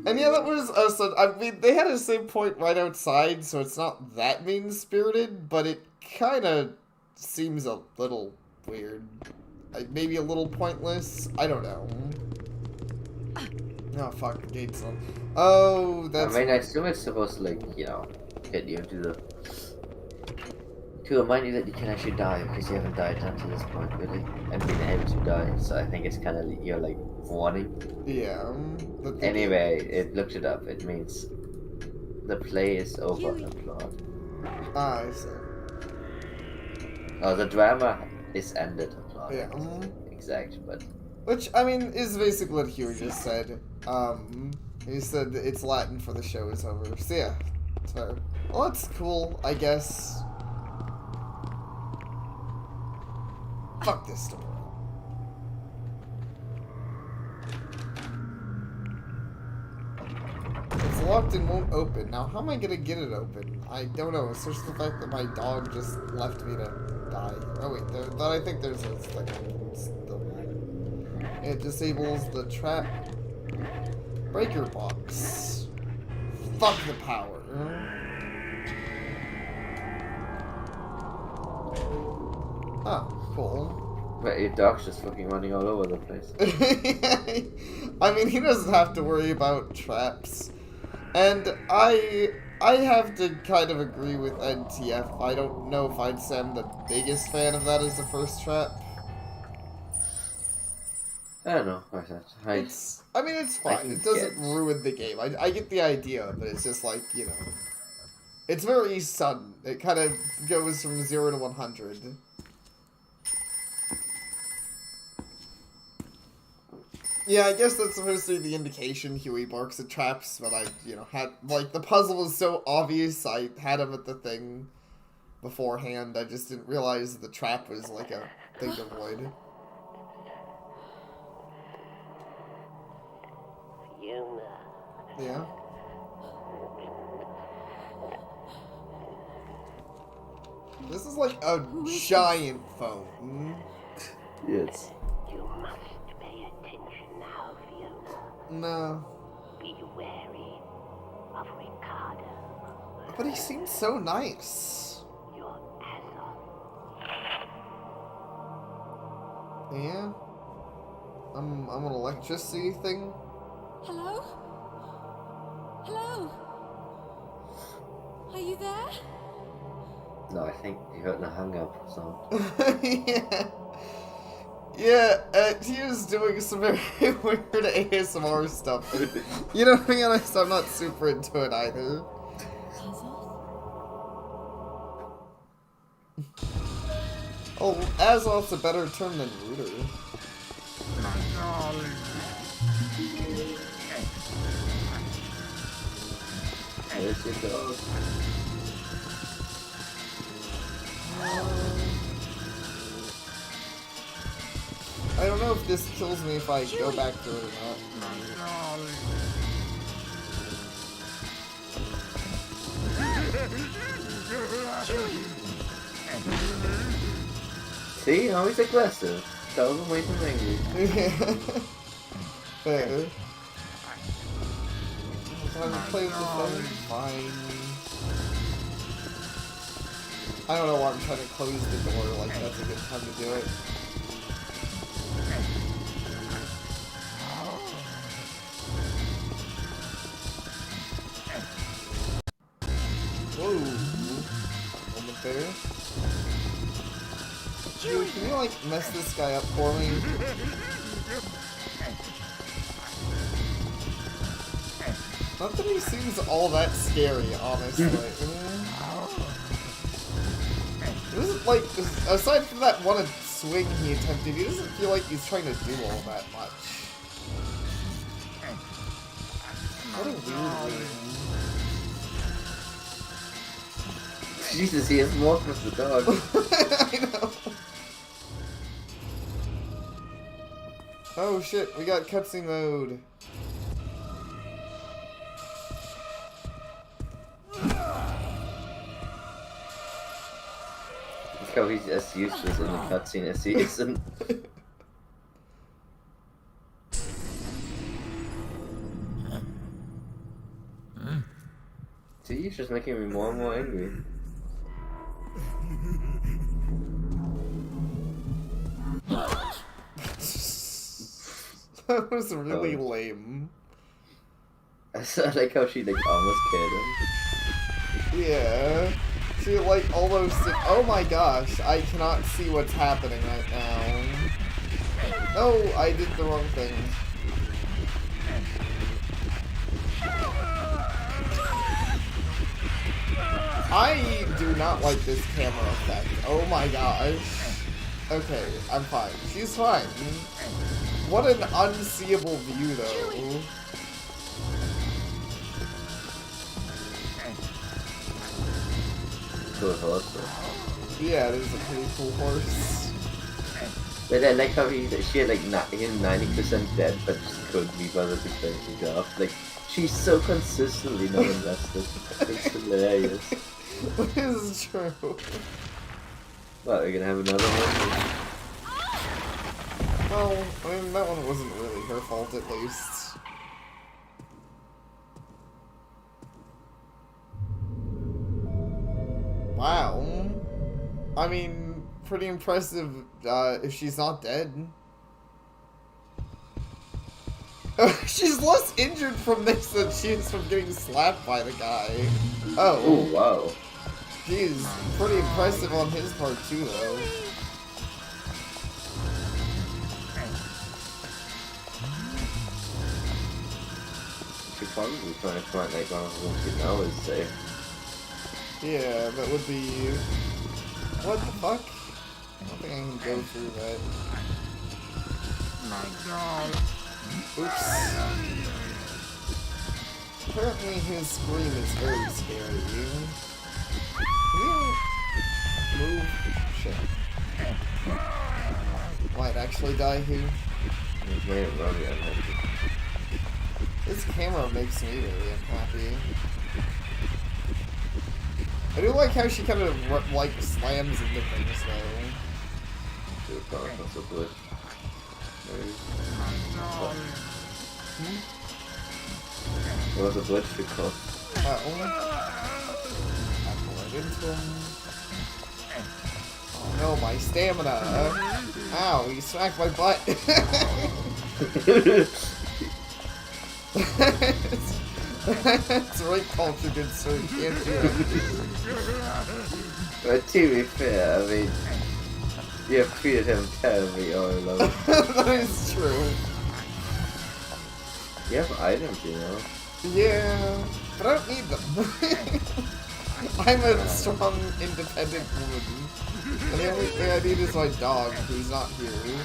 [SPEAKER 1] yeah, that was, so, I mean, they had a same point right outside, so it's not that mean-spirited, but it kinda seems a little weird. Like, maybe a little pointless? I don't know. Oh, fuck, the gate's on. Oh, that's...
[SPEAKER 2] I mean, I assume it's supposed to, like, you know, get you into the... to remind you that you can actually die, because you haven't died until this point, really, and been able to die, so I think it's kind of, you're, like, warning.
[SPEAKER 1] Yeah.
[SPEAKER 2] Anyway, it looked it up, it means the play is over
[SPEAKER 5] Huey.
[SPEAKER 2] and plot.
[SPEAKER 1] Ah, I see.
[SPEAKER 2] Oh, the drama is ended and plot.
[SPEAKER 1] Yeah.
[SPEAKER 2] Exact, but...
[SPEAKER 1] Which, I mean, is basically what Huey just said. He said that it's Latin for the show is over. So yeah, it's fair. Well, that's cool, I guess. Fuck this door. It's locked and won't open. Now, how am I gonna get it open? I don't know. It's just the fact that my dog just left me to die. Oh wait, I think there's a thing I can still have. It disables the trap breaker box. Fuck the power. Oh, cool.
[SPEAKER 2] But your dog's just fucking running all over the place.
[SPEAKER 1] I mean, he doesn't have to worry about traps. And I have to kind of agree with NTF. I don't know if I'd say I'm the biggest fan of that as the first trap.
[SPEAKER 2] I don't know.
[SPEAKER 1] I mean, it's fine. It doesn't ruin the game. I get the idea, but it's just like, you know. It's very sudden. It kind of goes from 0 to 100. Yeah, I guess that's supposed to be the indication Huey barks at traps, but I, you know, had, like, the puzzle was so obvious, I had him at the thing beforehand, I just didn't realize the trap was, like, a thing to avoid. Yeah? This is like a giant phone.
[SPEAKER 2] Yes.
[SPEAKER 6] You must pay attention now, Fiona.
[SPEAKER 1] No.
[SPEAKER 6] Be wary of Ricardo.
[SPEAKER 1] But he seems so nice.
[SPEAKER 6] Your Azoth.
[SPEAKER 1] Yeah? I'm an electricity thing.
[SPEAKER 3] Hello? Hello? Are you there?
[SPEAKER 2] No, I think you heard the hang up sound.
[SPEAKER 1] Yeah. Yeah, he was doing some very weird ASMR stuff. You know, to be honest, I'm not super into it either. Oh, Azoth's a better term than Rooter.
[SPEAKER 2] There's your dog.
[SPEAKER 1] I don't know if this kills me if I go back to it or not.
[SPEAKER 2] See, always aggressive. Tell them way too angry.
[SPEAKER 1] Fair. Time to play with the phone. Fine. I don't know why I'm trying to close the door, like that's a good time to do it. Whoa. Moment there. Dude, can you like mess this guy up for me? Not that he seems all that scary, honestly. It doesn't, like, aside from that one swing he attempted, he doesn't feel like he's trying to do all that much. What a weird wing.
[SPEAKER 2] Jesus, he has more with the dog.
[SPEAKER 1] I know. Oh shit, we got cutscene mode.
[SPEAKER 2] Look how he's as useless in the cutscene as he isn't. See, he's just making me more and more angry.
[SPEAKER 1] That was really lame.
[SPEAKER 2] I like how she like almost killed him.
[SPEAKER 1] Yeah. She like almost did. Oh my gosh, I cannot see what's happening right now. No, I did the wrong thing. I do not like this camera effect. Oh my gosh. Okay, I'm fine. She's fine. What an unseeable view, though.
[SPEAKER 2] Cool horse.
[SPEAKER 1] Yeah, it is a pretty cool horse.
[SPEAKER 2] But I like how she had like him 90% dead, but just couldn't be bothered to finish the job. Like, she's so consistently not invested. It's hilarious.
[SPEAKER 1] That is true.
[SPEAKER 2] Well, we're gonna have another one.
[SPEAKER 1] Well, I mean, that one wasn't really her fault, at least. Wow. I mean, pretty impressive, if she's not dead. She's less injured from this than she is from getting slapped by the guy.
[SPEAKER 2] Oh,
[SPEAKER 1] Oh.
[SPEAKER 2] wow.
[SPEAKER 1] Geez, pretty impressive on his part, too, though.
[SPEAKER 2] She's probably trying to find like one of the ones she knows, say.
[SPEAKER 1] Yeah, that would be... What the fuck? I don't think I can go through that.
[SPEAKER 7] My God.
[SPEAKER 1] Oops. Apparently his scream is very scary. Can you move? Shit. Might actually die here. This camera makes me really unhappy. I do like how she kind of like slams into things though.
[SPEAKER 2] What was the glitch because?
[SPEAKER 1] Uh-oh. I'm right into him. Oh no, my stamina! Ow, he smacked my butt! That's right, culture good sir, you can't do it.
[SPEAKER 2] But to be fair, I mean, you have treated him terribly all along.
[SPEAKER 1] That is true.
[SPEAKER 2] You have items, you know.
[SPEAKER 1] Yeah, but I don't need them. I'm a strong, independent woman. And the only thing I need is my dog, who's not here.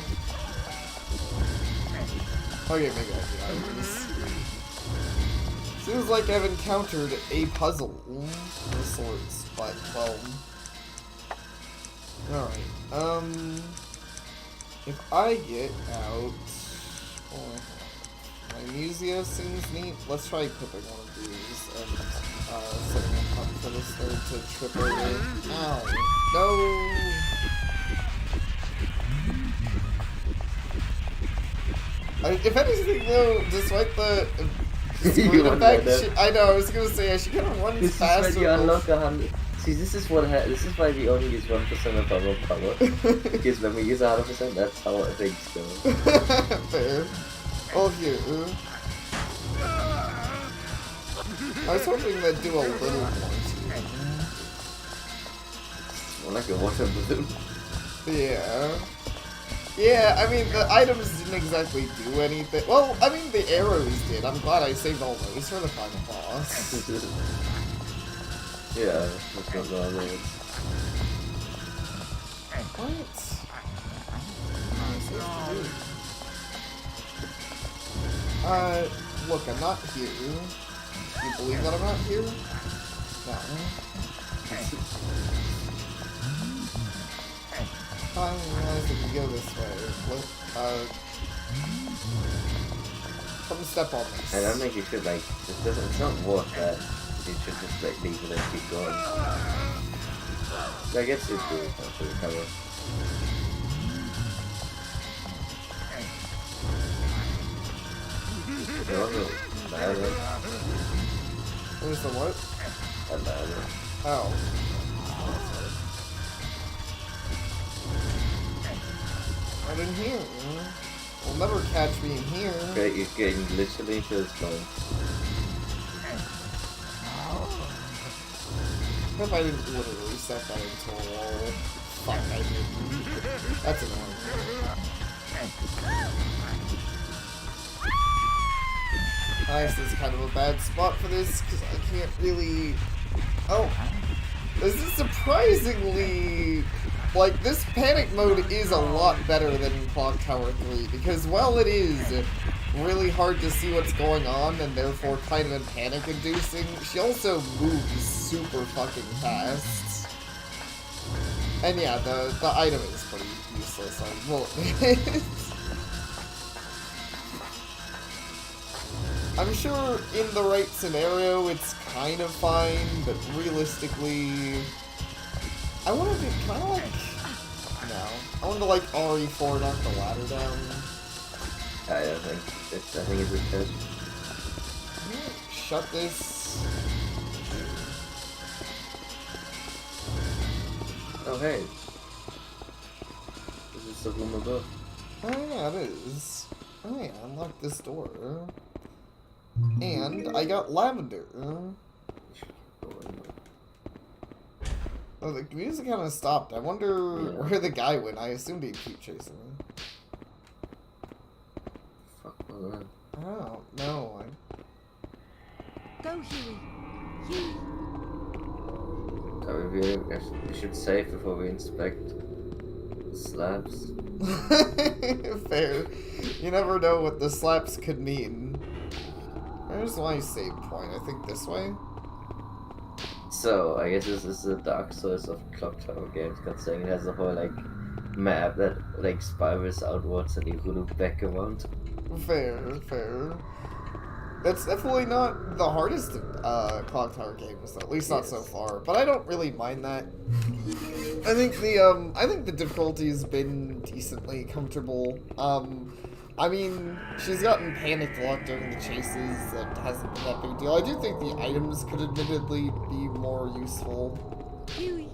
[SPEAKER 1] Okay, maybe I need items. Seems like I've encountered a puzzle of sorts, but, well... Alright, if I get out... Oh, my Museo seems neat. Let's try equipping one of these and, setting them up for this third to trip over. Ow. No! If anything, though, despite the...
[SPEAKER 2] You want
[SPEAKER 1] effect,
[SPEAKER 2] that?
[SPEAKER 1] I know, I was gonna say, she kind of runs
[SPEAKER 2] This
[SPEAKER 1] faster.
[SPEAKER 2] is when you unlock 100. See, this is what. This is why we only use 1% of our power. Because when we use 100%, that's how things go.
[SPEAKER 1] Fair. Oh, here. I was hoping they'd do a little more.
[SPEAKER 2] More like a water balloon.
[SPEAKER 1] Yeah. Yeah, I mean, the items didn't exactly do anything. Well, I mean, the arrows did. I'm glad I saved all those for the final boss.
[SPEAKER 2] Yeah, that's not the other one.
[SPEAKER 1] What? What am I supposed to do? Look, I'm not here. You believe that I'm not here? No. I didn't realize it could go this way. What? Come step on this.
[SPEAKER 2] I don't think you should like. It's not worth that. You should just like leave it and keep going. I guess it's good to recover.
[SPEAKER 1] Where's the what? Oh. Right in here. Will never catch me in here.
[SPEAKER 2] Okay, you're getting literally into this zone.
[SPEAKER 1] What if I didn't literally set that into a wall? Fuck, I didn't. That's annoying. Nice, this is kind of a bad spot for this, because I can't really... Oh. This is surprisingly... Like, this panic mode is a lot better than Clock Tower 3, because while it is really hard to see what's going on, and therefore kind of panic-inducing, she also moves super fucking fast. And yeah, the item is pretty useless on bullet. I'm sure in the right scenario it's kind of fine, but realistically, I wanted to kind of like, no, I wanted to like RE4 knock the ladder down.
[SPEAKER 2] I don't think it's. I think it's a good.
[SPEAKER 1] Shut this.
[SPEAKER 2] Oh hey, is this the room above?
[SPEAKER 1] Oh yeah, it is. Oh yeah, unlock this door. And I got lavender. Oh, the music kind of stopped. I wonder where the guy went. I assumed he'd keep chasing me.
[SPEAKER 2] Fuck was that?
[SPEAKER 1] I don't know.
[SPEAKER 5] Go, Huey. Huey.
[SPEAKER 2] So we should save before we inspect the slabs.
[SPEAKER 1] Fair. You never know what the slaps could mean. Where's my save point? I think this way?
[SPEAKER 2] So I guess this is the dark source of Clock Tower games, considering it has a whole like map that like spirals outwards and you can loop back around.
[SPEAKER 1] Fair. That's definitely not the hardest Clock Tower games, at least not so far. But I don't really mind that. I think the difficulty's been decently comfortable. I mean, she's gotten panicked a lot during the chases. That hasn't been that big deal. I do think the items could admittedly be more useful.
[SPEAKER 5] Huey.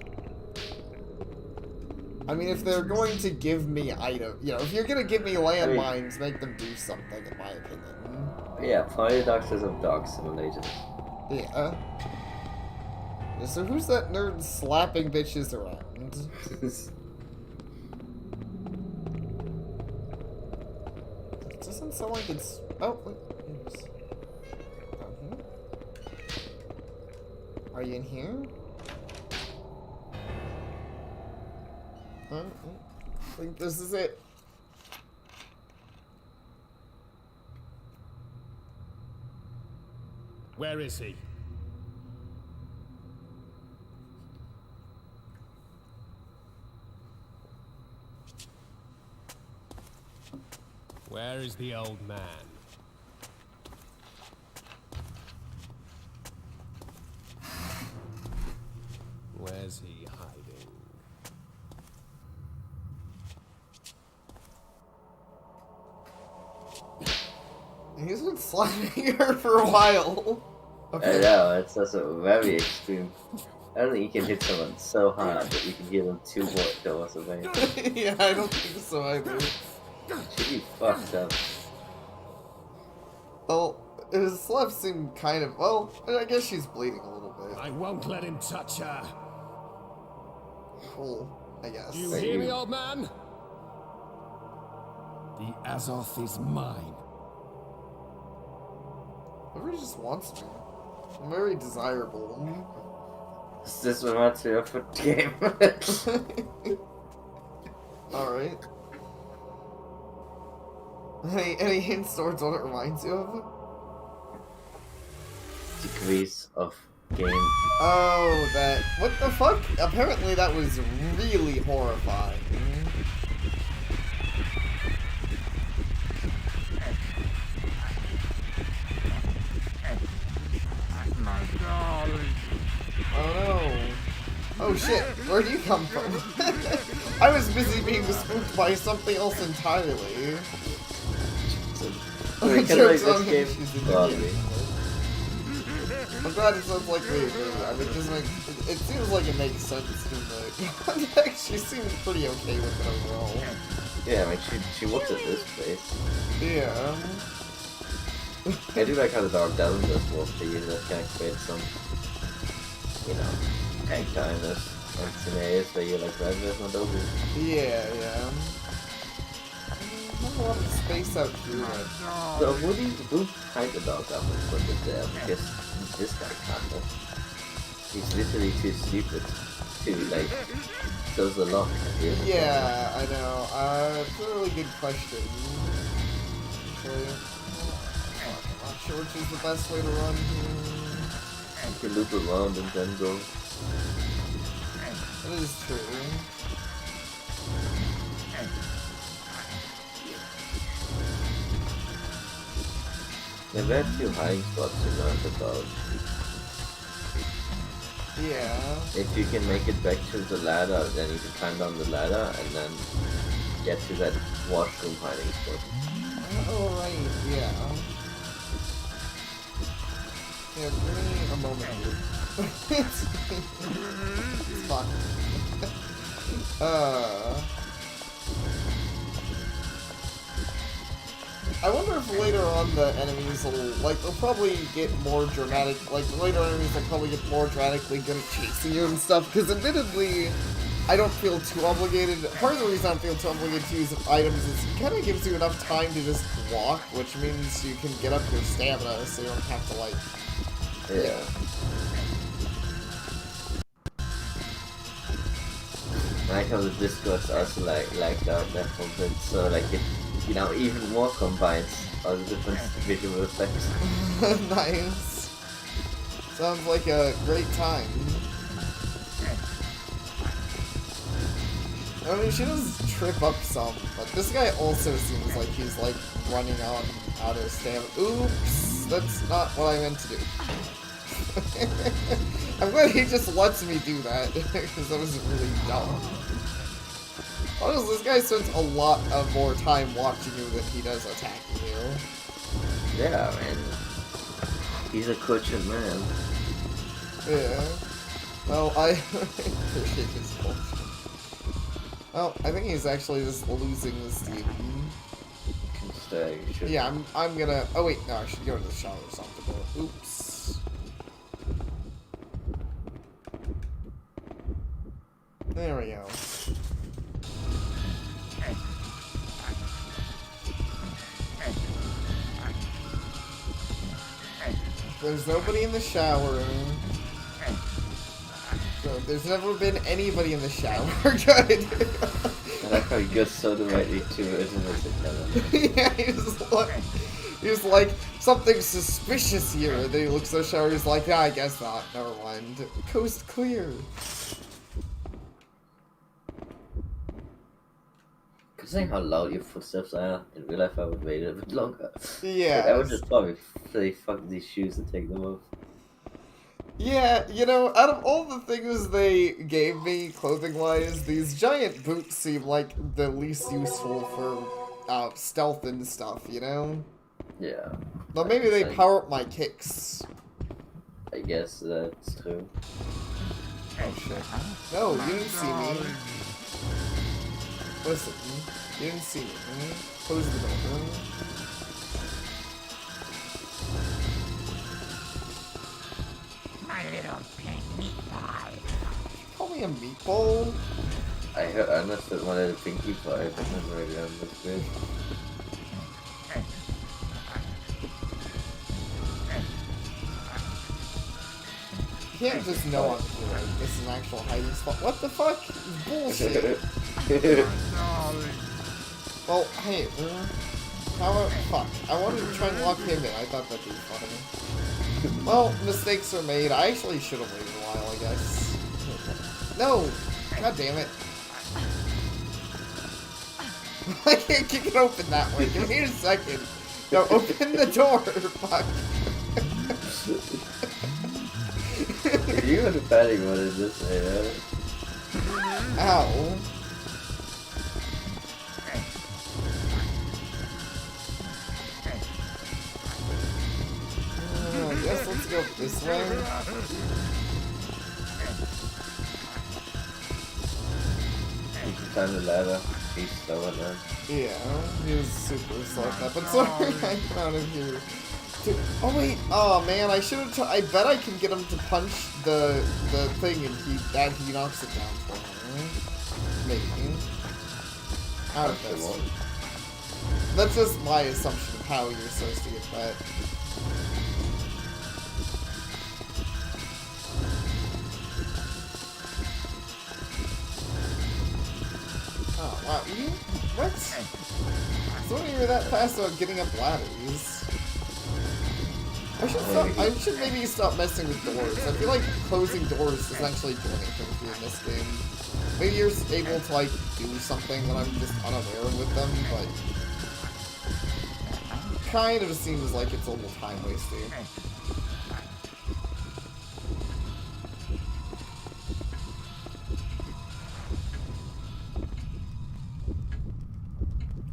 [SPEAKER 1] I mean, if they're going to give me items, you know, if you're gonna give me landmines, make them do something, in my opinion.
[SPEAKER 2] Yeah, Paradoxes of Dog Simulator.
[SPEAKER 1] Yeah. So who's that nerd slapping bitches around? It doesn't sound like it's... Oh, wait. Yes. Are you in here? I think this is it.
[SPEAKER 4] Where is he? Where is the old man? Where's he hiding?
[SPEAKER 1] He's been slapping her for a while.
[SPEAKER 2] I know, it's also very extreme. I don't think you can hit someone so hard that you can give them 2 more doors away.
[SPEAKER 1] Yeah, I don't think so either.
[SPEAKER 2] Should be fucked up.
[SPEAKER 1] Well, his slaps seem kind of... Well, I guess she's bleeding a little bit.
[SPEAKER 4] I won't let him touch her.
[SPEAKER 1] Cool, I guess.
[SPEAKER 4] You hear me, old man? The Azoth is mine.
[SPEAKER 1] Everybody just wants me. I'm very desirable.
[SPEAKER 2] This reminds me of a game.
[SPEAKER 1] Alright. Any hints towards what it reminds you of?
[SPEAKER 2] Degrees of game.
[SPEAKER 1] Oh, that... What the fuck? Apparently that was really horrifying. Oh no. Oh shit, where'd you come from? I was busy being spooked by something else entirely.
[SPEAKER 2] Wait, can I like this game? Probably.
[SPEAKER 1] I'm glad it sounds like me. I mean, it seems like it makes sense in the context. She seemed pretty okay with it overall.
[SPEAKER 2] Yeah, I mean, she looked at this place.
[SPEAKER 1] Yeah.
[SPEAKER 2] I do like how the dog doesn't just walk to you, that kind of creates some, you know, tank timers and scenarios where you're like, right, there's no dog.
[SPEAKER 1] Yeah. Not a lot of space out here.
[SPEAKER 2] So who tied the dog up and put it there? Because this guy can't move. He's literally too stupid to, like, close the lock.
[SPEAKER 1] Yeah, I know. It's a really good question. Actually, I'm not sure which is the best way to run here.
[SPEAKER 2] You can loop around and then go.
[SPEAKER 1] That is true.
[SPEAKER 2] There were a few hiding spots to learn about.
[SPEAKER 1] Yeah.
[SPEAKER 2] If you can make it back to the ladder, then you can climb down the ladder and then get to that washroom hiding spot.
[SPEAKER 1] Oh, right, yeah. Yeah, give me a moment here. It's fun. I wonder if later on the enemies will, like, they'll probably get more dramatic, like, the later enemies will probably get more dramatically good at chasing you and stuff, because admittedly, I don't feel too obligated. Part of the reason I don't feel too obligated to use items is it kind of gives you enough time to just walk, which means you can get up your stamina, so you don't have to, like,
[SPEAKER 2] Yeah. I like how the Discords also like out that moment, so like it, you know, even more combines all the different visual effects.
[SPEAKER 1] Nice. Sounds like a great time. I mean, she does trip up some, but this guy also seems like he's, like, running on out of stamina. Oops! That's not what I meant to do. I'm glad he just lets me do that, because that was really dumb. Honestly, this guy spends a lot of more time watching you than he does attacking you.
[SPEAKER 2] Yeah, man. He's a coaching man.
[SPEAKER 1] Yeah. Well, I appreciate his culture. Well, I think he's actually just losing this team.
[SPEAKER 2] Can stay. Should
[SPEAKER 1] Yeah, I'm gonna... Oh wait, no, I should go to the shower or something. Oops. There we go. There's nobody in the shower. So there's never been anybody in the shower. Good.
[SPEAKER 2] I like how he goes so directly to it and it's like,
[SPEAKER 1] Yeah, he's like, something suspicious here. And then he looks at the shower, he's like, yeah, I guess not. Never mind. Coast clear.
[SPEAKER 2] considering how loud your footsteps are, in real life I would wait a bit longer.
[SPEAKER 1] Yeah.
[SPEAKER 2] Like, I would just probably say fuck these shoes and take them off.
[SPEAKER 1] Yeah, you know, out of all the things they gave me clothing-wise, these giant boots seem like the least useful for stealth and stuff, you know?
[SPEAKER 2] Yeah.
[SPEAKER 1] But maybe they power up my kicks.
[SPEAKER 2] I guess that's true.
[SPEAKER 1] Oh shit. No, you didn't see me. Listen, you didn't see me. Close the door.
[SPEAKER 6] My little pink meatball.
[SPEAKER 1] Call me a meatball?
[SPEAKER 2] I understood one of the pinky part, I don't really understood.
[SPEAKER 1] You can't just know I'm here. This is an actual hiding spot. What the fuck? Bullshit. Well, hey, how about, fuck. I wanted to try and lock him in. I thought that'd be funny. Well, mistakes are made. I actually should have waited a while, I guess. No! God damn it. I can't kick it open that way. Give me a second. No, open the door. Fuck.
[SPEAKER 2] You were the panic one in this way,
[SPEAKER 1] Ow. I guess let's go this way.
[SPEAKER 2] You can climb the ladder. He's slow at that.
[SPEAKER 1] Yeah, he was super slow at that, but sorry, I found him here. Dude, oh wait, oh man, I should have. I bet I can get him to punch the thing, and he knocks it down for me. Maybe. I don't know. That's just my assumption of how you're supposed to get that. Oh wow, you what? So when you were that fast about getting up ladders. I should maybe stop messing with doors. I feel like closing doors doesn't actually do anything for you in this game. Maybe you're able to like do something that I'm just unaware of with them, but kind of seems like it's a little time wasting.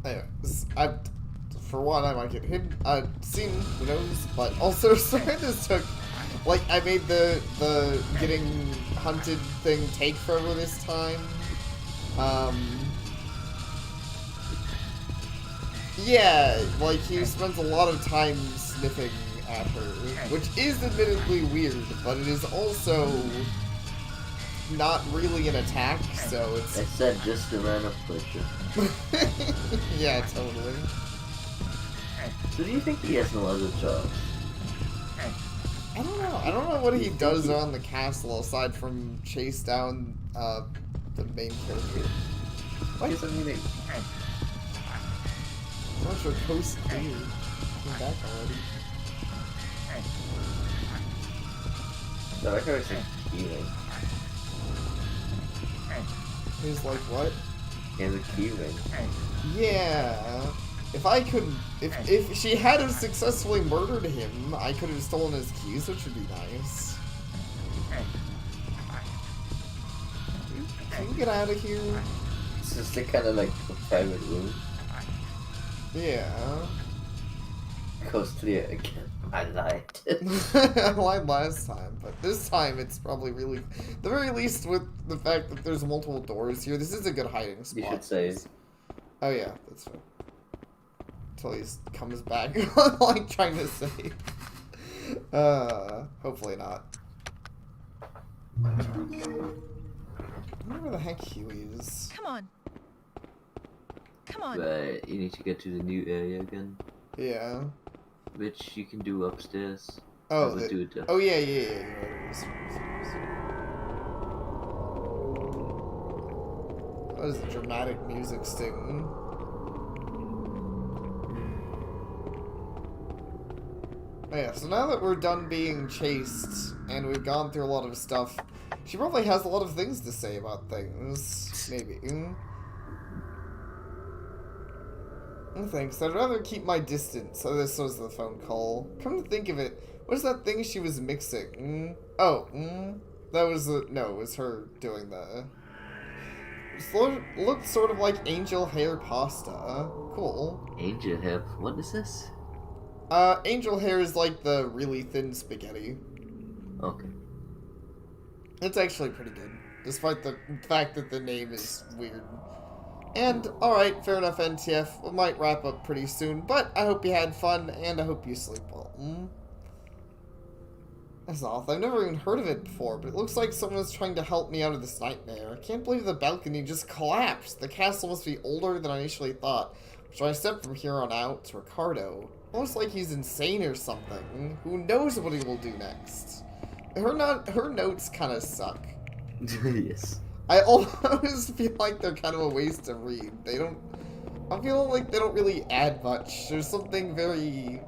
[SPEAKER 1] Anyways, for one, I might get hidden, seen, who knows, but also sorry this took, like, I made the getting hunted thing take forever this time. Yeah, like, he spends a lot of time sniffing at her, which is admittedly weird, but it is also not really an attack, so it's...
[SPEAKER 2] I said just a random pleasure.
[SPEAKER 1] Yeah, totally.
[SPEAKER 2] So do you think he has no other jobs?
[SPEAKER 1] I don't know. I don't know what he does around the castle aside from chase down the main character. What?
[SPEAKER 2] Because I mean,
[SPEAKER 1] Not sure coast clear. Came back already.
[SPEAKER 2] no, I heard some keyring.
[SPEAKER 1] He's like, what?
[SPEAKER 2] He has a keyring.
[SPEAKER 1] Yeah. If I could, if she had have successfully murdered him, I could have stolen his keys, which would be nice. Can you get out of here?
[SPEAKER 2] It's just a kind of like a private room.
[SPEAKER 1] Yeah.
[SPEAKER 2] Coast clear again. I lied.
[SPEAKER 1] I lied last time, but this time it's probably really, the very least with the fact that there's multiple doors here, this is a good hiding spot.
[SPEAKER 2] You should say.
[SPEAKER 1] Oh yeah, that's fair. Until he comes back, like trying to say. Hopefully not. I wonder where the heck Huey is.
[SPEAKER 5] Come on. Come on.
[SPEAKER 2] Right, you need to get to the new area again,
[SPEAKER 1] Yeah.
[SPEAKER 2] which you can do upstairs.
[SPEAKER 1] Oh,
[SPEAKER 2] I would do it.
[SPEAKER 1] oh yeah, yeah, yeah. You're right. That is a dramatic music sting. Oh yeah, so now that we're done being chased, and we've gone through a lot of stuff, she probably has a lot of things to say about things. Maybe. Thanks, I'd rather keep my distance. So this was the phone call. Come to think of it, what is that thing she was mixing? That was no, it was her doing the... Looked sort of like angel hair pasta. Cool.
[SPEAKER 2] Angel hair. What is this?
[SPEAKER 1] Angel hair is like the really thin spaghetti.
[SPEAKER 2] Okay.
[SPEAKER 1] It's actually pretty good, despite the fact that the name is weird. And, alright, fair enough, NTF. We might wrap up pretty soon, but I hope you had fun, and I hope you sleep well. That's awful. I've never even heard of it before, but it looks like someone is trying to help me out of this nightmare. I can't believe the balcony just collapsed. The castle must be older than I initially thought. Should I step from here on out? It's Ricardo. Almost like he's insane or something. Who knows what he will do next? Her notes kind of suck.
[SPEAKER 2] Yes.
[SPEAKER 1] I always feel like they're kind of a waste to read. I feel like they don't really add much. There's something very,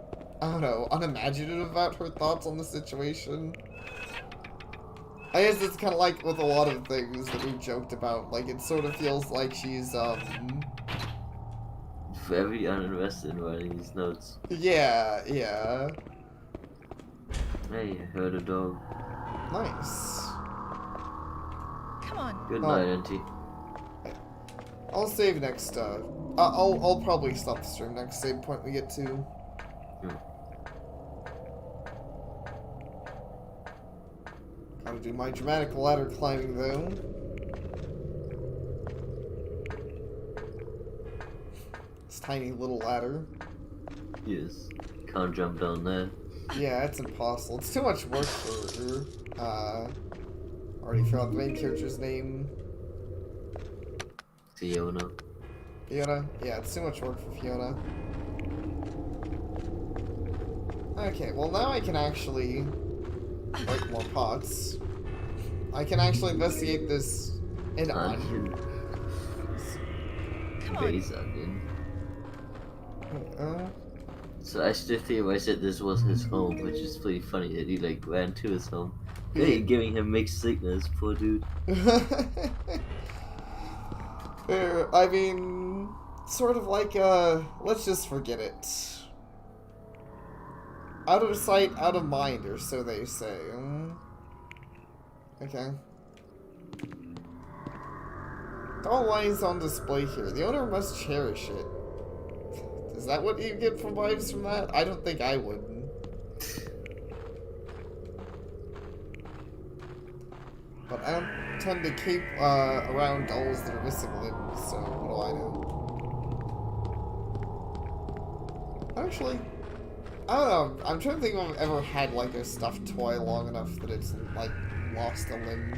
[SPEAKER 1] I don't know, unimaginative about her thoughts on the situation. I guess it's kind of like with a lot of things that we've joked about. Like, it sort of feels like she's,
[SPEAKER 2] Very uninterested in writing these notes.
[SPEAKER 1] Yeah.
[SPEAKER 2] Hey, I heard a dog.
[SPEAKER 1] Nice.
[SPEAKER 5] Come on.
[SPEAKER 2] Good
[SPEAKER 1] Oh.
[SPEAKER 2] night, Auntie.
[SPEAKER 1] I'll save next, I'll probably stop the stream next save point we get to. Gotta do my dramatic ladder climbing, though. This tiny little ladder.
[SPEAKER 2] Yes. Can't jump down there.
[SPEAKER 1] Yeah, it's impossible. It's too much work for her. Already forgot the main character's name.
[SPEAKER 2] Fiona.
[SPEAKER 1] Fiona? Yeah, it's too much work for Fiona. Okay, well now I can actually break more pots. I can actually investigate this in
[SPEAKER 2] Onion.
[SPEAKER 5] Come on.
[SPEAKER 2] Base onion. So I still theorized that this was his home, which is pretty funny that he like ran to his home. Hey, giving him mixed signals, poor dude.
[SPEAKER 1] I mean, sort of like, let's just forget it. Out of sight, out of mind, or so they say. Okay. All lines on display here. The owner must cherish it. Is that what you get from vibes from that? I don't think I would. But I don't tend to keep around dolls that are missing limbs, so what do I know? Actually, I don't know. I'm trying to think if I've ever had like a stuffed toy long enough that it's like lost a limb.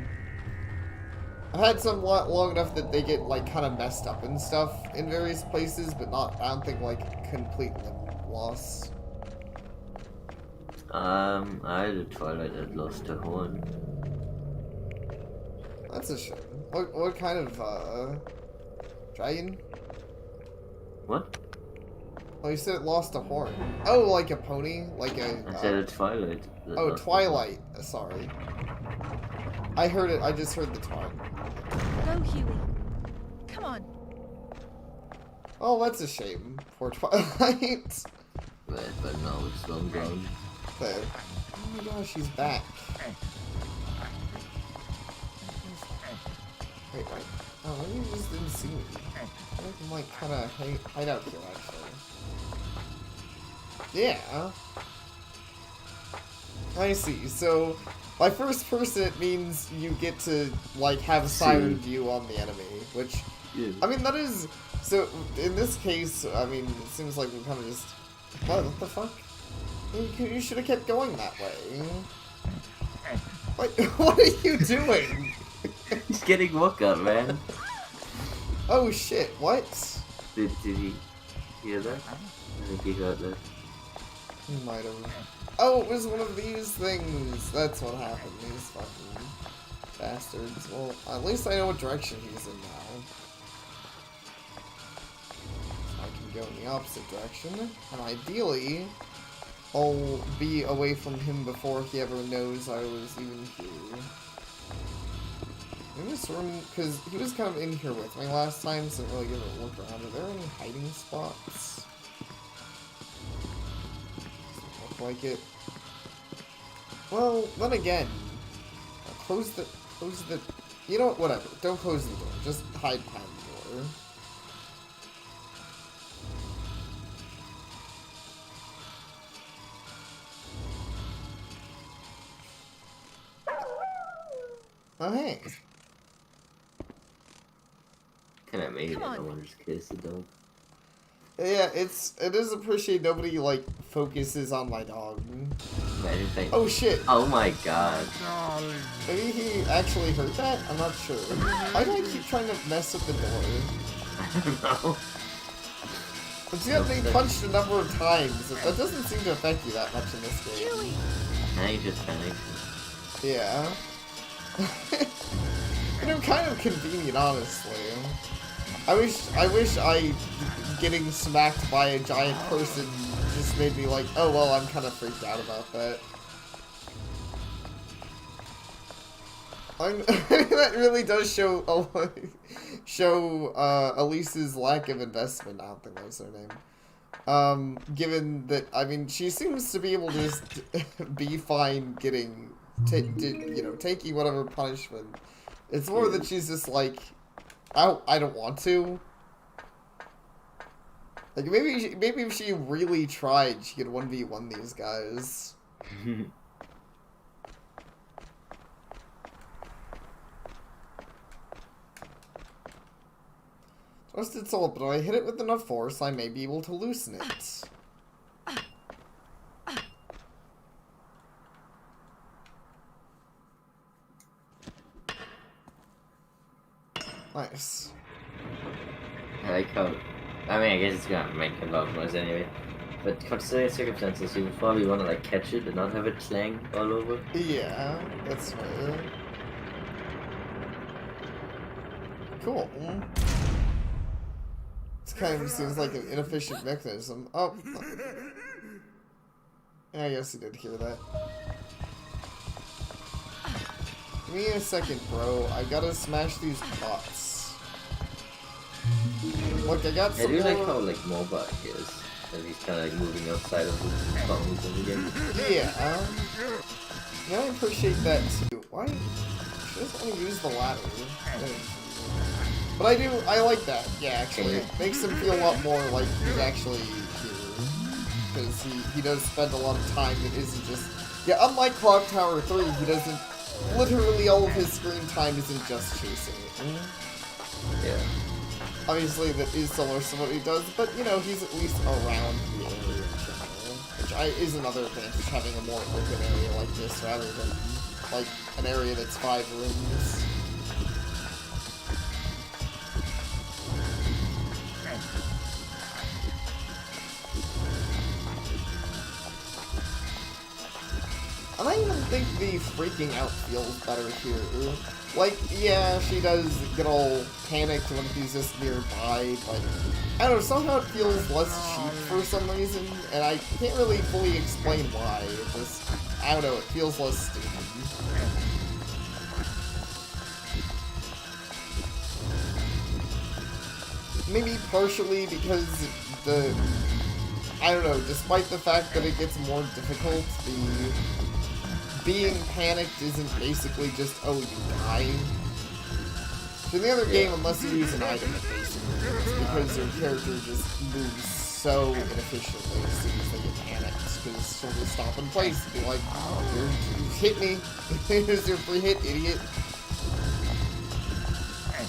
[SPEAKER 1] I've had some long enough that they get like kind of messed up and stuff in various places, but not. I don't think like complete limb loss.
[SPEAKER 2] I had a Twilight that lost a horn.
[SPEAKER 1] That's a shame. What kind of dragon?
[SPEAKER 2] What?
[SPEAKER 1] Oh, you said it lost a horn. Oh, like a pony, like a.
[SPEAKER 2] I said a Twilight. that
[SPEAKER 1] Oh,
[SPEAKER 2] lost a
[SPEAKER 1] Twilight. Sorry. I heard it. I just heard the twine.
[SPEAKER 5] Go, Huey. Come on.
[SPEAKER 1] Oh, that's a shame. Poor Twilight.
[SPEAKER 2] horn. But now it's long gone.
[SPEAKER 1] There. Oh my gosh, she's back. Wait. Oh, maybe you just didn't see me. I think I'm like kind of hide out here, actually. Yeah. I see. So, by first person, it means you get to, like, have a siren view on the enemy, which,
[SPEAKER 2] Yeah.
[SPEAKER 1] I mean, that is, so, in this case, I mean, it seems like we kind of just, what the fuck? You should have kept going that way. What, what are you doing?
[SPEAKER 2] He's getting woke up, man.
[SPEAKER 1] Oh shit, what?
[SPEAKER 2] Did he hear that? I think he heard that.
[SPEAKER 1] He might have. Oh, it was one of these things. That's what happened. These fucking bastards. Well, at least I know what direction he's in now. I can go in the opposite direction. And ideally, I'll be away from him before he ever knows I was even here. In this room, because he was kind of in here with me last time, so I didn't really give it a look around. Are there any hiding spots? Doesn't look like it. Well, then again, close the, you know what, whatever. Don't close the door. Just hide behind the door. Oh, hey.
[SPEAKER 2] Kind of made it.
[SPEAKER 5] Come
[SPEAKER 2] I
[SPEAKER 5] on.
[SPEAKER 2] wanted to kiss the dog.
[SPEAKER 1] Yeah, it is appreciated nobody, like, focuses on my dog.
[SPEAKER 2] Anything.
[SPEAKER 1] Oh, shit.
[SPEAKER 2] Oh my god.
[SPEAKER 1] Maybe he actually heard that? I'm not sure. Why do I keep trying to mess with the door?
[SPEAKER 2] I don't know.
[SPEAKER 1] But you have been punched a number of times. That doesn't seem to affect you that much in this game.
[SPEAKER 5] Huey.
[SPEAKER 2] Now you just panicked.
[SPEAKER 1] Yeah. You know, kind of convenient, honestly. I wish getting smacked by a giant person just made me like, oh well, I'm kind of freaked out about that. That really does show Elise's lack of investment. I don't think that's her name. Given that, I mean, she seems to be able to just be fine getting, taking whatever punishment. It's more that she's just like, I don't want to. Like, maybe if she really tried, she could 1v1 these guys. Twisted Soul, but when I hit it with enough force, I may be able to loosen it. Nice.
[SPEAKER 2] I like how. I mean, I guess it's gonna make a lot of noise anyway. But considering circumstances, you would probably want to like catch it and not have it clang all over.
[SPEAKER 1] Yeah, that's fair. Cool. This kind of seems like an inefficient mechanism. Oh. I guess you did hear that. Give me a second, bro. I gotta smash these pots. Look, I got
[SPEAKER 2] I
[SPEAKER 1] some
[SPEAKER 2] do
[SPEAKER 1] more...
[SPEAKER 2] like how like mobile is. And he's kind of like moving outside of the bounds of the game.
[SPEAKER 1] Yeah, I appreciate that too. Why? She doesn't want to use the ladder. But I like that. Yeah, actually. It makes him feel a lot more like he's actually here. Because he does spend a lot of time that isn't just... Yeah, unlike Clock Tower 3, he doesn't... Literally all of his screen time isn't just chasing it.
[SPEAKER 2] Yeah.
[SPEAKER 1] Obviously, that is similar to what he does, but, you know, he's at least around the area in general. Which is another advantage, having a more open area like this, rather than, like, an area that's 5 rooms. And I even think the freaking out feels better here. Like, yeah, she does get all panicked when he's just nearby, but I don't know, somehow it feels less cheap for some reason, and I can't really fully explain why. It just, I don't know, it feels less stupid. Maybe partially because I don't know, despite the fact that it gets more difficult, being panicked isn't basically just, oh, you die. In the other game, unless you use an item, it basically is, because your character just moves so inefficiently as soon as they get panicked, because she'll just stop in place and be like, oh, you hit me. Here's your free hit, idiot.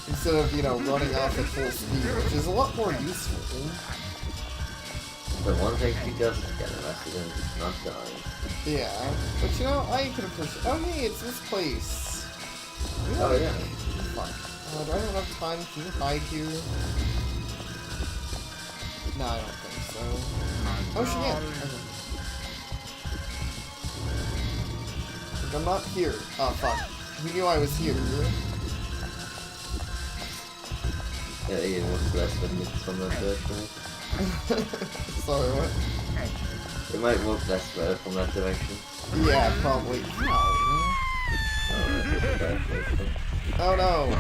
[SPEAKER 1] Instead of, you know, running off at full speed, which is a lot more useful.
[SPEAKER 2] But one thing she doesn't get an accident is not dying.
[SPEAKER 1] Yeah, but you know, I can appreciate. Oh, hey, it's this place.
[SPEAKER 2] Oh, yeah.
[SPEAKER 1] Fuck. Do I have enough time? Can you hide here? No, I don't think so. Oh, she can. Okay. Look, I'm not here. Oh, fuck. He knew I was here.
[SPEAKER 2] Yeah, Ian was less than from that direction.
[SPEAKER 1] Sorry, what?
[SPEAKER 2] It might work less better from that direction.
[SPEAKER 1] Yeah, probably. Ow. Oh no!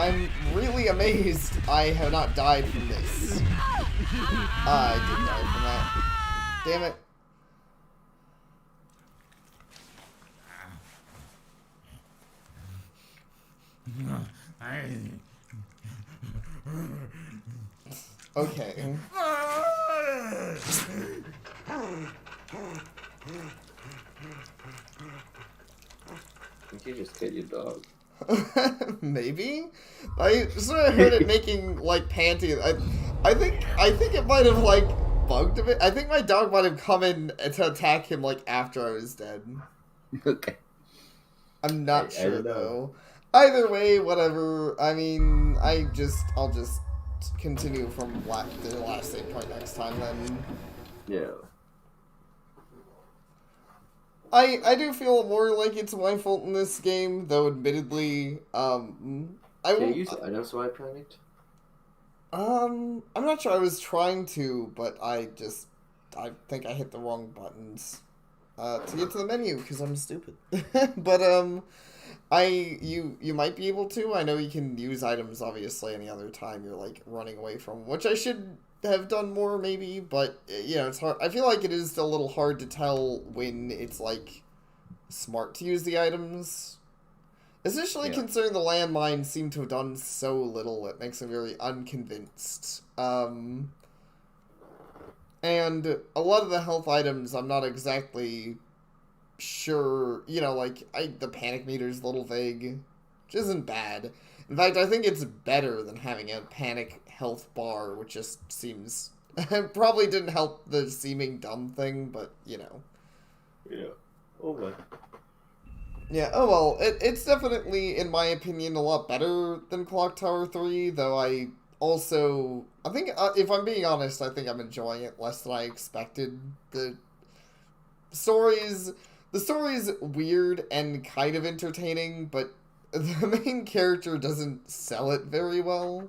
[SPEAKER 1] I'm really amazed I have not died from this. I did die from that. Damn it. Okay.
[SPEAKER 2] Did you just get your dog?
[SPEAKER 1] Maybe? I sort of heard it making, like, panties. I think it might have, like, bugged a bit. I think my dog might have come in to attack him, like, after I was dead.
[SPEAKER 2] Okay.
[SPEAKER 1] I'm not
[SPEAKER 2] I
[SPEAKER 1] sure,
[SPEAKER 2] don't know.
[SPEAKER 1] though. Either way, whatever. I mean, I'll just continue from the last save point next time, then.
[SPEAKER 2] Yeah.
[SPEAKER 1] I do feel more like it's my fault in this game, though admittedly, I
[SPEAKER 2] Can
[SPEAKER 1] will...
[SPEAKER 2] you use items while I panicked?
[SPEAKER 1] I'm not sure I was trying to, but I think I hit the wrong buttons, to get to the menu, because I'm stupid. But, you might be able to. I know you can use items, obviously, any other time you're, like, running away from, which I should have done more, maybe, but, you know, it's hard. I feel like it is still a little hard to tell when it's, like, smart to use the items. Especially considering the landmines seem to have done so little, it makes me very unconvinced. And a lot of the health items, I'm not exactly sure, you know, like, the panic meter's a little vague, which isn't bad. In fact, I think it's better than having a panic health bar, which just seems... probably didn't help the seeming dumb thing, but, you know.
[SPEAKER 2] Yeah. Oh my.
[SPEAKER 1] Yeah, oh well, it's definitely, in my opinion, a lot better than Clock Tower 3, though I think, if I'm being honest, I think I'm enjoying it less than I expected. The story's weird and kind of entertaining, but the main character doesn't sell it very well.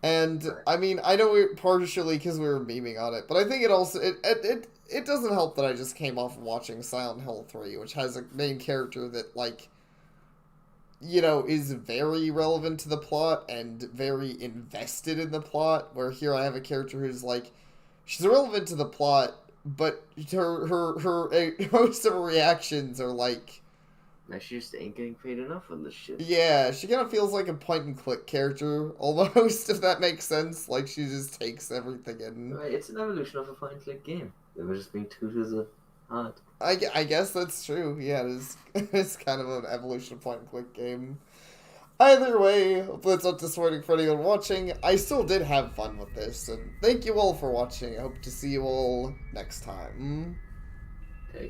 [SPEAKER 1] And I mean, I know we partially because we were memeing on it, but I think it also it doesn't help that I just came off of watching Silent Hill 3, which has a main character that like, you know, is very relevant to the plot and very invested in the plot. Where here I have a character who's like, she's relevant to the plot, but her most of her reactions are like.
[SPEAKER 2] Now she just ain't getting paid enough on this shit.
[SPEAKER 1] Yeah, she kind of feels like a point-and-click character, almost, if that makes sense. Like, she just takes everything in.
[SPEAKER 2] Right, it's an evolution of a point-and-click game. They were just being too to the heart.
[SPEAKER 1] I guess that's true. Yeah, it is. It's kind of an evolution of point-and-click game. Either way, hopefully it's not disappointing for anyone watching. I still did have fun with this, and thank you all for watching. I hope to see you all next time.
[SPEAKER 2] Take